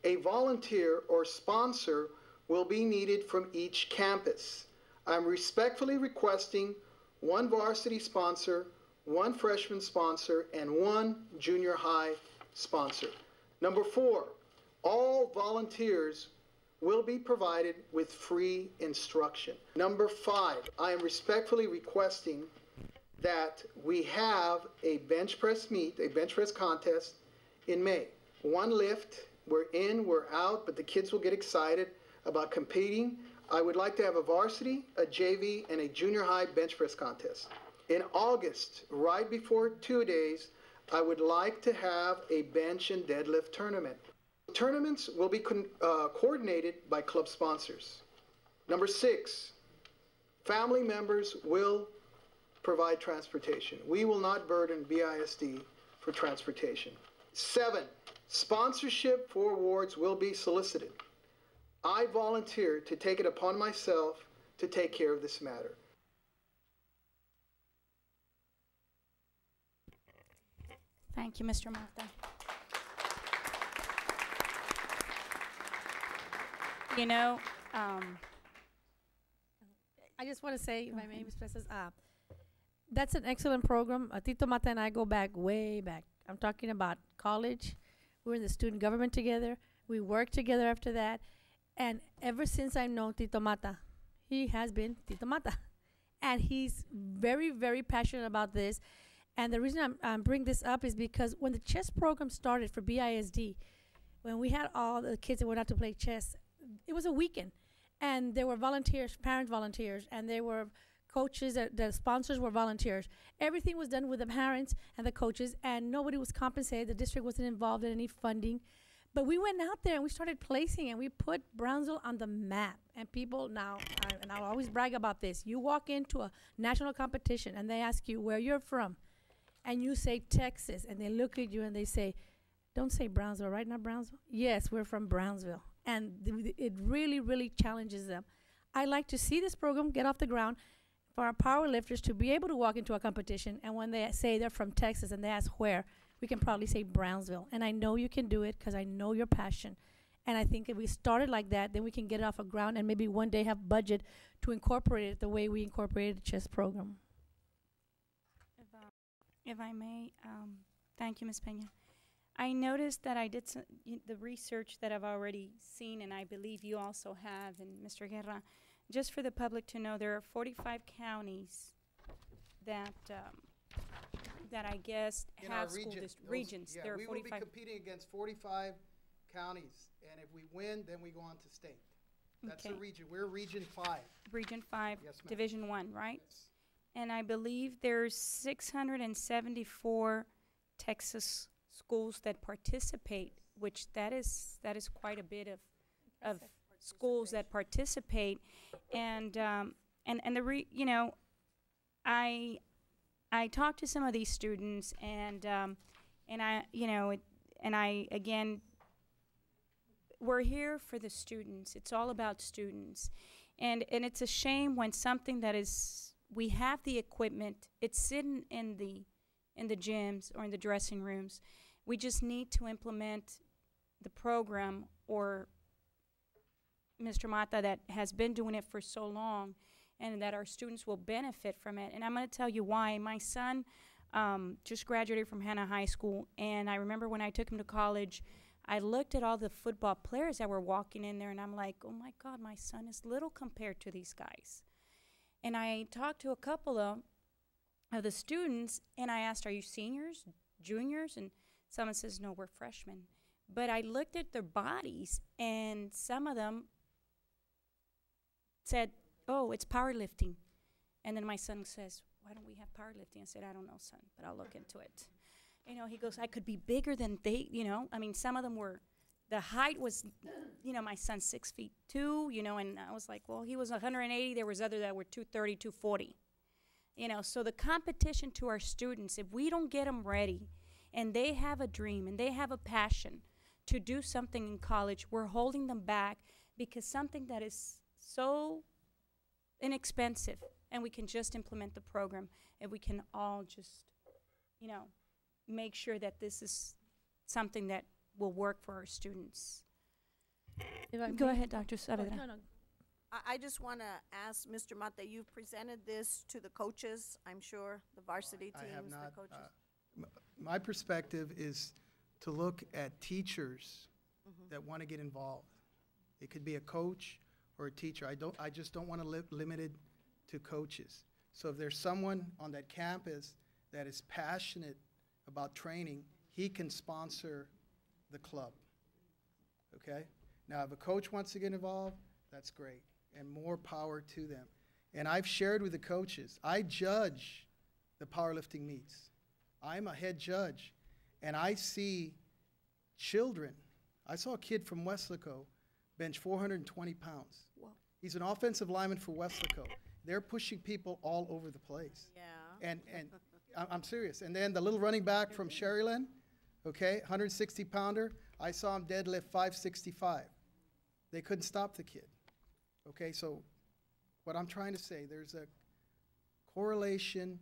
a volunteer or sponsor will be needed from each campus. I'm respectfully requesting one varsity sponsor, one freshman sponsor, and one junior high sponsor. Number four, all volunteers will be provided with free instruction. Number five, I am respectfully requesting that we have a bench press meet, a bench press contest in May. One lift, we're in, we're out, but the kids will get excited about competing. I would like to have a varsity, a JV, and a junior high bench press contest. In August, right before 2 days, I would like to have a bench and deadlift tournament. Tournaments will be coordinated by club sponsors. Number six, family members will provide transportation. We will not burden BISD for transportation. 7, sponsorship for awards will be solicited. I volunteer to take it upon myself to take care of this matter. Thank you, Mr. Mata. You know, I just want to say, if I may, Ms. Presas, that's an excellent program. Tito Mata and I go back, way back. I'm talking about college. We were in the student government together. We worked together after that. And ever since I've known Tito Mata, he has been Tito Mata. And he's very, very passionate about this. And the reason I'm bringing this up is because when the chess program started for BISD, when we had all the kids that went out to play chess, it was a weekend. And there were volunteers, parent volunteers, and there were coaches, the sponsors were volunteers. Everything was done with the parents and the coaches, and nobody was compensated. The district wasn't involved in any funding. But we went out there and we started placing, and we put Brownsville on the map. And people now, and I'll always brag about this, you walk into a national competition and they ask you where you're from, and you say Texas, and they look at you and they say, don't say Brownsville, right? Not Brownsville? Yes, we're from Brownsville. And it really, really challenges them. I like to see this program get off the ground for our power lifters to be able to walk into a competition, and when they say they're from Texas and they ask where, we can probably say Brownsville. And I know you can do it because I know your passion. And I think if we started like that, then we can get it off the ground and maybe one day have budget to incorporate it the way we incorporated the chess program. If I may, thank you, Ms. Pena. I noticed that I did the research that I've already seen, and I believe you also have, and Mr. Guerra, just for the public to know, there are 45 counties that that I guess have school regions. Yeah, there are we 45. will be competing against 45 counties, and if we win, then we go on to state. That's Okay. a region. We're Region 5. Region 5, Yes, ma'am. Division 1, right? And I believe there's 674 Texas schools that participate, which that is quite a bit of schools that participate, and you know, I talked to some of these students, and I, you know, and I again, we're here for the students. It's all about students, and it's a shame when something that is, we have the equipment, it's sitting in the gyms or in the dressing rooms. We just need to implement the program, or Mr. Mata that has been doing it for so long, and that our students will benefit from it. And I'm going to tell you why. My son just graduated from Hannah High School, and I remember when I took him to college, I looked at all the football players that were walking in there, and I'm like, oh my God, my son is little compared to these guys. And I talked to a couple of the students, and I asked, are you seniors, juniors? And someone says, no, we're freshmen. But I looked at their bodies, and some of them said, oh, it's powerlifting. And then my son says, why don't we have powerlifting? I said, I don't know, son, but I'll look into it. You know, he goes, I could be bigger than they, you know. I mean, some of them were, the height was, you know, my son's 6'2", you know, and I was like, well, he was 180. There was other that were 230, 240. You know, so the competition to our students, if we don't get them ready and they have a dream and they have a passion to do something in college, we're holding them back because something that is so inexpensive and we can just implement the program and we can all just, you know, make sure that this is something that will work for our students. Go ahead, Dr. Saavedra. No, no. I just want to ask Mr. Mata, you've presented this to the coaches, I'm sure, the varsity I have teams, not. the coaches. My perspective is to look at teachers that want to get involved. It could be a coach or a teacher. I just don't want to limit it to coaches. So if there's someone on that campus that is passionate about training, he can sponsor the club. Okay? Now, if a coach wants to get involved, that's great, and more power to them. And I've shared with the coaches, I judge the powerlifting meets. I'm a head judge, and I see children. I saw a kid from Weslaco bench 420 pounds. Whoa. He's an offensive lineman for Weslaco. They're pushing people all over the place. Yeah. And I'm serious. And then the little running back from Sherryland, okay, 160-pounder, I saw him deadlift 565. They couldn't stop the kid. Okay, so what I'm trying to say, there's a correlation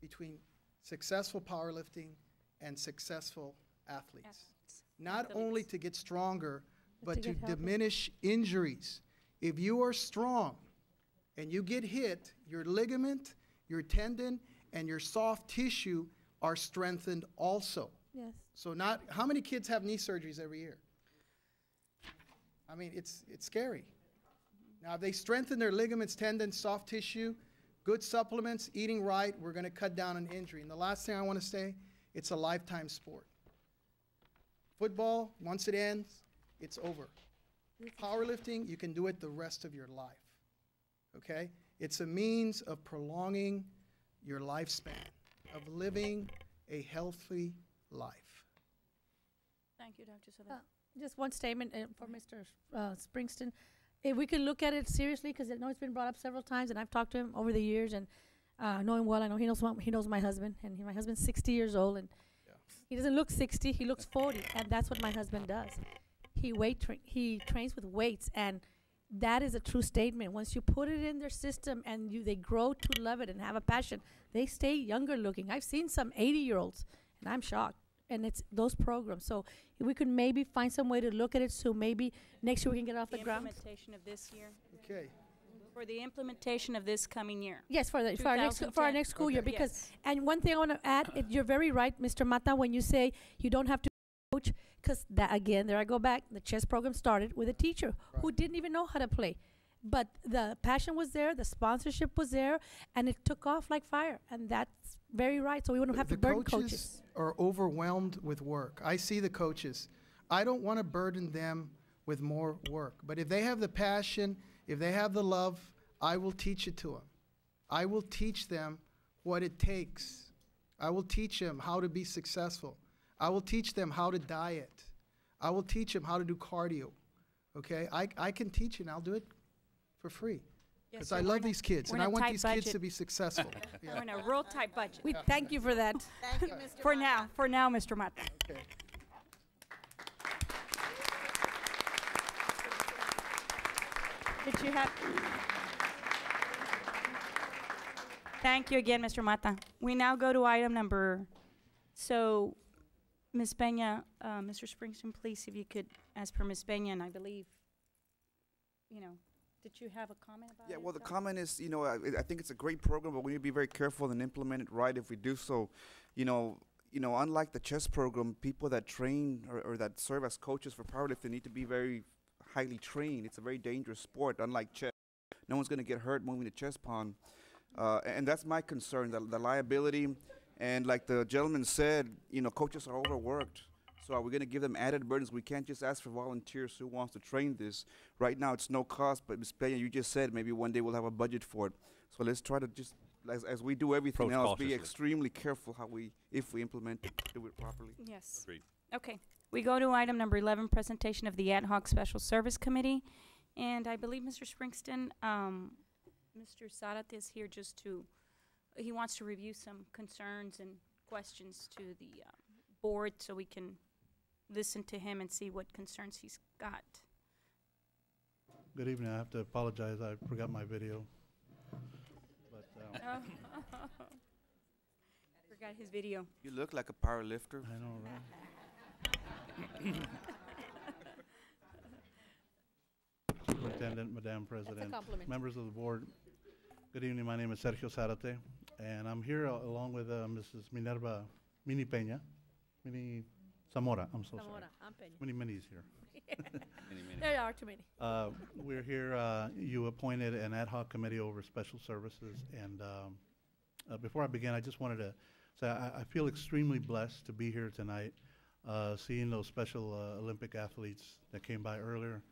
between successful powerlifting and successful athletes. Not only to get stronger, but to diminish injuries. If you are strong and you get hit, your ligament, your tendon, and your soft tissue are strengthened also. Yes. So not, how many kids have knee surgeries every year? I mean, it's scary. Now, if they strengthen their ligaments, tendons, soft tissue, good supplements, eating right, we're going to cut down on injury. And the last thing I want to say, it's a lifetime sport. Football, once it ends, it's over. Powerlifting, you can do it the rest of your life. Okay? It's a means of prolonging your lifespan, of living a healthy life. Thank you, Dr. Saavedra. Just one statement for Mr. Springston. If we can look at it seriously, because I know it's been brought up several times, and I've talked to him over the years, and know him well. I know he knows my husband, and my husband's 60 years old, and he doesn't look 60. He looks 40, and that's what my husband does. He trains with weights, and that is a true statement. Once you put it in their system and they grow to love it and have a passion, they stay younger looking. I've seen some 80-year-olds, and I'm shocked. And it's those programs. So if we could maybe find some way to look at it, so maybe next year we can get off the ground. Implementation of this year. Okay. For the implementation of this coming year. Yes, for our next school year. Because yes. And one thing I want to add, you're very right, Mr. Mata, when you say you don't have to coach, because that again, there I go back. The chess program started with a teacher who didn't even know how to play, but the passion was there, the sponsorship was there, and it took off like fire. And that's very right. So we wouldn't have to burden coaches. Are overwhelmed with work. I see the coaches. I don't want to burden them with more work. But if they have the passion, if they have the love, I will teach it to them. I will teach them what it takes. I will teach them how to be successful. I will teach them how to diet. I will teach them how to do cardio. Okay? I can teach it, and I'll do it for free. Because I love these kids, and I want these kids to be successful. Yeah. We're in a real tight budget. We thank you for that. Thank you, Mr. For now, Mr. Mata. Okay. Did you have? Thank you again, Mr. Mata. We now go to item number. So, Ms. Peña, Mr. Springston, please, if you could, as per Ms. Peña, and I believe, did you have a comment about it? Yeah, well, the comment is, I think it's a great program, but we need to be very careful and implement it right. If we do so, unlike the chess program, people that train or that serve as coaches for powerlifting need to be very highly trained. It's a very dangerous sport, unlike chess. No one's going to get hurt moving the chess pawn. And that's my concern, the liability. And like the gentleman said, coaches are overworked. So are we going to give them added burdens? We can't just ask for volunteers who wants to train this. Right now, it's no cost, but Ms. Peña, you just said maybe one day we'll have a budget for it. So let's try to just as we do everything Approach else, be cautiously. extremely careful how if we implement it, do it properly. Yes. Agreed. Okay. We go to item number 11, presentation of the Ad Hoc Special Service Committee. And I believe Mr. Springston, Mr. Sarat is here just to, he wants to review some concerns and questions to the board so we can listen to him and see what concerns he's got. Good evening. I have to apologize. I forgot my video. But Forgot his video. You look like a power lifter. I know, right? Superintendent, Madam President, compliment. members of the board, good evening. My name is Sergio Zarate, and I'm here along with Mrs. Minerva Mini Peña, Mini Zamora. I'm so sorry. Zamora, I'm Peña. Many minis here. There are too many. We're here, you appointed an ad hoc committee over special services, and before I begin, I just wanted to say I feel extremely blessed to be here tonight, seeing those special Olympic athletes that came by earlier.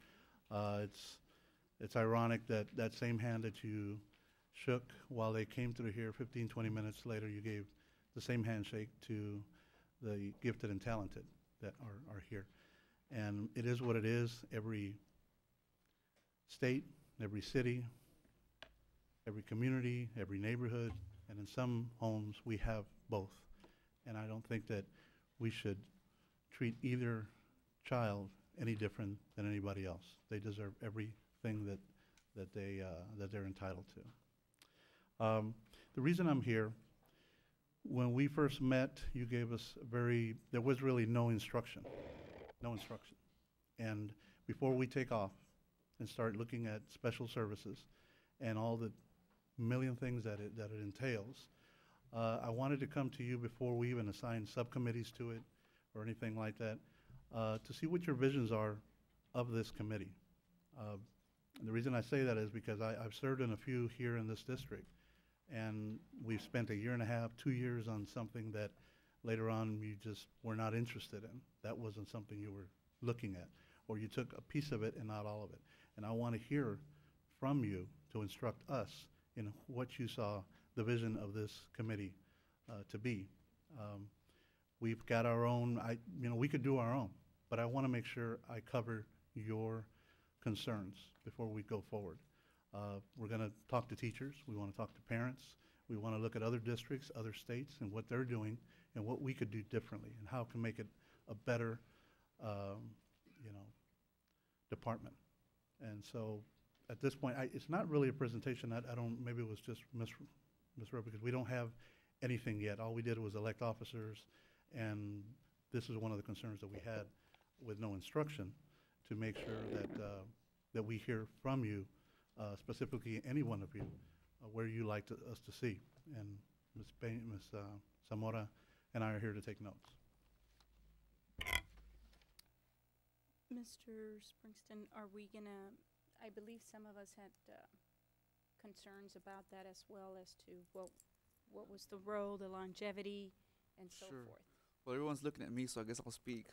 It's ironic that that same hand that you shook while they came through here 15, 20 minutes later, you gave the same handshake to the gifted and talented that are here. And it is what it is. Every state, every city, every community, every neighborhood, and in some homes, we have both. And I don't think that we should treat either child any different than anybody else. They deserve everything that they're entitled to. The reason I'm here, when we first met, you gave us there was really no instruction. And before we take off and start looking at special services and all the million things that it entails, I wanted to come to you before we even assign subcommittees to it or anything like that, to see what your visions are of this committee. And the reason I say that is because I've served in a few here in this district, and we've spent a year and a half, 2 years on something that later on you just were not interested in. That wasn't something you were looking at, or you took a piece of it and not all of it. And I want to hear from you to instruct us in what you saw the vision of this committee to be. We've got our own, we could do our own, but I want to make sure I cover your concerns before we go forward. We're going to talk to teachers. We want to talk to parents. We want to look at other districts, other states, and what they're doing and what we could do differently and how can make it a better, department. And so at this point, it's not really a presentation. I don't, maybe it was just misread because we don't have anything yet. All we did was elect officers, and this is one of the concerns that we had with no instruction, to make sure that we hear from you, specifically any one of you, where you like us to see. And Ms. Zamora and I are here to take notes. Mr. Springston, are we gonna, I believe some of us had concerns about that as well as to what was the role, the longevity, and so forth. Well, everyone's looking at me, so I guess I'll speak.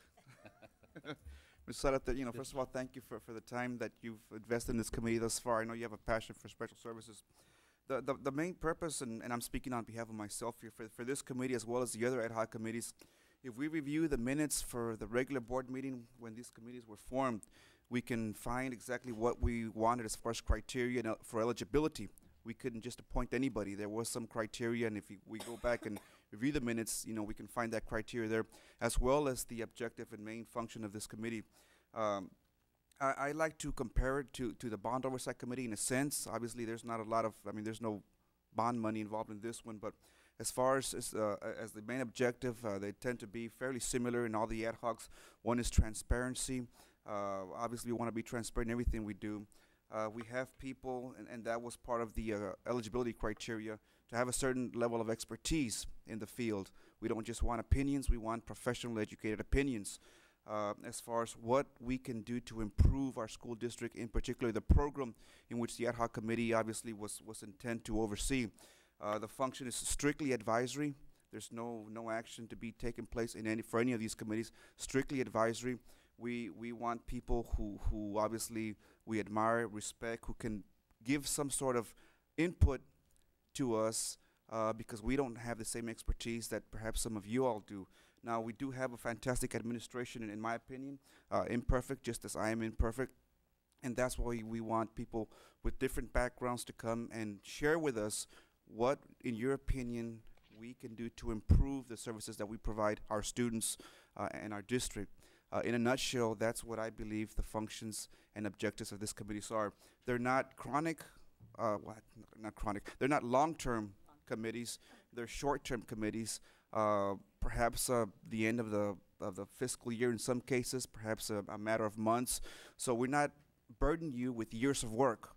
Ms. Sarata, first of all, thank you for the time that you've invested in this committee thus far. I know you have a passion for special services. The main purpose, and I'm speaking on behalf of myself here, for this committee as well as the other ad hoc committees, if we review the minutes for the regular board meeting when these committees were formed, we can find exactly what we wanted as far as criteria for eligibility. We couldn't just appoint anybody. There was some criteria, and if we go back and review the minutes, we can find that criteria there, as well as the objective and main function of this committee. I like to compare it to the Bond Oversight Committee in a sense. Obviously, there's not a lot of, there's no bond money involved in this one, but as far as the main objective, they tend to be fairly similar in all the ad hocs. One is transparency. Obviously, we want to be transparent in everything we do. We have people, and that was part of the eligibility criteria, to have a certain level of expertise in the field. We don't just want opinions, we want professional, educated opinions. As far as what we can do to improve our school district, in particular the program in which the ad hoc committee obviously was intended to oversee. The function is strictly advisory. There's no action to be taken place for any of these committees. Strictly advisory. We want people who obviously we admire, respect, who can give some sort of input to us because we don't have the same expertise that perhaps some of you all do. Now, we do have a fantastic administration, in my opinion, imperfect, just as I am imperfect. And that's why we want people with different backgrounds to come and share with us what, in your opinion, we can do to improve the services that we provide our students and our district. In a nutshell, that's what I believe the functions and objectives of this committee are. They're not chronic, not chronic, they're not long-term committees, they're short-term committees. Perhaps the end of the fiscal year in some cases, perhaps a matter of months. So we're not burden you with years of work.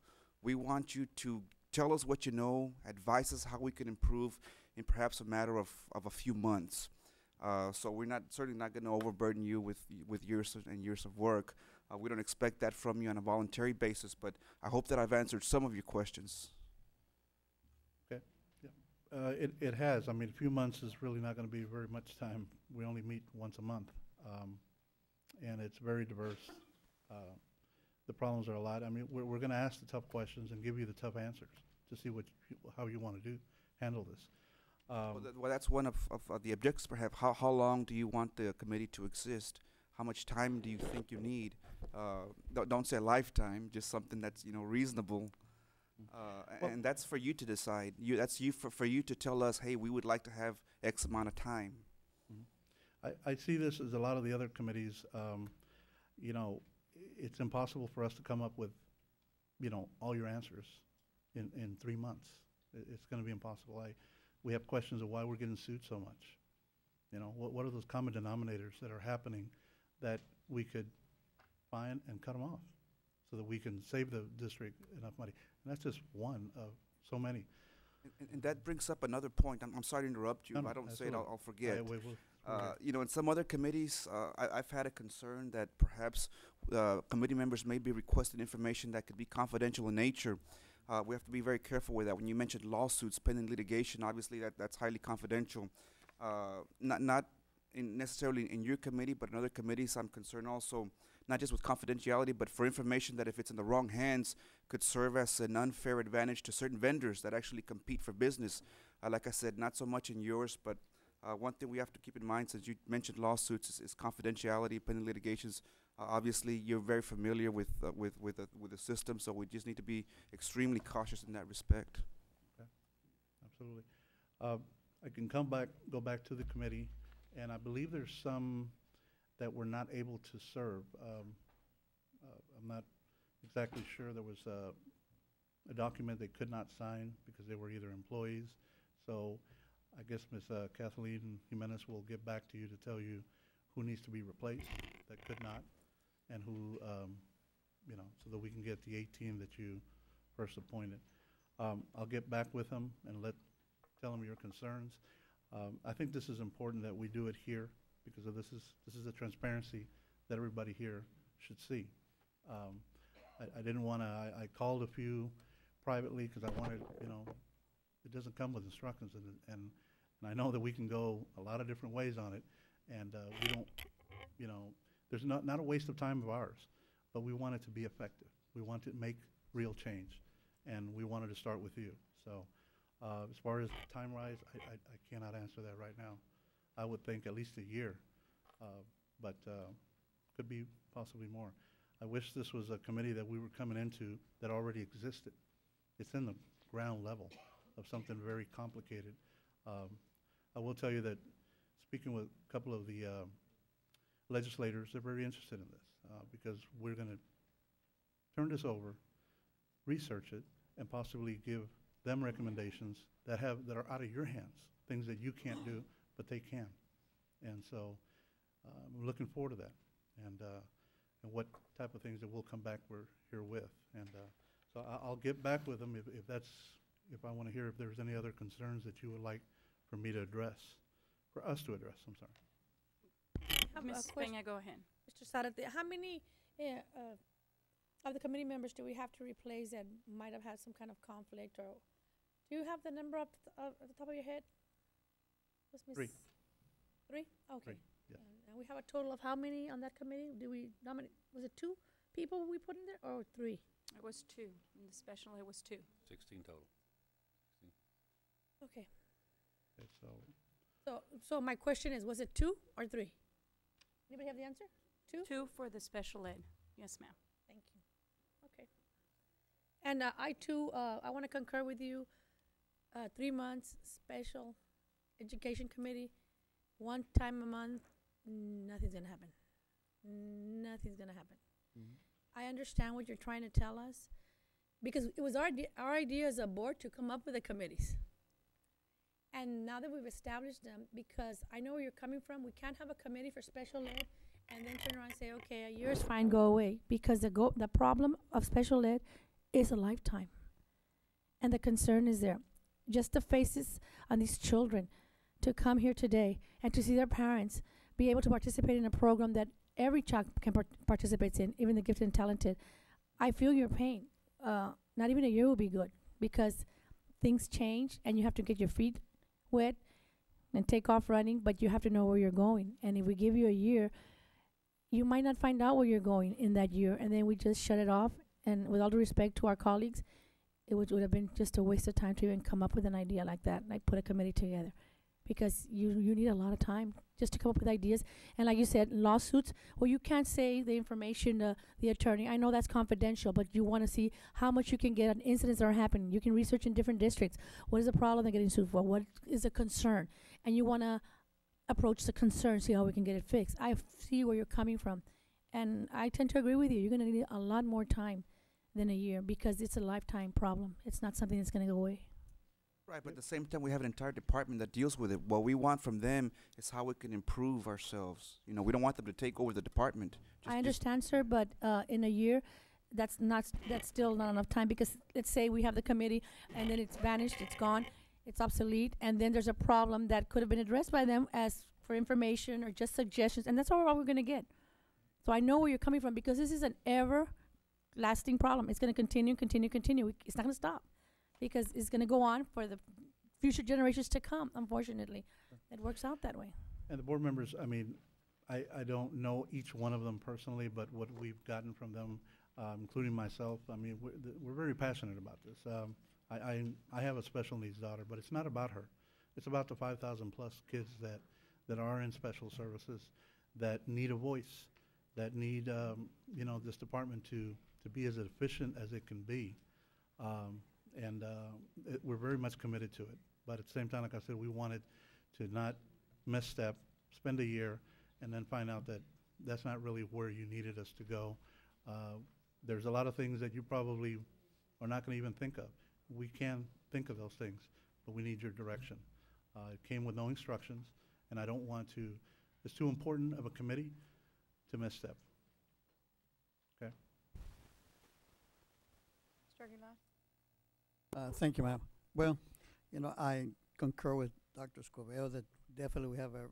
We want you to tell us what you know, advise us how we can improve in perhaps a matter of a few months. So we're certainly not going to overburden you with years and years of work. We don't expect that from you on a voluntary basis, but I hope that I've answered some of your questions. Okay. Yeah. It has. I mean, a few months is really not going to be very much time. We only meet once a month, and it's very diverse. The problems are a lot. I mean, we're going to ask the tough questions and give you the tough answers to see how you want to handle this. Well, that's one of the objectives, perhaps. How long do you want the committee to exist? How much time do you think you need? Don't say a lifetime, just something that's reasonable. And that's for you to decide. That's for you to tell us, hey, we would like to have X amount of time. I see this as a lot of the other committees. It's impossible for us to come up with, all your answers in 3 months. It's going to be impossible. We have questions of why we're getting sued so much. What are those common denominators that are happening that we could find and cut them off so that we can save the district enough money? And that's just one of so many. And that brings up another point. I'm sorry to interrupt you. No, if I don't say it, absolutely. I'll forget. We'll In some other committees, I've had a concern that perhaps committee members may be requesting information that could be confidential in nature. We have to be very careful with that. When you mentioned lawsuits, pending litigation, obviously that's highly confidential. Not necessarily in your committee, but in other committees, I'm concerned also, not just with confidentiality, but for information that if it's in the wrong hands, could serve as an unfair advantage to certain vendors that actually compete for business. Like I said, not so much in yours, but one thing we have to keep in mind, since you mentioned lawsuits, is confidentiality, pending litigations. Obviously, you're very familiar with the system, so we just need to be extremely cautious in that respect. Okay. Absolutely. I can go back to the committee, and I believe there's some that we're not able to serve. I'm not exactly sure. There was a document they could not sign because they were either employees. So I guess Ms. Kathleen Jimenez will get back to you to tell you who needs to be replaced that could not, and who, so that we can get the 18 that you first appointed. I'll get back with them and tell them your concerns. I think this is important that we do it here because of this is the transparency that everybody here should see. I didn't want to, I called a few privately because I wanted, it doesn't come with instructions, and I know that we can go a lot of different ways on it, and we don't, there's not a waste of time of ours, but we want it to be effective. We want to make real change, and we wanted to start with you. So as far as time-wise, I cannot answer that right now. I would think at least a year, but could be possibly more. I wish this was a committee that we were coming into that already existed. It's in the ground level of something very complicated. I will tell you that speaking with a couple of the legislators, they're very interested in this because we're going to turn this over, research it, and possibly give them recommendations that are out of your hands, things that you can't do, but they can. And so I'm looking forward to that, and what type of things that we'll come back here with. And so I'll get back with them if I want to hear if there's any other concerns that you would like for me to address, for us to address. I'm sorry. Ms. Peña, go ahead. Mr. Sarate, how many of the committee members do we have to replace that might have had some kind of conflict, or do you have the number up at the top of your head? Three. Three? Okay. Three, yes. And we have a total of how many on that committee? Do we nominate? Was it 2 people we put in there, or 3? It was 2. In the special, it was 2. 16 total. Okay. Okay, so So my question is, was it 2 or 3? Anybody have the answer? 2? 2 for the special ed. Yes, ma'am. Thank you. Okay. And I too, I want to concur with you. 3 months, special education committee, 1 time a month, nothing's gonna happen. Nothing's gonna happen. I understand what you're trying to tell us, because it was our idea as a board to come up with the committees. And now that we've established them, because I know where you're coming from, we can't have a committee for special ed and then turn around and say, okay, a year is fine, go away. Because the problem of special ed is a lifetime. And the concern is there. Just the faces on these children to come here today and to see their parents be able to participate in a program that every child can participate in, even the gifted and talented. I feel your pain. Not even a year will be good, because things change and you have to get your feet wet and take off running, but you have to know where you're going. And if we give you a year, you might not find out where you're going in that year, and then we just shut it off. And with all due respect to our colleagues, it would have been just a waste of time to even come up with an idea like that, like put a committee together, because you need a lot of time just to come up with ideas. And like you said, lawsuits, well, you can't say the information to the attorney. I know that's confidential, but you want to see how much you can get on incidents that are happening. You can research in different districts. What is the problem they're getting sued for? What is the concern? And you want to approach the concern, see how we can get it fixed. I see where you're coming from. And I tend to agree with you. You're going to need a lot more time than a year, because it's a lifetime problem. It's not something that's going to go away. Right, but at the same time, we have an entire department that deals with it. What we want from them is how we can improve ourselves. You know, we don't want them to take over the department. I understand, sir, but in a year, that's still not enough time, because let's say we have the committee and then it's vanished, it's gone, it's obsolete, and then there's a problem that could have been addressed by them as for information or just suggestions, and that's all we're going to get. So I know where you're coming from, because this is an everlasting problem. It's going to continue. It's not going to stop, because it's going to go on for the future generations to come, unfortunately. It works out that way. And the board members, I mean, I don't know each one of them personally, but what we've gotten from them, including myself, I mean, we're very passionate about this. I have a special needs daughter, but it's not about her. It's about the 5,000 plus kids that are in special services, that need a voice, that need, you know, this department to be as efficient as it can be. We're very much committed to it. But at the same time, like I said, we wanted to not misstep, spend a year, and then find out that that's not really where you needed us to go. There's a lot of things that you probably are not going to even think of. We can think of those things, but we need your direction. It came with no instructions, and I don't want to, it's too important of a committee to misstep. Okay? Mr. Aguilar? Thank you, ma'am. Well, you know, I concur with Dr. Escobedo that definitely we have a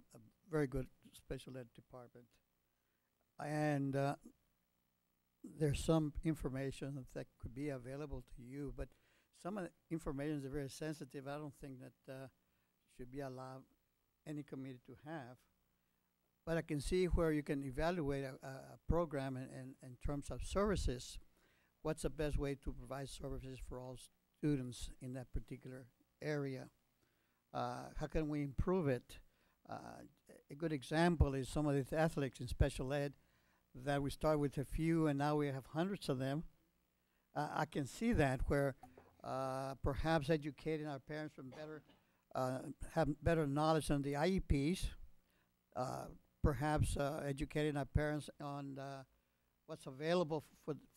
very good special ed department. And there's some information that could be available to you, but some of the information is very sensitive. I don't think that should be allowed any committee to have. But I can see where you can evaluate a program in terms of services. What's the best way to provide services for all students in that particular area? How can we improve it? A good example is some of these athletes in special ed that we start with a few and now we have hundreds of them. I can see that where perhaps educating our parents from better, have better knowledge on the IEPs, perhaps educating our parents on what's available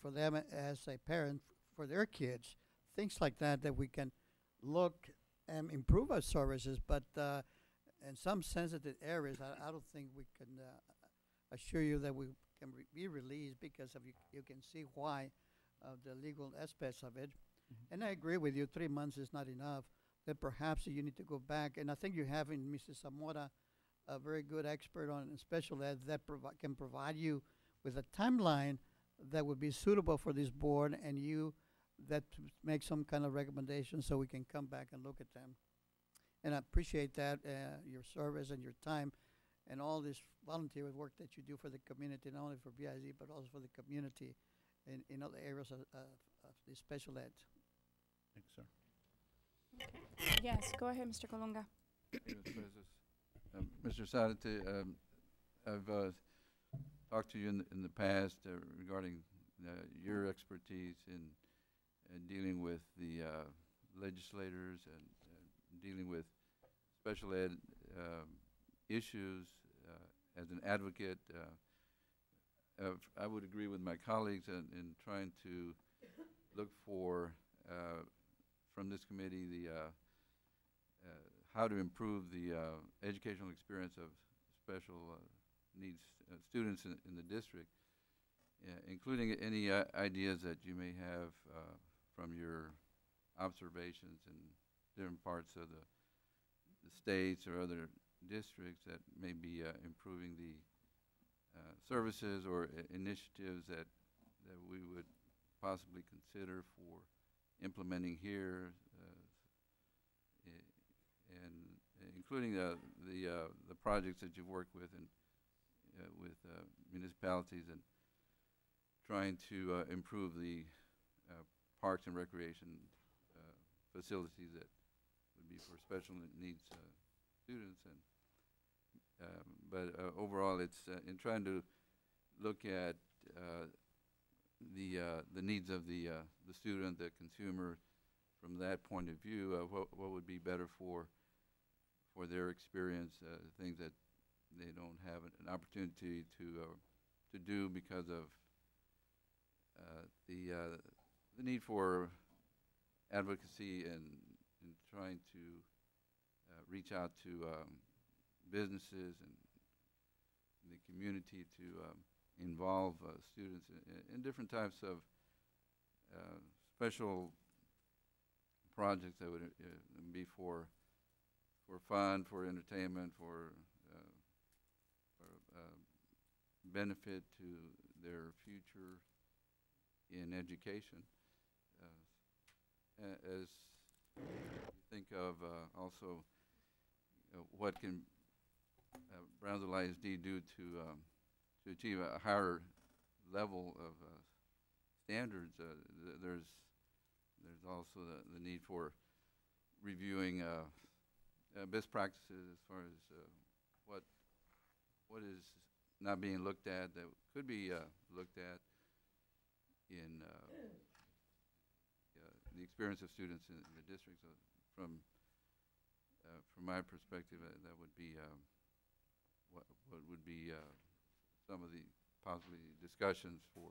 for them as a parent for their kids, things like that, that we can look and improve our services. But in some sensitive areas, I don't think we can assure you that we can be released, because of you can see why the legal aspects of it. And I agree with you, 3 months is not enough, that perhaps you need to go back. And I think you have in Mrs. Zamora a very good expert on special ed that can provide you with a timeline that would be suitable for this board, and you that make some kind of recommendation so we can come back and look at them. And I appreciate that, your service and your time and all this volunteer work that you do for the community, not only for BISD, but also for the community in other areas of the special ed. Thanks, sir. Yes, go ahead, Mr. Colunga. Mr. Sadate, I've talked to you in the past regarding your expertise in dealing with the legislators and dealing with special ed issues as an advocate. I would agree with my colleagues in trying to look for, from this committee, the how to improve the educational experience of special needs students in the district, including any ideas that you may have from your observations in different parts of the states or other districts that may be improving the services or initiatives that we would possibly consider for implementing here, and including the projects that you've worked with and with municipalities and trying to improve the parks and recreation facilities that would be for special needs students. And but overall, it's in trying to look at the needs of the student, the consumer, from that point of view. What would be better for their experience, things that they don't have an opportunity to do because of the need for advocacy and trying to reach out to businesses and the community to involve students in different types of special projects that would be for fun, for entertainment, for benefit to their future in education. As you think of also what can Brownsville ISD do to achieve a higher level of standards, there's also the need for reviewing best practices as far as what is not being looked at that could be looked at in the experience of students in the district. So from my perspective, that would be what would be some of the possibly discussions for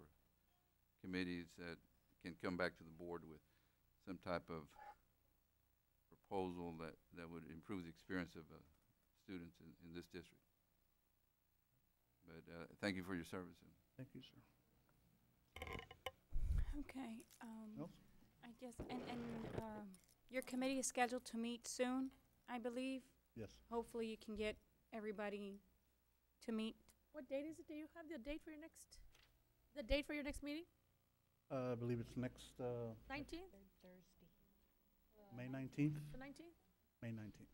committees that can come back to the board with some type of proposal that would improve the experience of students in this district. But thank you for your service. Thank you, sir. Okay. I guess, and your committee is scheduled to meet soon, I believe. Yes. Hopefully you can get everybody to meet. What date is it? Do you have the date for your next meeting? I believe it's next 19th? May 19th. The 19th? May 19th.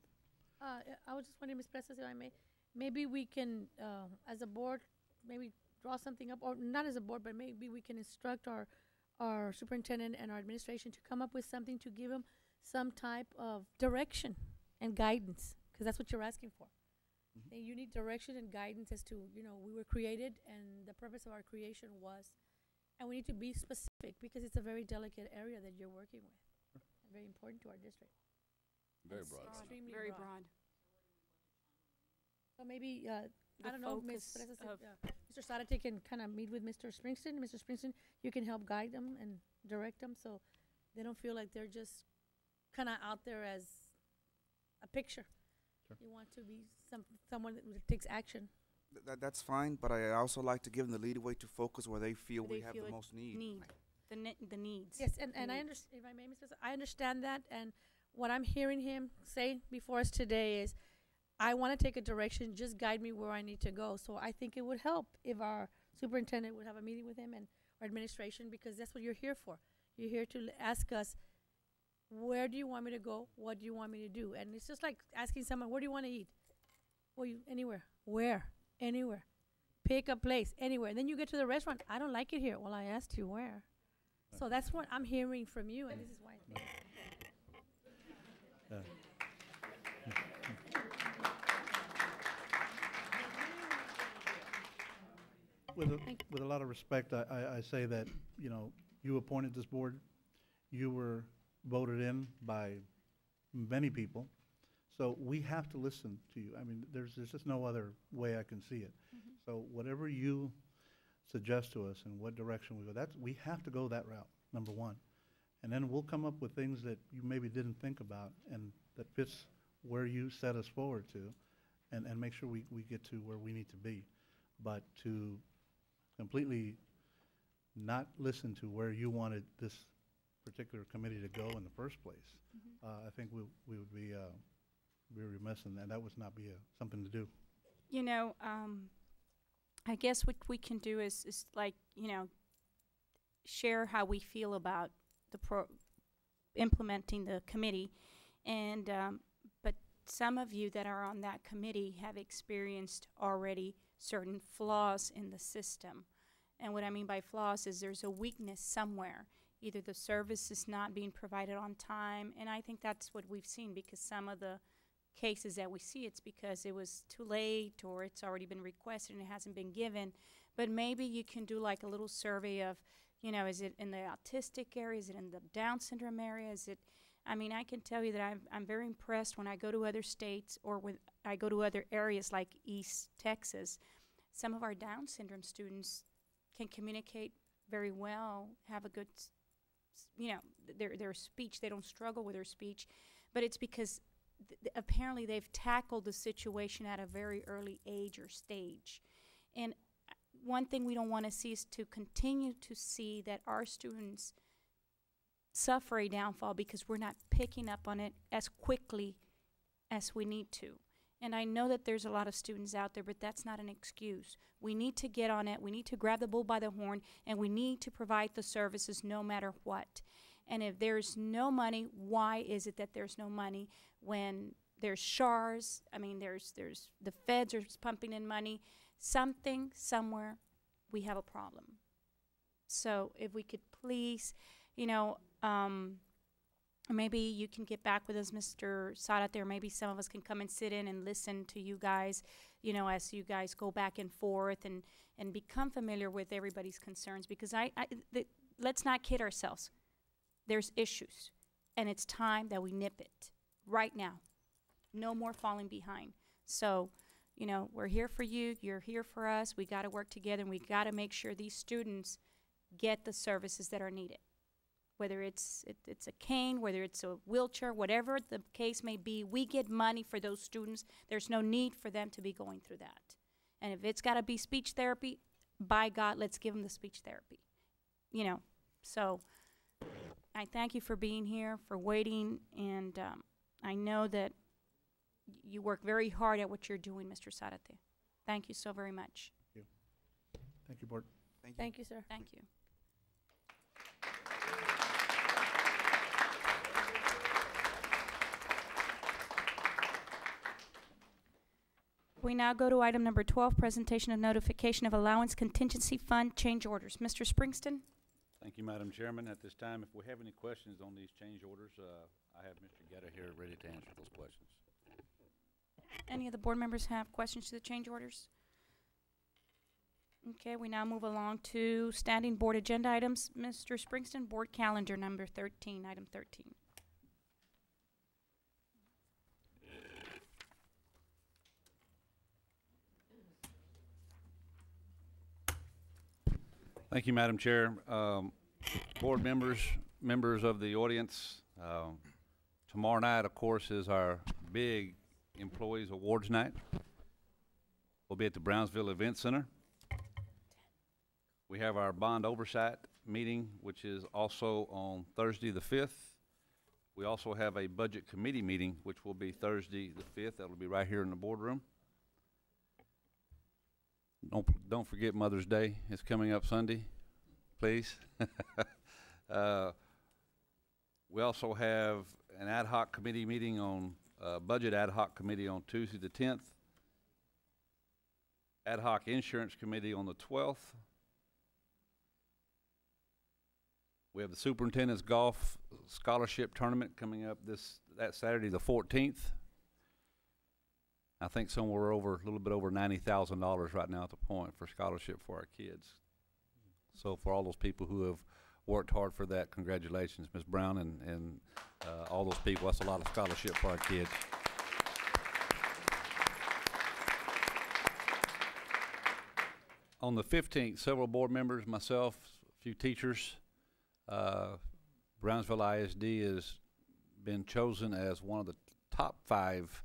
I was just wondering, Ms. Presas, if I may, maybe we can, as a board, maybe draw something up, or not as a board, but maybe we can instruct our superintendent and our administration to come up with something to give them some type of direction and guidance, because that's what you're asking for. And you need direction and guidance as to, we were created and the purpose of our creation was, and we need to be specific because it's a very delicate area that you're working with. And very important to our district. Very broad. Extremely Very broad. broad. So maybe, The I don't know, Ms. focus Presas, of- Mr. Sarate can kind of meet with Mr. Springsteen. Mr. Springsteen, you can help guide them and direct them so they don't feel like they're just kind of out there as a picture. Sure. You want to be someone that takes action. That's fine, but I also like to give them the leeway to focus where they feel Where we they have feel the it most need. The needs. Yes, and The I needs. understand, if I may, Ms. Presas, I understand that, and what I'm hearing him say before us today is, I want to take a direction, just guide me where I need to go. So I think it would help if our superintendent would have a meeting with him and our administration, because that's what you're here for. You're here to ask us, where do you want me to go? What do you want me to do? And it's just like asking someone, where do you want to eat? Well, anywhere. Where? Anywhere. Pick a place, anywhere. Then you get to the restaurant. I don't like it here. Well, I asked you where. So that's what I'm hearing from you, and this is why. With a lot of respect, I say that, you know, you appointed this board, you were voted in by many people, so we have to listen to you. I mean, there's just no other way I can see it. So whatever you suggest to us and what direction we go, we have to go that route, number one. And then we'll come up with things that you maybe didn't think about and that fits where you set us forward to, and make sure we get to where we need to be. But to completely not listen to where you wanted this particular committee to go in the first place, I think we would be remiss, and that would not be something to do. You know, I guess what we can do is like, you know, share how we feel about the implementing the committee, and but some of you that are on that committee have experienced already certain flaws in the system. And what I mean by flaws is there's a weakness somewhere. Either the service is not being provided on time, and I think that's what we've seen, because some of the cases that we see, it's because it was too late or it's already been requested and it hasn't been given. But maybe you can do like a little survey of, you know, is it in the autistic area? Is it in the Down syndrome area? Is it, I mean, I can tell you that I'm very impressed when I go to other states or when I go to other areas like East Texas. Some of our Down syndrome students can communicate very well, have a good, you know, their speech, they don't struggle with their speech, but it's because apparently they've tackled the situation at a very early age or stage. And one thing we don't want to see is to continue to see that our students suffer a downfall because we're not picking up on it as quickly as we need to. And I know that there's a lot of students out there, but that's not an excuse. We need to get on it. We need to grab the bull by the horn, and we need to provide the services no matter what. And if there's no money, why is it that there's no money when there's SHARs? I mean, there's the feds are pumping in money. Something, somewhere, we have a problem. So if we could please, you know, maybe you can get back with us, Mr. Sadat, there. Maybe some of us can come and sit in and listen to you guys, you know, as you guys go back and forth and become familiar with everybody's concerns. Because let's not kid ourselves. There's issues, and it's time that we nip it right now. No more falling behind. So, you know, we're here for you. You're here for us. We got to work together, and we got to make sure these students get the services that are needed. Whether it's a cane, whether it's a wheelchair, whatever the case may be, we get money for those students. There's no need for them to be going through that. And if it's got to be speech therapy, by God, let's give them the speech therapy. You know, so I thank you for being here, for waiting, and I know that you work very hard at what you're doing, Mr. Sarate. Thank you so very much. Thank you. Thank you, Board. Thank you, sir. Thank you. We now go to item number 12, presentation of notification of allowance contingency fund change orders. Mr. Springston? Thank you, Madam Chairman. At this time, if we have any questions on these change orders, I have Mr. Guetta here ready to answer those questions. Any of the board members have questions to the change orders? Okay, we now move along to standing board agenda items. Mr. Springston, board calendar number 13, item 13. Thank you, Madam Chair. Board members, members of the audience, tomorrow night, of course, is our big Employees Awards Night. We'll be at the Brownsville Event Center. We have our bond oversight meeting, which is also on Thursday the 5th. We also have a budget committee meeting, which will be Thursday the 5th. That'll be right here in the boardroom. Don't forget Mother's Day. It's coming up Sunday, please. We also have an ad hoc committee meeting on budget ad hoc committee on Tuesday the 10th. Ad hoc insurance committee on the 12th. We have the superintendent's golf scholarship tournament coming up that Saturday the 14th. I think somewhere over, a little bit over $90,000 right now at the point for scholarship for our kids. So for all those people who have worked hard for that, congratulations, Ms. Brown, and all those people. That's a lot of scholarship for our kids. On the 15th, several board members, myself, a few teachers, Brownsville ISD has been chosen as one of the top 5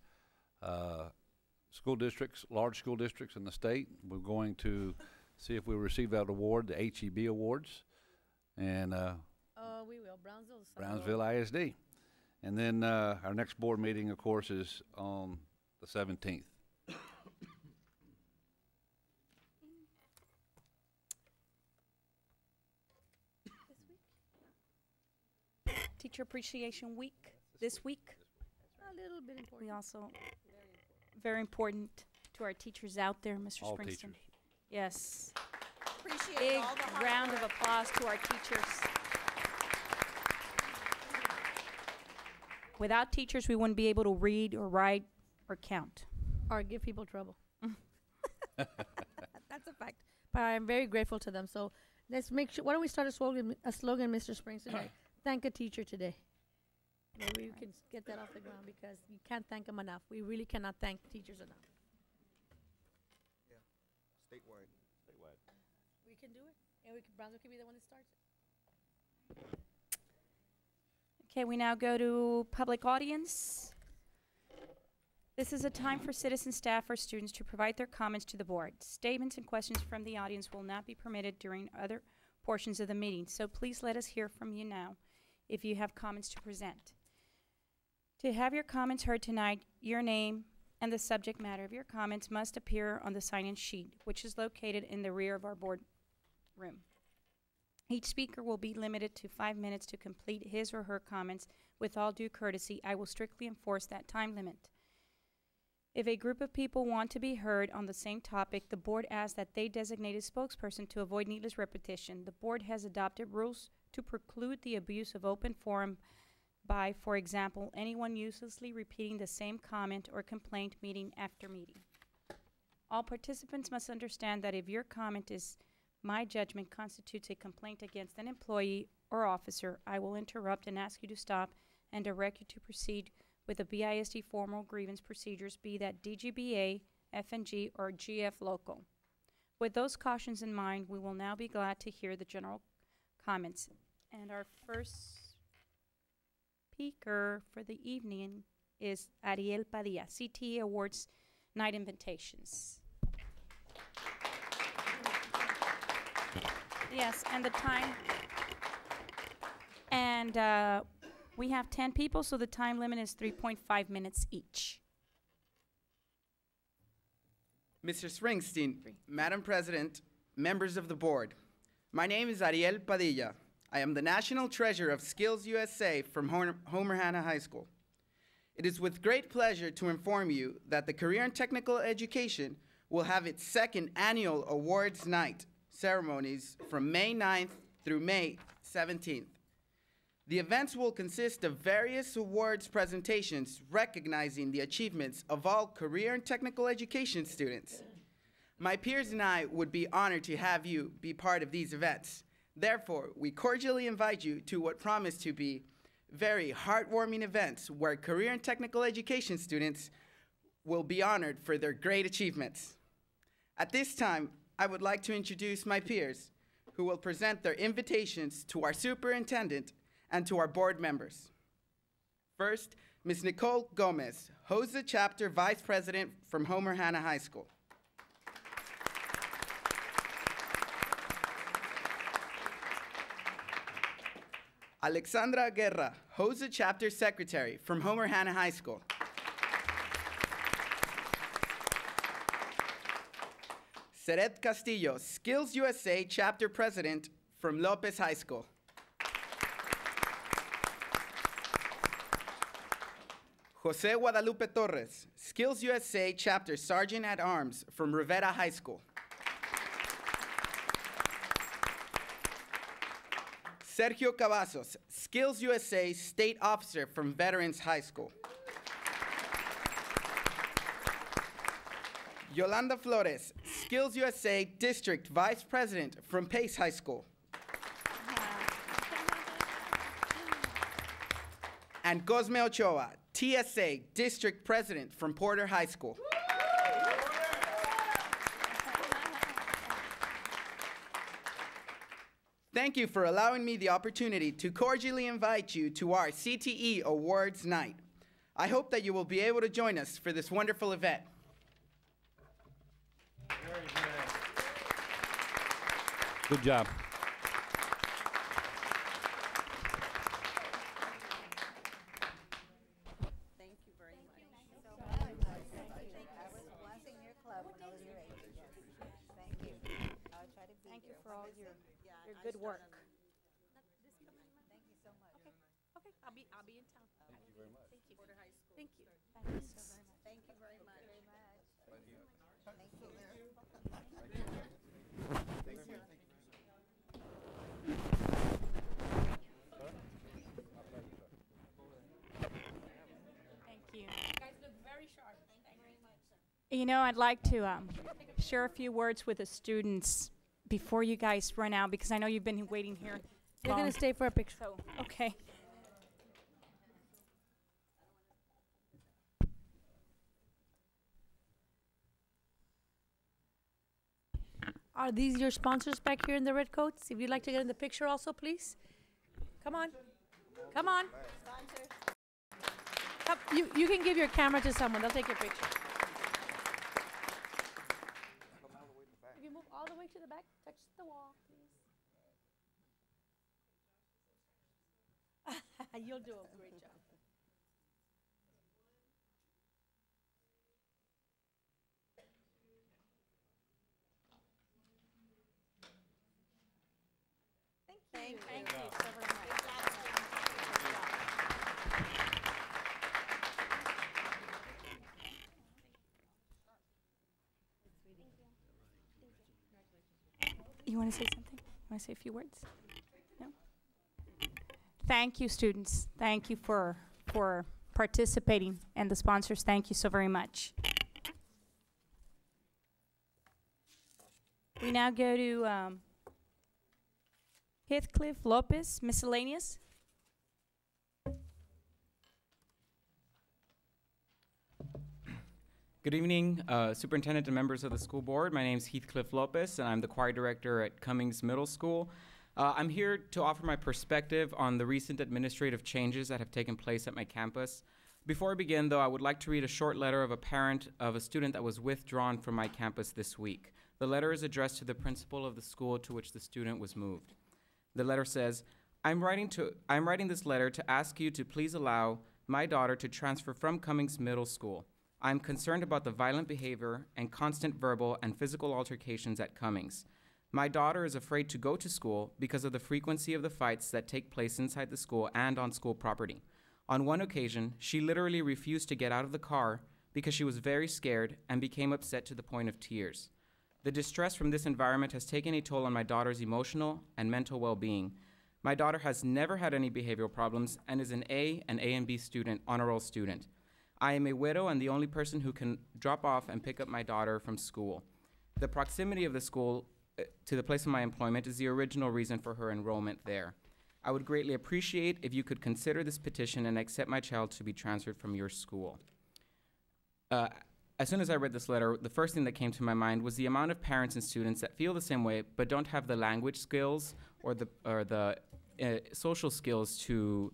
school districts, large school districts in the state. We're going to see if we receive that award, the HEB Awards, and we will. Brownsville ISD. And then our next board meeting, of course, is on the 17th. Teacher Appreciation Week this week. A little bit important. We also, very important to our teachers out there, Mr. All Springston. teachers. Yes. Appreciate Big all the hard round work. of applause to our teachers. Without teachers, we wouldn't be able to read or write or count. Or give people trouble. That's a fact. But I'm very grateful to them. So let's make sure. Why don't we start a slogan, Mr. Springston? Like, thank a teacher today. Maybe we can get that off the ground because you can't thank them enough. We really cannot thank teachers enough. Yeah, statewide. We can do it, and Brownsville can be the one that starts it. Okay, we now go to public audience. This is a time for citizen, staff, or students to provide their comments to the board. Statements and questions from the audience will not be permitted during other portions of the meeting, so please let us hear from you now if you have comments to present. To have your comments heard tonight, your name and the subject matter of your comments must appear on the sign-in sheet, which is located in the rear of our board room. Each speaker will be limited to 5 minutes to complete his or her comments. With all due courtesy, I will strictly enforce that time limit. If a group of people want to be heard on the same topic, the board asks that they designate a spokesperson to avoid needless repetition. The board has adopted rules to preclude the abuse of open forum by, for example, anyone uselessly repeating the same comment or complaint meeting after meeting. All participants must understand that if your comment is my judgment constitutes a complaint against an employee or officer, I will interrupt and ask you to stop and direct you to proceed with the BISD formal grievance procedures, be that DGBA, FNG, or GF local. With those cautions in mind, we will now be glad to hear the general comments. And our first speaker for the evening is Ariel Padilla, CTE Awards Night Invitations. Yes, and the time, and we have 10 people, so the time limit is 3.5 minutes each. Mr. Springsteen, Madam President, members of the board, my name is Ariel Padilla. I am the National Treasurer of Skills USA from Homer Hanna High School. It is with great pleasure to inform you that the Career and Technical Education will have its second annual awards night ceremonies from May 9th through May 17th. The events will consist of various awards presentations recognizing the achievements of all career and technical education students. My peers and I would be honored to have you be part of these events. Therefore, we cordially invite you to what promise to be very heartwarming events where career and technical education students will be honored for their great achievements. At this time, I would like to introduce my peers who will present their invitations to our superintendent and to our board members. First, Ms. Nicole Gomez, HOSA Chapter Vice President from Homer Hanna High School. Alexandra Guerra, HOSA Chapter Secretary from Homer Hanna High School. Seret Castillo, Skills USA Chapter President from Lopez High School. Jose Guadalupe Torres, Skills USA Chapter Sergeant at Arms from Rivera High School. Sergio Cavazos, Skills USA State Officer from Veterans High School. Yolanda Flores, Skills USA District Vice President from Pace High School. And Cosme Ochoa, TSA District President from Porter High School. Thank you for allowing me the opportunity to cordially invite you to our CTE Awards Night. I hope that you will be able to join us for this wonderful event. Good job. Thank you very much. I was once in your club when I was your age. Yes. Thank you. I'll try to be Thank you there. for all your good work. Thank you so much. Okay, I'll be in town. Thank you very much. Thank you. Porter High School. Thank you. Thank you so very much. Thank you very much. Thank you. Thank you. You guys look very sharp. Thank you very much. You know, I'd like to share a few words with the students before you guys run out, because I know you've been waiting here. You're long. gonna stay for a picture. So, okay. Are these your sponsors back here in the red coats? If you'd like to get in the picture also, please. Come on. Come on. Come, you can give your camera to someone. They'll take your picture. If you move all the way to the back, touch the wall, please. You'll do a great job. Thank you. Thank you so very much. You want to say something? You want to say a few words? No? Thank you, students. Thank you for participating, and the sponsors, thank you so very much. We now go to Heathcliff Lopez, miscellaneous. Good evening, Superintendent and members of the school board. My name is Heathcliff Lopez, and I'm the choir director at Cummings Middle School. I'm here to offer my perspective on the recent administrative changes that have taken place at my campus. Before I begin, though, I would like to read a short letter of a parent of a student that was withdrawn from my campus this week. The letter is addressed to the principal of the school to which the student was moved. The letter says, I'm writing this letter to ask you to please allow my daughter to transfer from Cummings Middle School. I'm concerned about the violent behavior and constant verbal and physical altercations at Cummings. My daughter is afraid to go to school because of the frequency of the fights that take place inside the school and on school property. On one occasion, she literally refused to get out of the car because she was very scared and became upset to the point of tears. The distress from this environment has taken a toll on my daughter's emotional and mental well-being. My daughter has never had any behavioral problems and is an A and B student, honor roll student. I am a widow and the only person who can drop off and pick up my daughter from school. The proximity of the school to the place of my employment is the original reason for her enrollment there. I would greatly appreciate if you could consider this petition and accept my child to be transferred from your school. As soon as I read this letter, the first thing that came to my mind was the amount of parents and students that feel the same way but don't have the language skills or the social skills to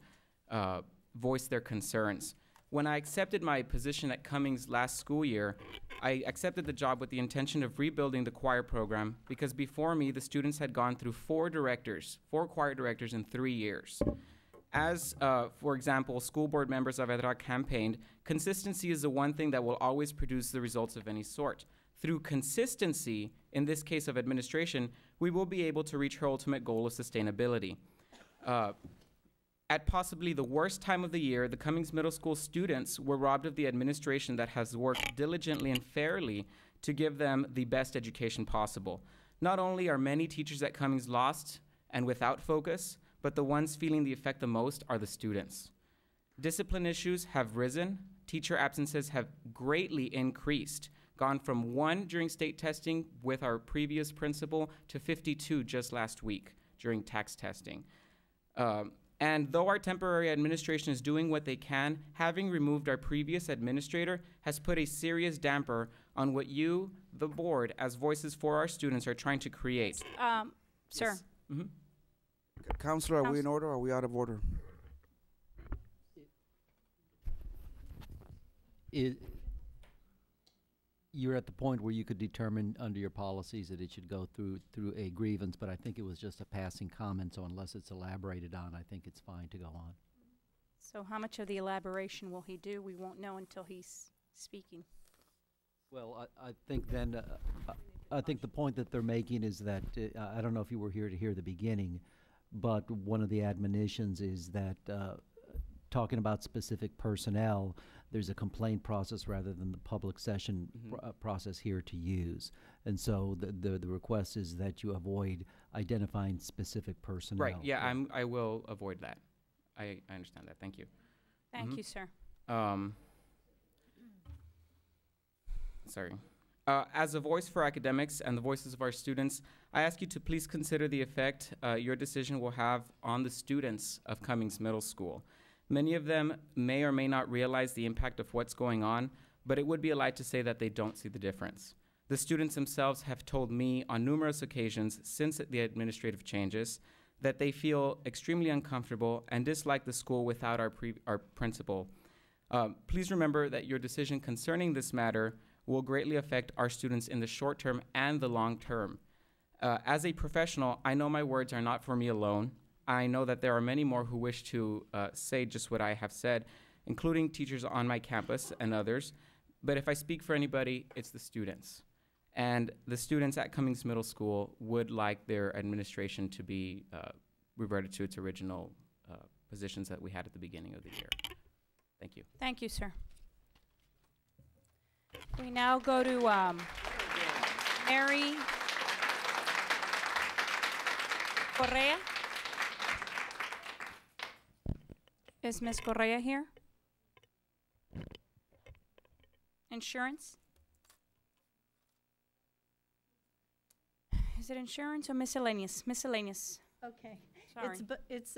voice their concerns. When I accepted my position at Cummings last school year, I accepted the job with the intention of rebuilding the choir program because before me, the students had gone through four choir directors in 3 years. As, for example, school board members of Avedra campaigned, consistency is the one thing that will always produce the results of any sort. Through consistency, in this case of administration, we will be able to reach her ultimate goal of sustainability. At possibly the worst time of the year, the Cummings Middle School students were robbed of the administration that has worked diligently and fairly to give them the best education possible. Not only are many teachers at Cummings lost and without focus, but the ones feeling the effect the most are the students. Discipline issues have risen, teacher absences have greatly increased, gone from 1 during state testing with our previous principal to 52 just last week during tax testing. And though our temporary administration is doing what they can, having removed our previous administrator has put a serious damper on what you, the board, as voices for our students, are trying to create. Sir. Mhm. Counselor, are we in order or are we out of order? You're at the point where you could determine under your policies that it should go through a grievance, but I think it was just a passing comment, so unless it's elaborated on, I think it's fine to go on. So how much of the elaboration will he do? We won't know until he's speaking. Well, I think then, I think the point that they're making is that, I don't know if you were here to hear the beginning, but one of the admonitions is that talking about specific personnel, there's a complaint process rather than the public session process here to use. And so the request is that you avoid identifying specific personnel. Right, yeah, I will avoid that. I understand that, thank you. Thank you, sir. Sorry. As a voice for academics and the voices of our students, I ask you to please consider the effect your decision will have on the students of Cummings Middle School. Many of them may or may not realize the impact of what's going on, but it would be a lie to say that they don't see the difference. The students themselves have told me on numerous occasions since the administrative changes that they feel extremely uncomfortable and dislike the school without our principal. Please remember that your decision concerning this matter will greatly affect our students in the short term and the long term. As a professional, I know my words are not for me alone. I know that there are many more who wish to say just what I have said, including teachers on my campus and others. But if I speak for anybody, it's the students. And the students at Cummings Middle School would like their administration to be reverted to its original positions that we had at the beginning of the year. Thank you. Thank you, sir. We now go to Mary Correa. Is Ms. Correa here? Insurance? Is it insurance or miscellaneous? Miscellaneous. Okay. Sorry. It's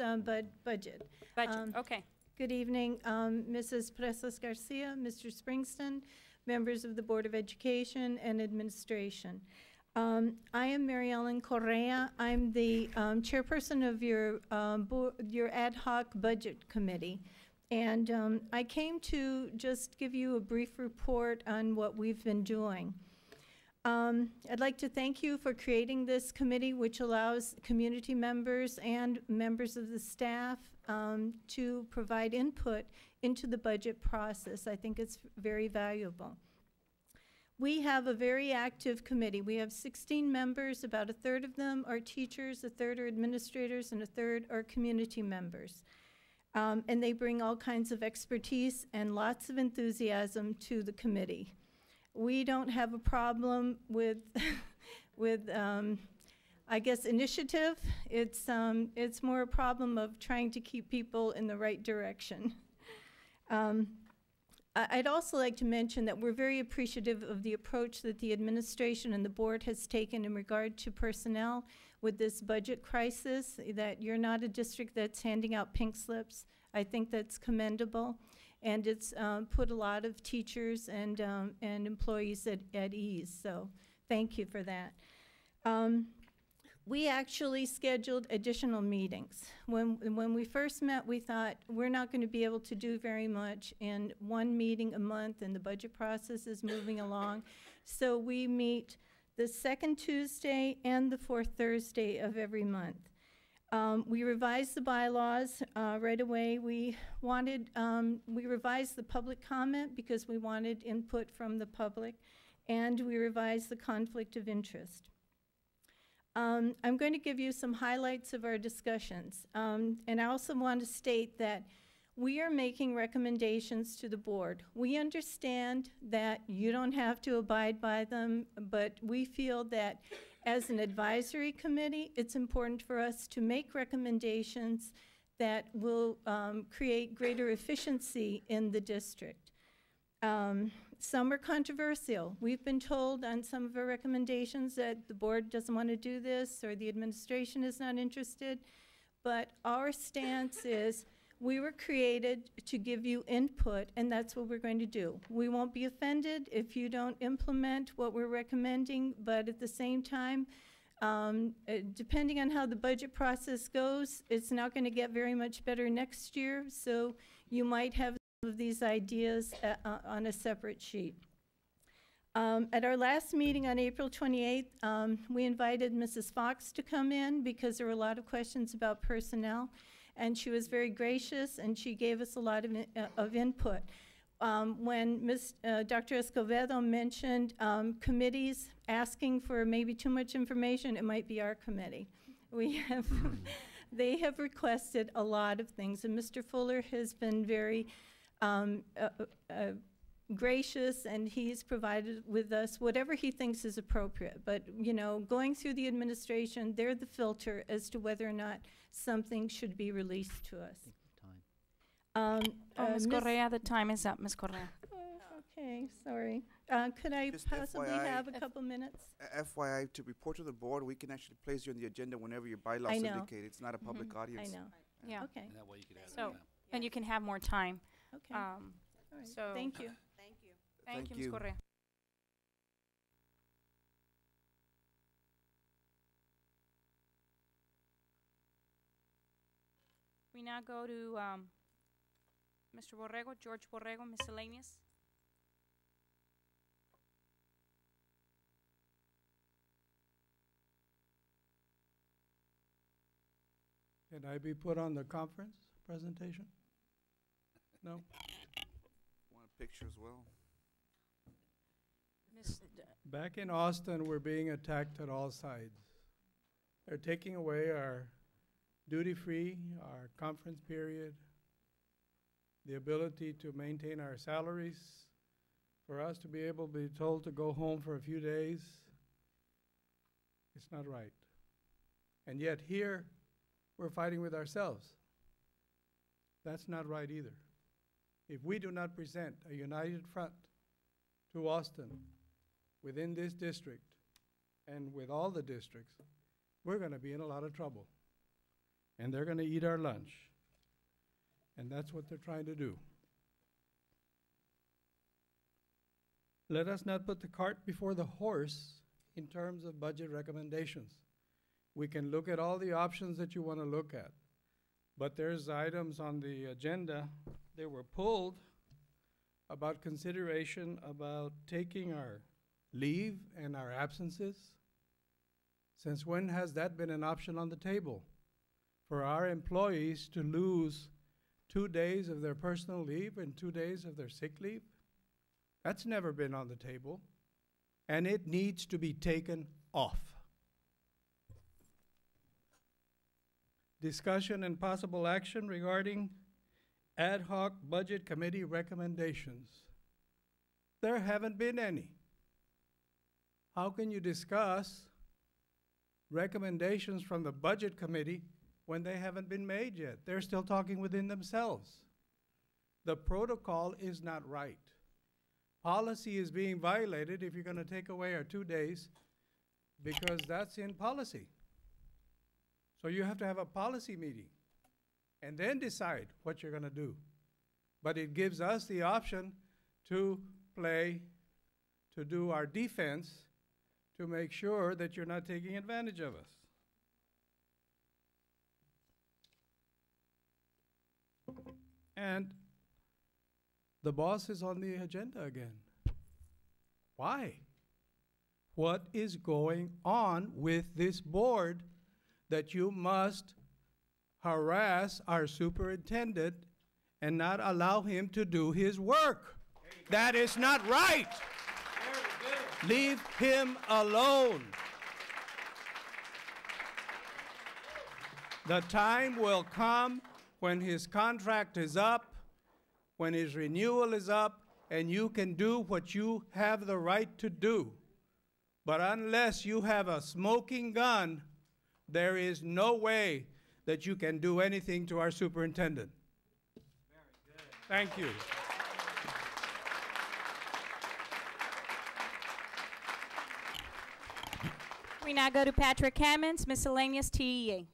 budget. Budget, okay. Good evening, Mrs. Presas Garcia, Mr. Springston, members of the Board of Education and Administration. I am Mary Ellen Correa. I'm the chairperson of your ad hoc budget committee. And I came to just give you a brief report on what we've been doing. I'd like to thank you for creating this committee, which allows community members and members of the staff to provide input into the budget process. I think it's very valuable. We have a very active committee. We have 16 members. About a third of them are teachers, a third are administrators, and a third are community members. And they bring all kinds of expertise and lots of enthusiasm to the committee. We don't have a problem with, I guess, initiative. It's more a problem of trying to keep people in the right direction. I'd also like to mention that we're very appreciative of the approach that the administration and the board has taken in regard to personnel with this budget crisis, that you're not a district that's handing out pink slips. I think that's commendable, and it's put a lot of teachers and employees at ease, so thank you for that. We actually scheduled additional meetings. When we first met, we thought we're not going to be able to do very much in one meeting a month, and the budget process is moving along. So we meet the second Tuesday and the fourth Thursday of every month. We revised the bylaws right away. We revised the public comment because we wanted input from the public, and we revised the conflict of interest. I'm going to give you some highlights of our discussions. And I also want to state that we are making recommendations to the board. We understand that you don't have to abide by them, but we feel that as an advisory committee, it's important for us to make recommendations that will create greater efficiency in the district. Some are controversial. We've been told on some of our recommendations that the board doesn't want to do this or the administration is not interested. But our stance is we were created to give you input, and that's what we're going to do. We won't be offended if you don't implement what we're recommending, but at the same time, depending on how the budget process goes, it's not going to get very much better next year, so you might have some of these ideas on a separate sheet. At our last meeting on April 28th, we invited Mrs. Fox to come in because there were a lot of questions about personnel, and she was very gracious and she gave us a lot of input. When Dr. Escobedo mentioned committees asking for maybe too much information, it might be our committee. We have, they have requested a lot of things, and Mr. Fuller has been very gracious, and he's provided with us whatever he thinks is appropriate. But, you know, going through the administration, they're the filter as to whether or not something should be released to us. Ms. Correa, the time is up, Ms. Correa. Okay, sorry. Could I Just possibly FYI, have a couple minutes? FYI, to report to the board, we can actually place you on the agenda whenever your bylaws I know. indicate. It's not a public audience. I know. Yeah. Okay. And that way you could add it So, now. and you can have more time. Okay. All right. So. Thank you. Thank you, Thank Ms. you. Correa. We now go to Mr. Borrego, George Borrego, miscellaneous. Can I be put on the conference presentation? No? Want a picture as well? Back in Austin, we're being attacked at all sides. They're taking away our duty-free, our conference period, the ability to maintain our salaries, for us to be able to be told to go home for a few days. It's not right. And yet here, we're fighting with ourselves. That's not right either. If we do not present a united front to Austin within this district and with all the districts, we're going to be in a lot of trouble. And they're going to eat our lunch. And that's what they're trying to do. Let us not put the cart before the horse in terms of budget recommendations. We can look at all the options that you want to look at. But there's items on the agenda that were pulled about consideration about taking our leave and our absences. Since when has that been an option on the table? For our employees to lose 2 days of their personal leave and 2 days of their sick leave? That's never been on the table, and it needs to be taken off. Discussion and possible action regarding ad hoc budget committee recommendations. There haven't been any. How can you discuss recommendations from the budget committee when they haven't been made yet? They're still talking within themselves. The protocol is not right. Policy is being violated if you're going to take away our 2 days, because that's in policy. So you have to have a policy meeting and then decide what you're going to do. But it gives us the option to do our defense, to make sure that you're not taking advantage of us. And the boss is on the agenda again. Why? What is going on with this board that you must harass our superintendent and not allow him to do his work? That is not right. Leave him alone. The time will come when his contract is up, when his renewal is up, and you can do what you have the right to do. But unless you have a smoking gun, there is no way that you can do anything to our superintendent. Very good. Thank you. We now go to Patrick Hammonds, miscellaneous TEA.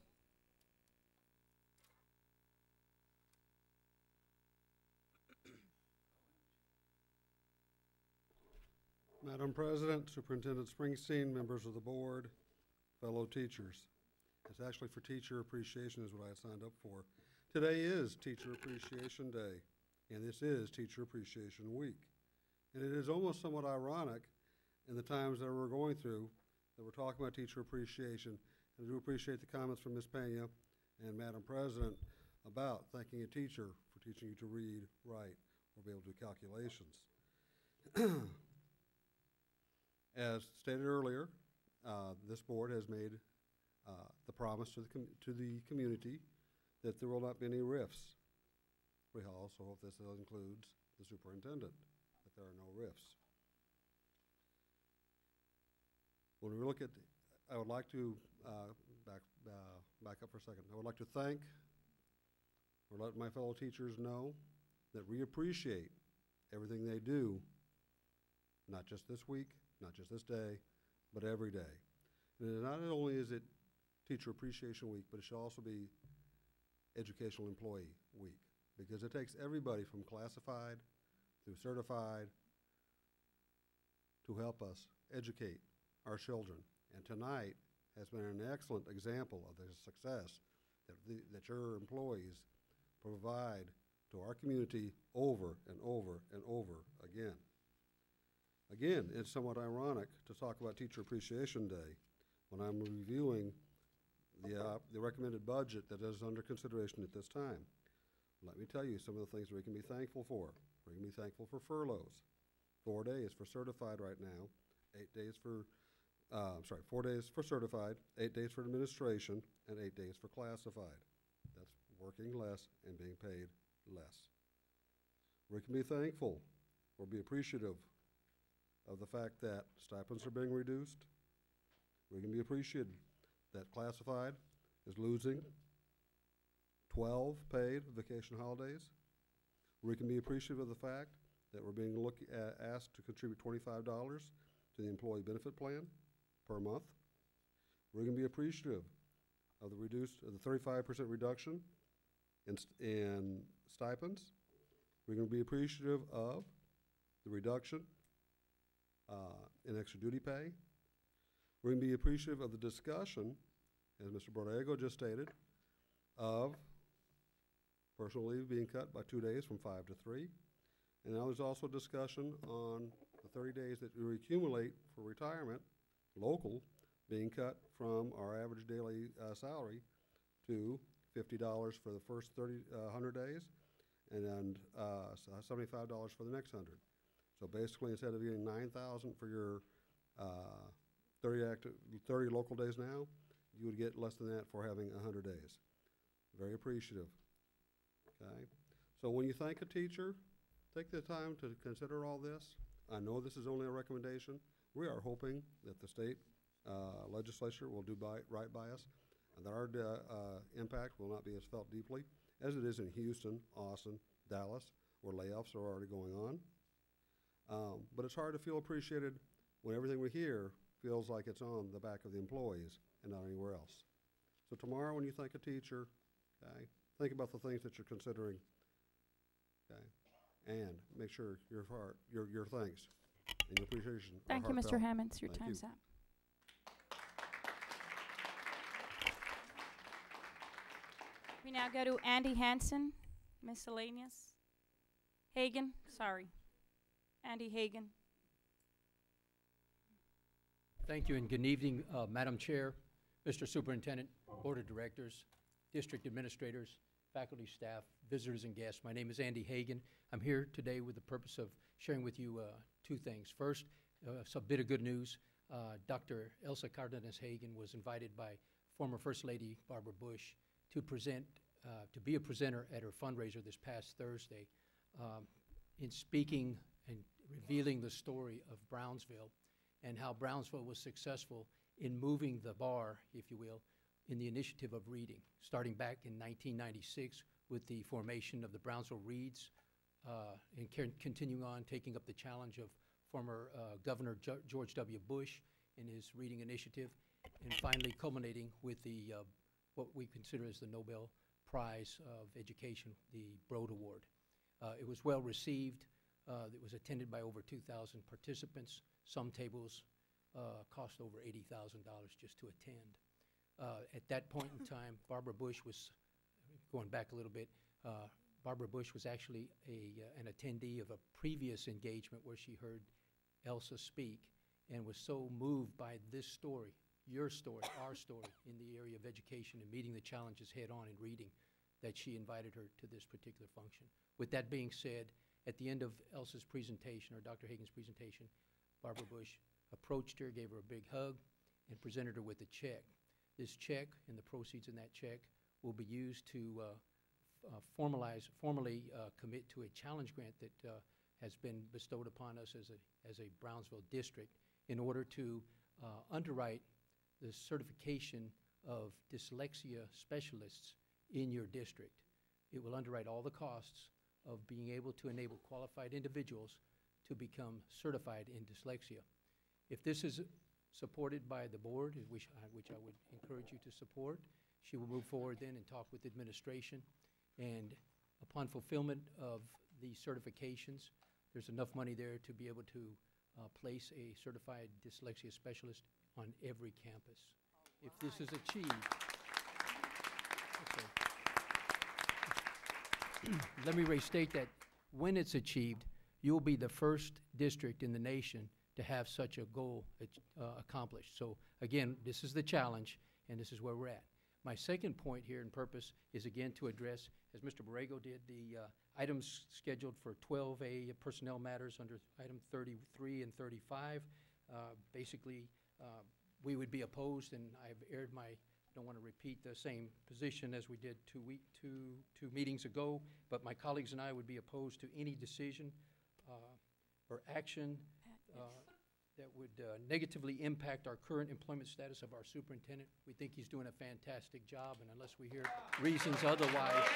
Madam President, Superintendent Springsteen, members of the board, fellow teachers. It's actually for Teacher Appreciation is what I had signed up for. Today is Teacher Appreciation Day, and this is Teacher Appreciation Week. And it is almost somewhat ironic in the times that we're going through that we're talking about teacher appreciation. And I do appreciate the comments from Ms. Pena and Madam President about thanking a teacher for teaching you to read, write, or be able to do calculations. As stated earlier, this board has made the promise to the community that there will not be any rifts. We also hope this includes the superintendent, that there are no rifts. When we look at, I would like to back up for a second. I would like to thank or let my fellow teachers know that we appreciate everything they do, not just this week, not just this day, but every day. And not only is it Teacher Appreciation Week, but it should also be Educational Employee Week, because it takes everybody from classified through certified to help us educate our children. And tonight has been an excellent example of the success that your employees provide to our community over and over and over again. Again, it's somewhat ironic to talk about Teacher Appreciation Day when I'm reviewing the recommended budget that is under consideration at this time. Let me tell you some of the things we can be thankful for. We can be thankful for furloughs. 4 days for certified right now, 8 days for, 4 days for certified, 8 days for administration, and 8 days for classified. That's working less and being paid less. We can be thankful or be appreciative of the fact that stipends are being reduced. We can be appreciative that classified is losing 12 paid vacation holidays. We can be appreciative of the fact that we're being asked to contribute $25 to the employee benefit plan per month. We're going to be appreciative of the 35% reduction in stipends. We're going to be appreciative of the reduction in extra duty pay. We're going to be appreciative of the discussion, as Mr. Borrego just stated, of personal leave being cut by 2 days from 5 to 3. And now there's also discussion on the 30 days that we accumulate for retirement, local, being cut from our average daily salary to $50 for the first 100 days, and then $75 for the next 100. So basically, instead of getting $9,000 for your 30 local days now, you would get less than that for having 100 days. Very appreciative. Okay. So when you thank a teacher, take the time to consider all this. I know this is only a recommendation. We are hoping that the state legislature will do right by us, and that our impact will not be as felt deeply as it is in Houston, Austin, Dallas, where layoffs are already going on. But it's hard to feel appreciated when everything we hear feels like it's on the back of the employees and not anywhere else. So tomorrow when you thank a teacher, okay, think about the things that you're considering, okay, and make sure your thanks and your appreciation are Thank you, Mr. heartfelt. Hammonds. Your Thank time's you. up. We now go to Andy Hansen, miscellaneous. Hagan, sorry. Andy Hagan. Thank you and good evening, Madam Chair, Mr. Superintendent, Board of Directors, District Administrators, faculty, staff, visitors, and guests. My name is Andy Hagan. I'm here today with the purpose of sharing with you two things. First, it's a bit of good news. Dr. Elsa Cardenas Hagan was invited by former First Lady Barbara Bush to be a presenter at her fundraiser this past Thursday. In speaking and revealing the story of Brownsville and how Brownsville was successful in moving the bar, if you will, in the initiative of reading, starting back in 1996 with the formation of the Brownsville Reads, and continuing on, taking up the challenge of former Governor George W. Bush in his reading initiative, and finally culminating with the what we consider as the Nobel Prize of Education, the Broad Award. It was well received. It was attended by over 2,000 participants. Some tables cost over $80,000 just to attend. At that point in time, Barbara Bush was, going back a little bit, Barbara Bush was actually an attendee of a previous engagement where she heard Elsa speak and was so moved by this story, your story, our story, in the area of education and meeting the challenges head-on in reading, that she invited her to this particular function. With that being said, at the end of Elsa's presentation, or Dr. Hagen's presentation, Barbara Bush approached her, gave her a big hug, and presented her with a check. This check and the proceeds in that check will be used to formally commit to a challenge grant that has been bestowed upon us as a Brownsville district in order to underwrite the certification of dyslexia specialists in your district. It will underwrite all the costs of being able to enable qualified individuals to become certified in dyslexia. If this is supported by the board, which I would encourage you to support, she will move forward then and talk with administration. And upon fulfillment of these certifications, there's enough money there to be able to place a certified dyslexia specialist on every campus. If this is achieved, let me restate that when it's achieved, you'll be the first district in the nation to have such a goal accomplished. So again, this is the challenge, and this is where we're at. My second point here in purpose is again to address, as Mr. Borrego did, the items scheduled for 12A personnel matters under item 33 and 35. Basically, we would be opposed, and I've aired my, don't want to repeat the same position as we did two meetings ago, but my colleagues and I would be opposed to any decision or action that would negatively impact our current employment status of our superintendent. We think he's doing a fantastic job, and unless we hear reasons otherwise,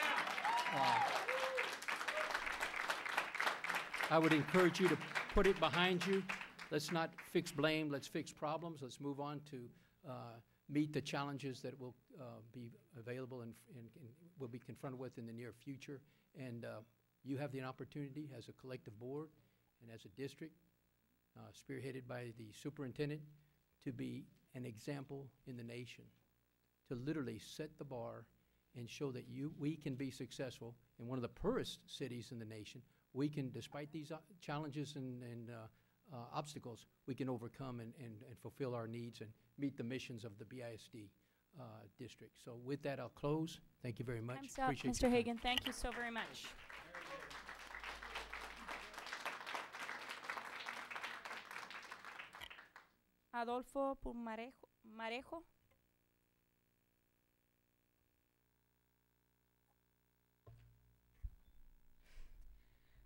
I would encourage you to put it behind you. Let's not fix blame, let's fix problems. Let's move on to meet the challenges that will be available and will be confronted with in the near future. And you have the opportunity as a collective board and as a district, spearheaded by the superintendent, to be an example in the nation, to literally set the bar and show that we can be successful in one of the poorest cities in the nation. We can, despite these challenges and obstacles, we can overcome and fulfill our needs and meet the missions of the BISD district. So with that, I'll close. Thank you very much. Time's up, Appreciate Mr. your time. Hagen. Thank you so very much. Adolfo Marejo.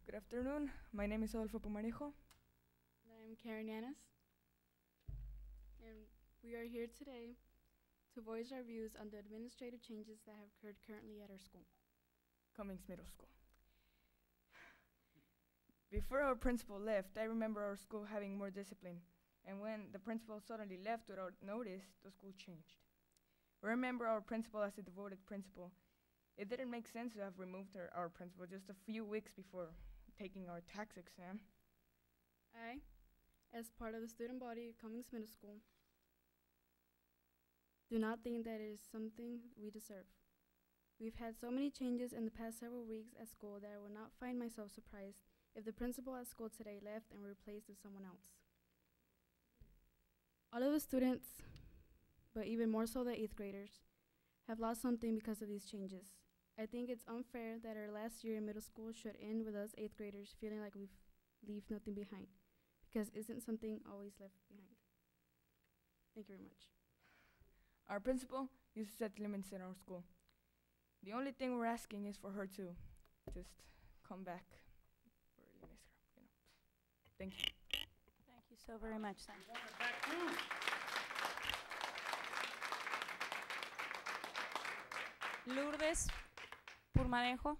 Good afternoon. My name is Adolfo Pumarejo. I'm Karen Yanis, and we are here today to voice our views on the administrative changes that have occurred currently at our school. Cummings Middle School. Before our principal left, I remember our school having more discipline, and when the principal suddenly left without notice, the school changed. I remember our principal as a devoted principal. It didn't make sense to have removed our principal just a few weeks before taking our tax exam. I, as part of the student body at Cummings Middle School, do not think that it is something we deserve. We've had so many changes in the past several weeks at school that I would not find myself surprised if the principal at school today left and were replaced with someone else. All of the students, but even more so the 8th graders, have lost something because of these changes. I think it's unfair that our last year in middle school should end with us 8th graders feeling like we've left nothing behind, because isn't something always left behind? Thank you very much. Our principal used to set limits in our school. The only thing we're asking is for her to just come back. We really miss her, Thank you. Thank you so very much, son. Lourdes Purmarejo.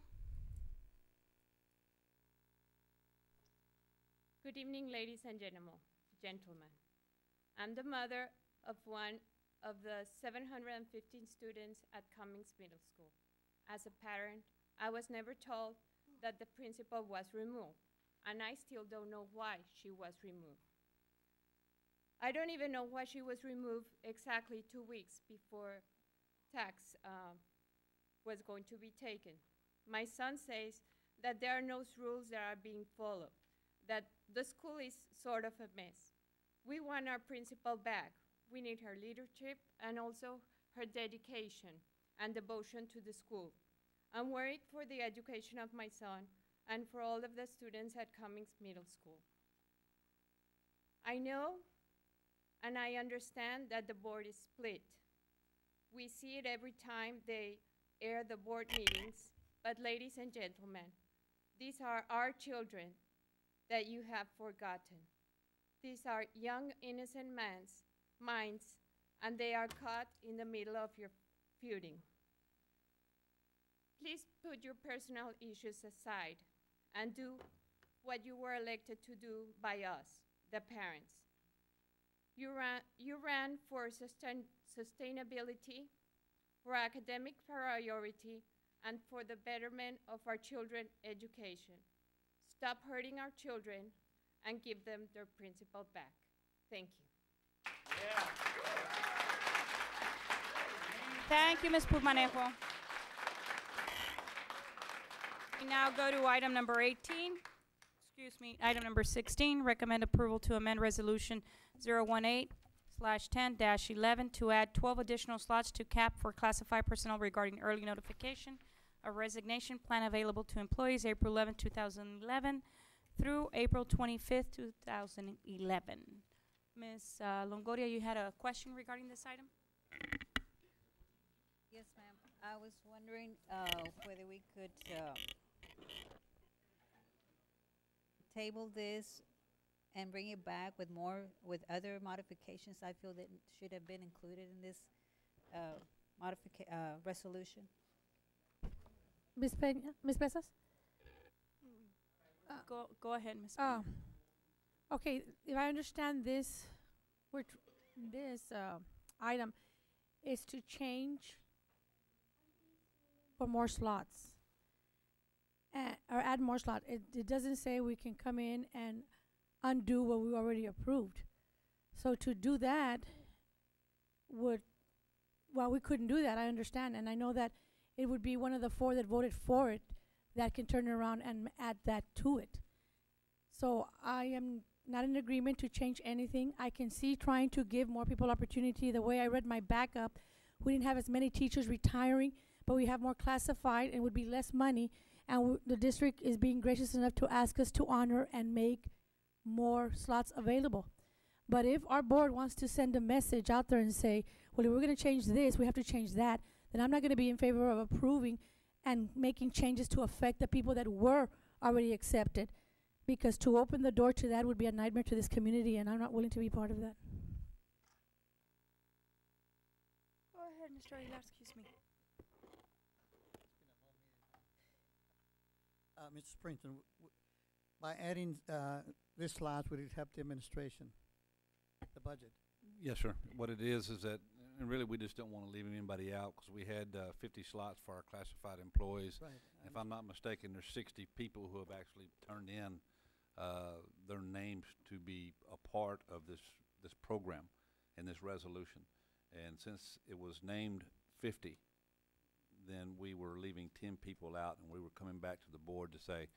Good evening, ladies and gentlemen. I'm the mother of one of the 715 students at Cummings Middle School. As a parent, I was never told that the principal was removed, and I still don't know why she was removed. I don't even know why she was removed exactly 2 weeks before tax was going to be taken. My son says that there are no rules that are being followed, that the school is sort of a mess. We want our principal back. We need her leadership and also her dedication and devotion to the school. I'm worried for the education of my son and for all of the students at Cummings Middle School. I know and I understand that the board is split. We see it every time they air the board meetings, but ladies and gentlemen, these are our children that you have forgotten. These are young, innocent minds, and they are caught in the middle of your feuding. Please put your personal issues aside and do what you were elected to do by us, the parents. You ran for sustainability, for academic priority, and for the betterment of our children's education. Stop hurting our children and give them their principal back. Thank you. Thank you, Ms. Pulmanejo. We now go to item number 18. Excuse me, item number 16, recommend approval to amend resolution 018/10-11 to add 12 additional slots to cap for classified personnel regarding early notification of resignation plan available to employees April 11, 2011 through April 25th, 2011. Ms. Longoria, you had a question regarding this item? Yes, ma'am. I was wondering whether we could table this and bring it back with other modifications I feel that should have been included in this resolution. Ms. Peña, Ms. Pesas? Go ahead, Ms. Okay, if I understand this, item is to change for more slots or add more slots. It doesn't say we can come in and undo what we already approved. So to do that we couldn't do that, I understand, and I know that it would be one of the 4 that voted for it that can turn around and add that to it. So I am not in agreement to change anything. I can see trying to give more people opportunity. The way I read my backup, we didn't have as many teachers retiring, but we have more classified and would be less money, and the district is being gracious enough to ask us to honor and make more slots available. But if our board wants to send a message out there and say, well, if we're going to change this, we have to change that, then I'm not going to be in favor of approving and making changes to affect the people that were already accepted, because to open the door to that would be a nightmare to this community, and I'm not willing to be part of that. Go ahead, Mr. Aguilar, excuse me. Mr. Springton, by adding this slot, would it help the administration, the budget? Yes, sir. What it is that, and really we just don't want to leave anybody out, because we had 50 slots for our classified employees. Right. If I'm not mistaken, there's 60 people who have actually turned in their names to be a part of this program and this resolution. And since it was named 50, then we were leaving 10 people out, and we were coming back to the board to say,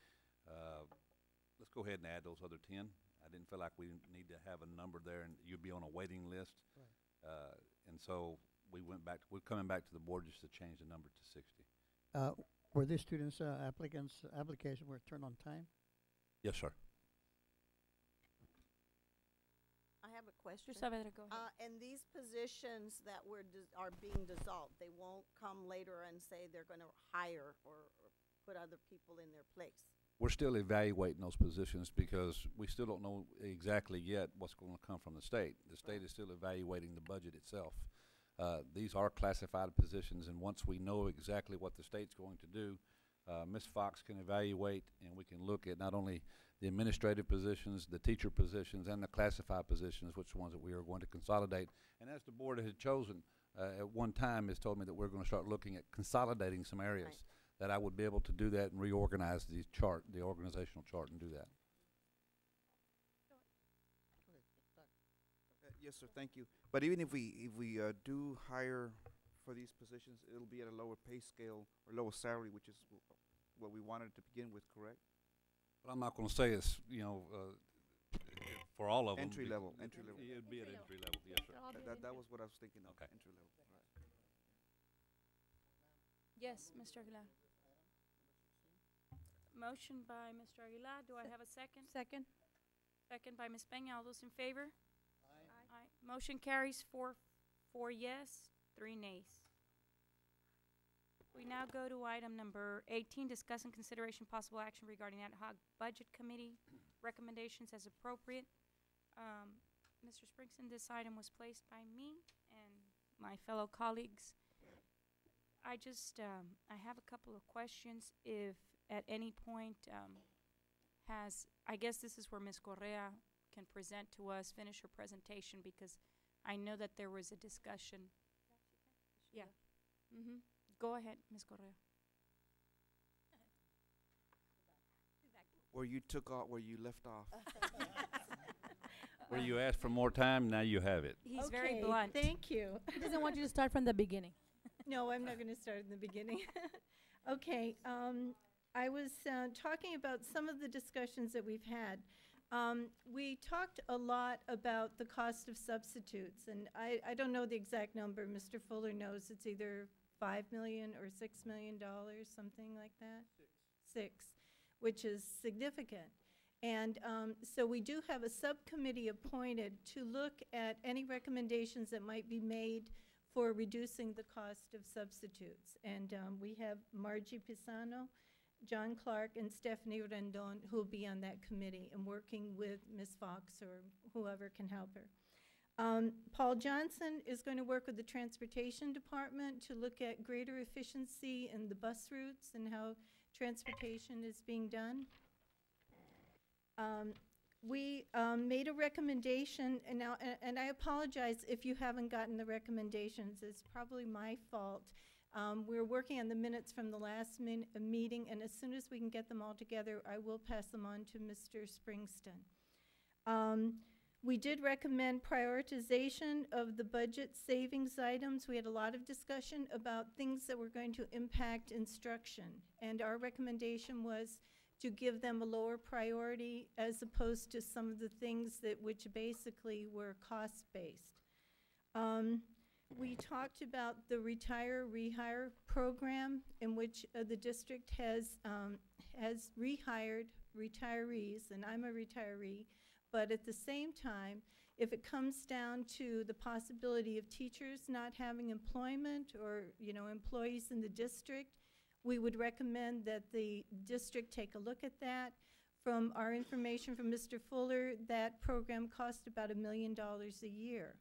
let's go ahead and add those other 10. I didn't feel like we need to have a number there and you'd be on a waiting list. Right. And so we're coming back to the board just to change the number to 60. Were these students' application were turned on time? Yes, sir. I have a question. Go ahead. And these positions that are being dissolved, they won't come later and say they're going to hire or put other people in their place? We're still evaluating those positions because we still don't know exactly yet what's going to come from the state. The state is still evaluating the budget itself. These are classified positions, and once we know exactly what the state's going to do, Ms. Fox can evaluate, and we can look at not only the administrative positions, the teacher positions, and the classified positions, which ones that we are going to consolidate. And as the board had chosen, at one time, has told me that we're going to start looking at consolidating some areas, that I would be able to do that and reorganize the chart, the organizational chart, and do that. Yes, sir, thank you. But even if we do hire for these positions, it'll be at a lower pay scale or lower salary, which is what we wanted to begin with, correct? But I'm not going to say it's, for all of them. Entry level, entry level. It'd be at entry level, yes, sir. That was what I was thinking of, Okay. entry level. Right. Yes, Mr. Aguilar. Motion by Mr. Aguilar. Do I have a second? Second. Second by Ms. Peña. All those in favor? Aye. Motion carries four yes, 3 nays. We now go to item number 18, discuss and consideration possible action regarding ad hoc budget committee recommendations as appropriate. Mr. Springston, this item was placed by me and my fellow colleagues. I just, I have a couple of questions. If at any point I guess this is where Ms. Correa can present to us, finish her presentation, because I know that there was a discussion. Yeah. Go ahead, Ms. Correa. Where you took off, where you left off. Where you asked for more time, now you have it. He's very blunt. Thank you. He doesn't want you to start from the beginning. No, I'm not going to start in the beginning. Okay, I was talking about some of the discussions that we've had. We talked a lot about the cost of substitutes, and I don't know the exact number. Mr. Fuller knows it's either $5 million or $6 million, something like that. Six, which is significant. And so we do have a subcommittee appointed to look at any recommendations that might be made for reducing the cost of substitutes. And we have Margie Pisano, John Clark, and Stephanie Rendon, who will be on that committee and working with Ms. Fox or whoever can help her. Paul Johnson is going to work with the Transportation Department to look at greater efficiency in the bus routes and how transportation is being done. We made a recommendation, and now, and I apologize if you haven't gotten the recommendations. It's probably my fault. We're working on the minutes from the last meeting, and as soon as we can get them all together, I will pass them on to Mr. Springston. We did recommend prioritization of the budget savings items. We had a lot of discussion about things that were going to impact instruction, and our recommendation was to give them a lower priority as opposed to some of the things that which basically were cost-based. We talked about the retire rehire program in which the district has rehired retirees, and I'm a retiree, but at the same time, if it comes down to the possibility of teachers not having employment or, employees in the district, we would recommend that the district take a look at that. From our information from Mr. Fuller, that program costs about $1 million a year.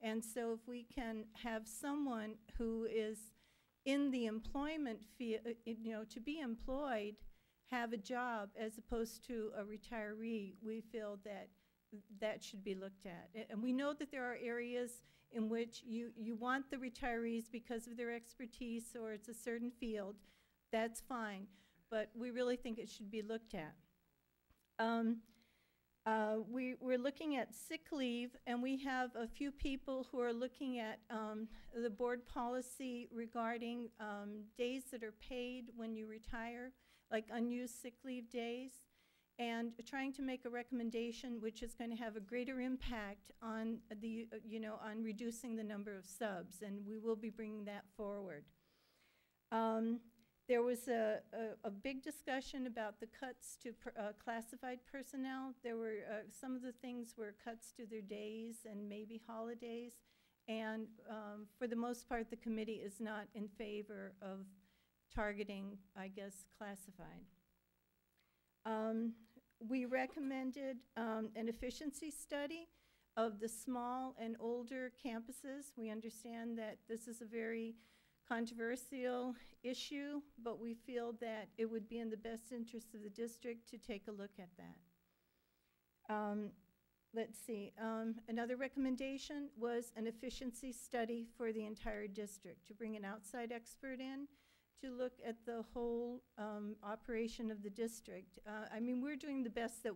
And so if we can have someone who is in the employment field, to be employed, have a job as opposed to a retiree, we feel that that should be looked at. And we know that there are areas in which you want the retirees because of their expertise or it's a certain field. That's fine, but we really think it should be looked at. We're looking at sick leave, and we have a few people who are looking at the board policy regarding days that are paid when you retire, like unused sick leave days, and trying to make a recommendation which is going to have a greater impact on the, on reducing the number of subs, and we will be bringing that forward. There was a big discussion about the cuts to classified personnel. There were some of the things were cuts to their days and maybe holidays, and for the most part, the committee is not in favor of targeting, I guess, classified. We recommended an efficiency study of the small and older campuses. We understand that this is a very controversial issue, but we feel that it would be in the best interest of the district to take a look at that. Let's see, another recommendation was an efficiency study for the entire district, to bring an outside expert in to look at the whole operation of the district. I mean, we're doing the best that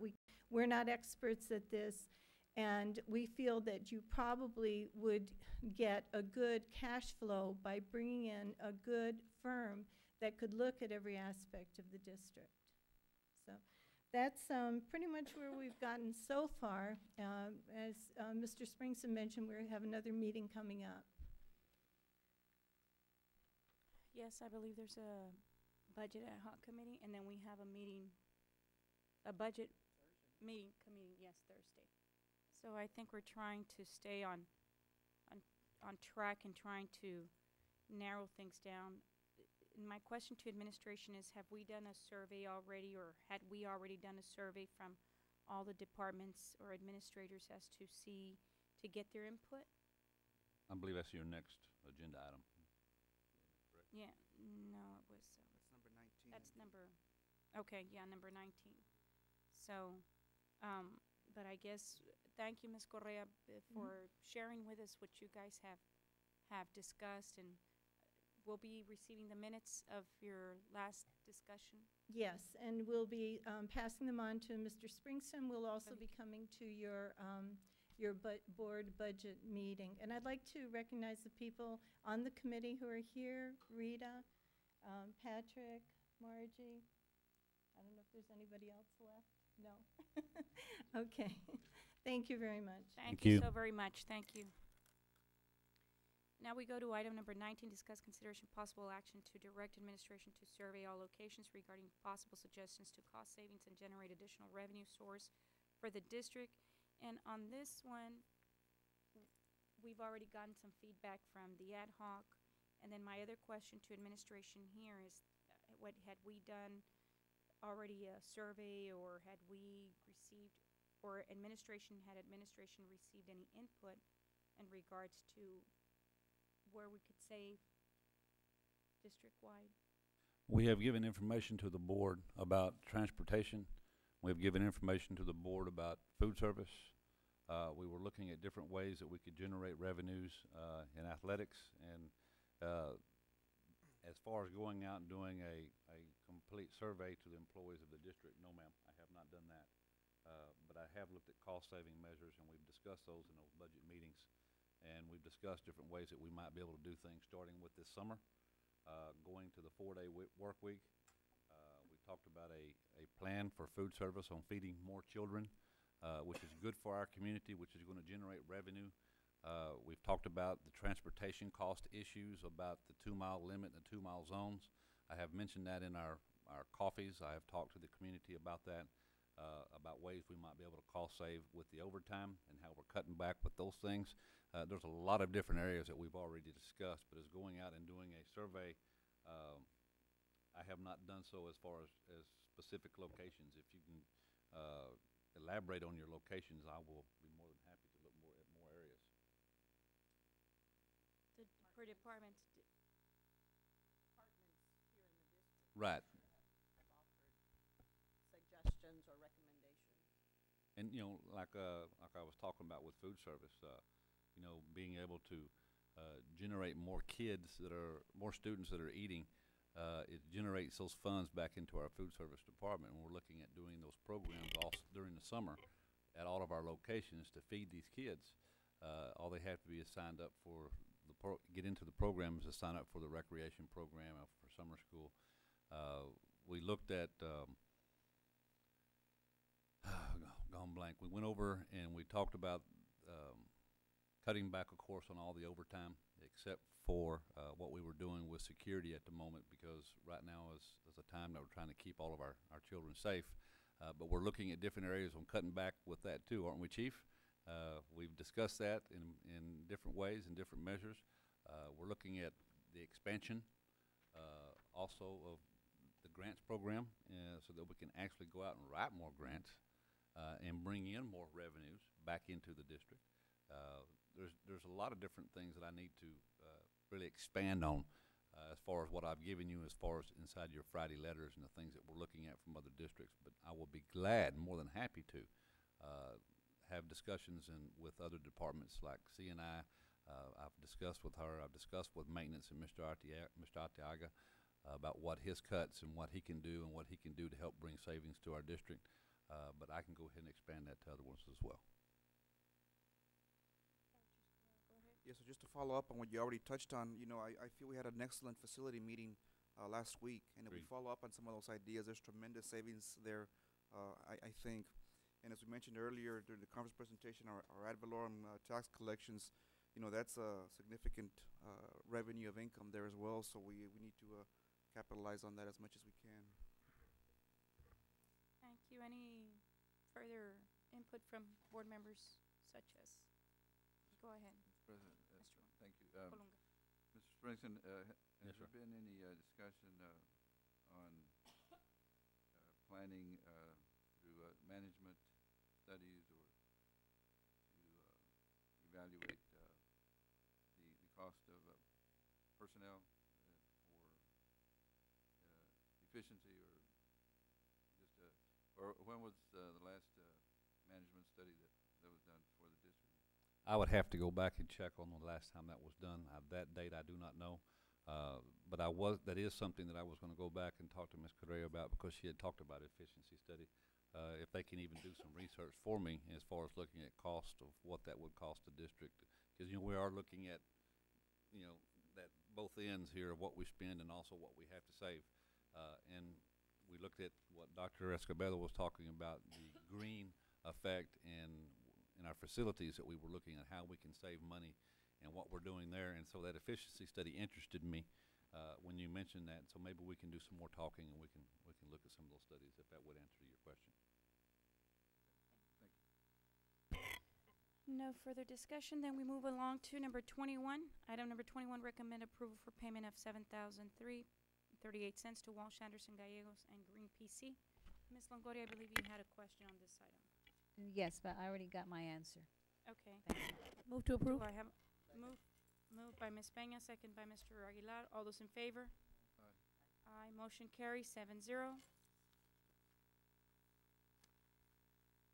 we're not experts at this, and we feel that you probably would get a good cash flow by bringing in a good firm that could look at every aspect of the district. So that's pretty much where we've gotten so far. As Mr. Springson mentioned, we have another meeting coming up. Yes, I believe there's a budget ad hoc committee, and then we have a meeting, a budget meeting committee, yes, Thursday. So I think we're trying to stay on track and trying to narrow things down. My question to administration is, have we done a survey already, or had we already done a survey from all the departments or administrators as to get their input? I believe that's your next agenda item. Yeah, no, it was. That's number 19. That's number, okay, yeah, number 19. So, but I guess, thank you, Ms. Correa, for sharing with us what you guys have discussed, and we'll be receiving the minutes of your last discussion. Yes, and we'll be passing them on to Mr. Springston. We'll also be coming to your board budget meeting. And I'd like to recognize the people on the committee who are here: Rita, Patrick, Margie. I don't know if there's anybody else left. No. Okay. Thank you very much. Thank you so very much. Thank you. Now we go to item number 19, discuss consideration possible action to direct administration to survey all locations regarding possible suggestions to cost savings and generate additional revenue source for the district. And on this one, we've already gotten some feedback from the ad hoc. And then my other question to administration here is, what had we done already a survey, or had we received, or had administration received any input in regards to where we could save district-wide? We have given information to the board about transportation. We have given information to the board about food service. We were looking at different ways that we could generate revenues in athletics. And as far as going out and doing a complete survey to the employees of the district, no, ma'am, I have not done that. But I have looked at cost-saving measures, and we've discussed those in those budget meetings. And we've discussed different ways that we might be able to do things starting with this summer, going to the 4-day work week. We talked about a plan for food service on feeding more children, which is good for our community, which is going to generate revenue. We've talked about the transportation cost issues, about the 2-mile limit and the 2-mile zones. I have mentioned that in our coffees. I have talked to the community about that, about ways we might be able to cost save with the overtime and how we're cutting back with those things. There's a lot of different areas that we've already discussed, but as going out and doing a survey, I have not done so as far as specific locations. If you can elaborate on your locations, I will be more than happy to look more at more areas. Per department. Right. Suggestions or recommendations. And, you know, like I was talking about with food service, you know, being able to generate more more students that are eating, it generates those funds back into our food service department. And we're looking at doing those programs also during the summer at all of our locations to feed these kids. All they have to be is signed up for get into the programs to sign up for the recreation program for summer school. We looked at gone blank. We went over and we talked about cutting back, of course, on all the overtime, except for what we were doing with security at the moment, because right now is a time that we're trying to keep all of our children safe. But we're looking at different areas on cutting back with that too, aren't we, Chief? We've discussed that in different ways and different measures. We're looking at the expansion also of the grants program, so that we can actually go out and write more grants and bring in more revenues back into the district. There's a lot of different things that I need to really expand on. as far as what I've given you, as far as inside your Friday letters and the things that we're looking at from other districts. But I will be glad, more than happy to, have discussions with other departments like C&I. I've discussed with her. I've discussed with maintenance and Mr. Arteaga about what his cuts and what he can do and what he can do to help bring savings to our district. But I can go ahead and expand that to other ones as well. Yeah, so just to follow up on what you already touched on, you know, I feel we had an excellent facility meeting last week, and if we Agreed. follow up on some of those ideas, there's tremendous savings there, I think. And as we mentioned earlier during the conference presentation, our ad valorem tax collections, you know, that's a significant revenue of income there as well, so we need to capitalize on that as much as we can. Thank you. Any further input from board members such as? Go ahead. President, Mr. thank you. Colunga. Mr. Springston, has Yes, there sir. been any discussion on planning through management studies or to evaluate the cost of personnel for efficiency, or just or when was the last management study that was done for the district? I would have to go back and check on the last time that was done. That date I do not know. But that is something that I was going to go back and talk to Ms. Correa about, because she had talked about efficiency study. If they can even do some research for me as far as looking at cost of what that would cost the district. Because, you know, we are looking at, you know, that both ends here of what we spend and also what we have to save. And we looked at what Dr. Escobedo was talking about, the green effect in our facilities, that we were looking at how we can save money and what we're doing there. And so that efficiency study interested me when you mentioned that. So maybe we can do some more talking, and we can look at some of those studies, if that would answer your question. No further discussion. Then we move along to number 21. Item number 21, recommend approval for payment of $7,003.38 to Walsh, Anderson, Gallegos, and Green PC. Ms. Longoria, I believe you had a question on this item. Yes, but I already got my answer. Okay. Move to approve. Do I have moved by Ms. Peña, second by Mr. Aguilar. All those in favor? Aye. Motion carries 7-0.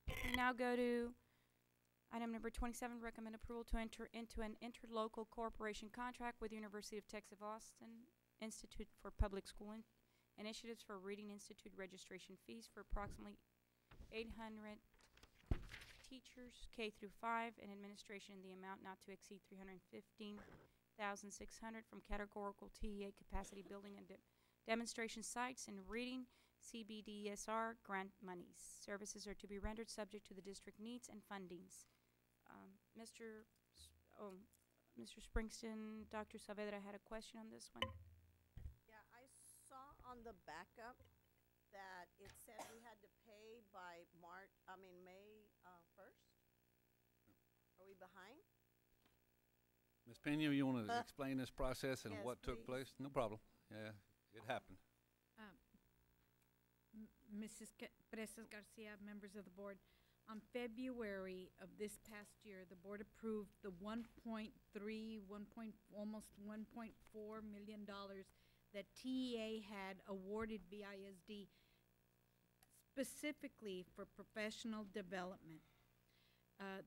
We now go to item number 27, recommend approval to enter into an interlocal cooperation contract with the University of Texas Austin Institute for Public School Initiatives for Reading Institute registration fees for approximately 800 teachers K through 5 and administration in the amount not to exceed $315,600 from categorical TEA capacity building and demonstration sites and reading CBDSR grant monies. Services are to be rendered subject to the district needs and fundings. Mr. Springston, Dr. Saavedra had a question on this one. Yeah, I saw on the backup that it said we had to pay by May 1st. Are we behind? Ms. Peña, you want to explain this process and Yes, what took please. place? No problem. Yeah, it happened. Mrs. Presas Garcia, members of the board, on February of this past year, the board approved the almost $1.4 million that TEA had awarded BISD specifically for professional development.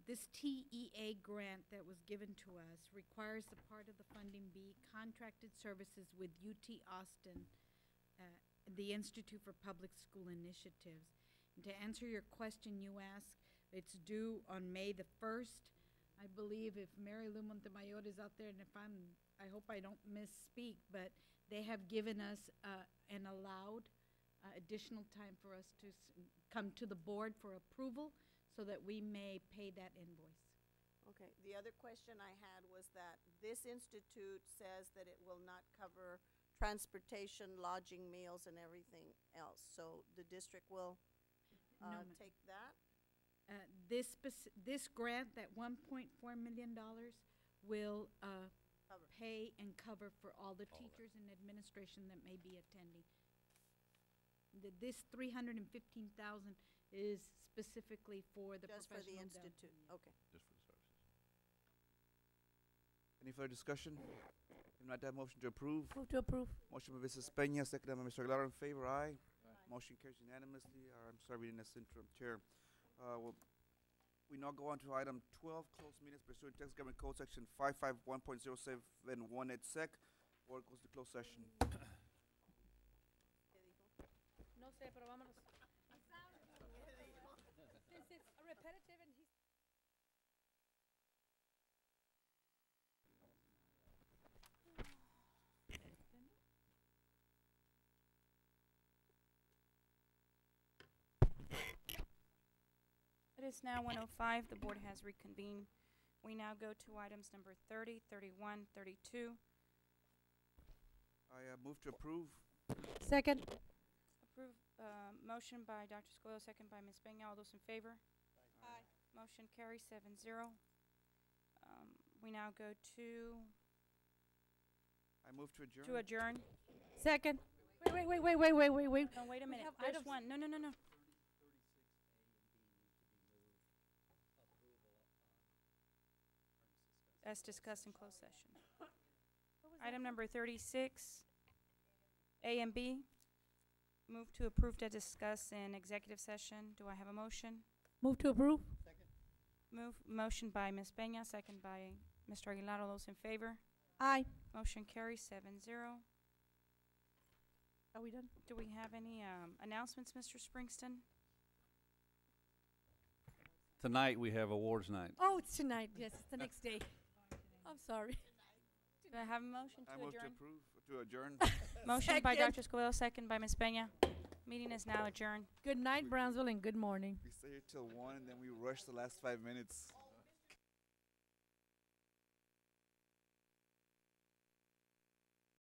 This TEA grant that was given to us requires the part of the funding be contracted services with UT Austin, the Institute for Public School Initiatives. And to answer your question you asked, it's due on May the 1st. I believe if Mary Lou Montemayor is out there, and I hope I don't misspeak, but they have given us and allowed additional time for us to come to the board for approval so that we may pay that invoice. Okay, the other question I had was that this institute says that it will not cover transportation, lodging, meals, and everything else. So the district will No, ma'am. take that? This grant, that $1.4 million, will pay and cover for all the teachers and administration that may be attending. This $315,000 is specifically for the Just for the professional institute, okay. Just for the services. Any further discussion? If not, that motion to approve. Move to approve. Motion by Mrs. Peña, seconded by Mr. Aguilar. In favor, aye. Motion carries unanimously. I'm sorry, we didn't have interim chair. We now go on to item 12, closed meetings pursuant to Texas Government Code Section 551.071 et sec. Board goes to closed session. No sé, pero vámonos. Since it's repetitive and he's It is now 1:05. The board has reconvened. We now go to items number 30, 31, 32. I move to approve. second. Approve, motion by Dr. Scoyle, second by Ms. Peña. All those in favor? Aye. Motion carries 7-0. We now go to I move to adjourn. adjourn. Second. Wait. No, wait a We minute. have There's items- one. No. As discussed in closed session. Item number 36, A and B. Move to approve to discuss in executive session. Do I have a motion? Move to approve. Motion by Ms. Peña, second by Mr. Aguilar. All those in favor? Aye. Motion carries 7-0. Are we done? Do we have any announcements, Mr. Springston? Tonight, we have awards night. Oh, it's tonight. Yes, it's the next day. I'm sorry. Do I have a motion I to move to adjourn? approve, to adjourn. Motion by Second. Dr. Scoyle, second by Ms. Peña. Meeting is now adjourned. Good night, Brownsville, and good morning. We stay here till 1 and then we rush the last 5 minutes.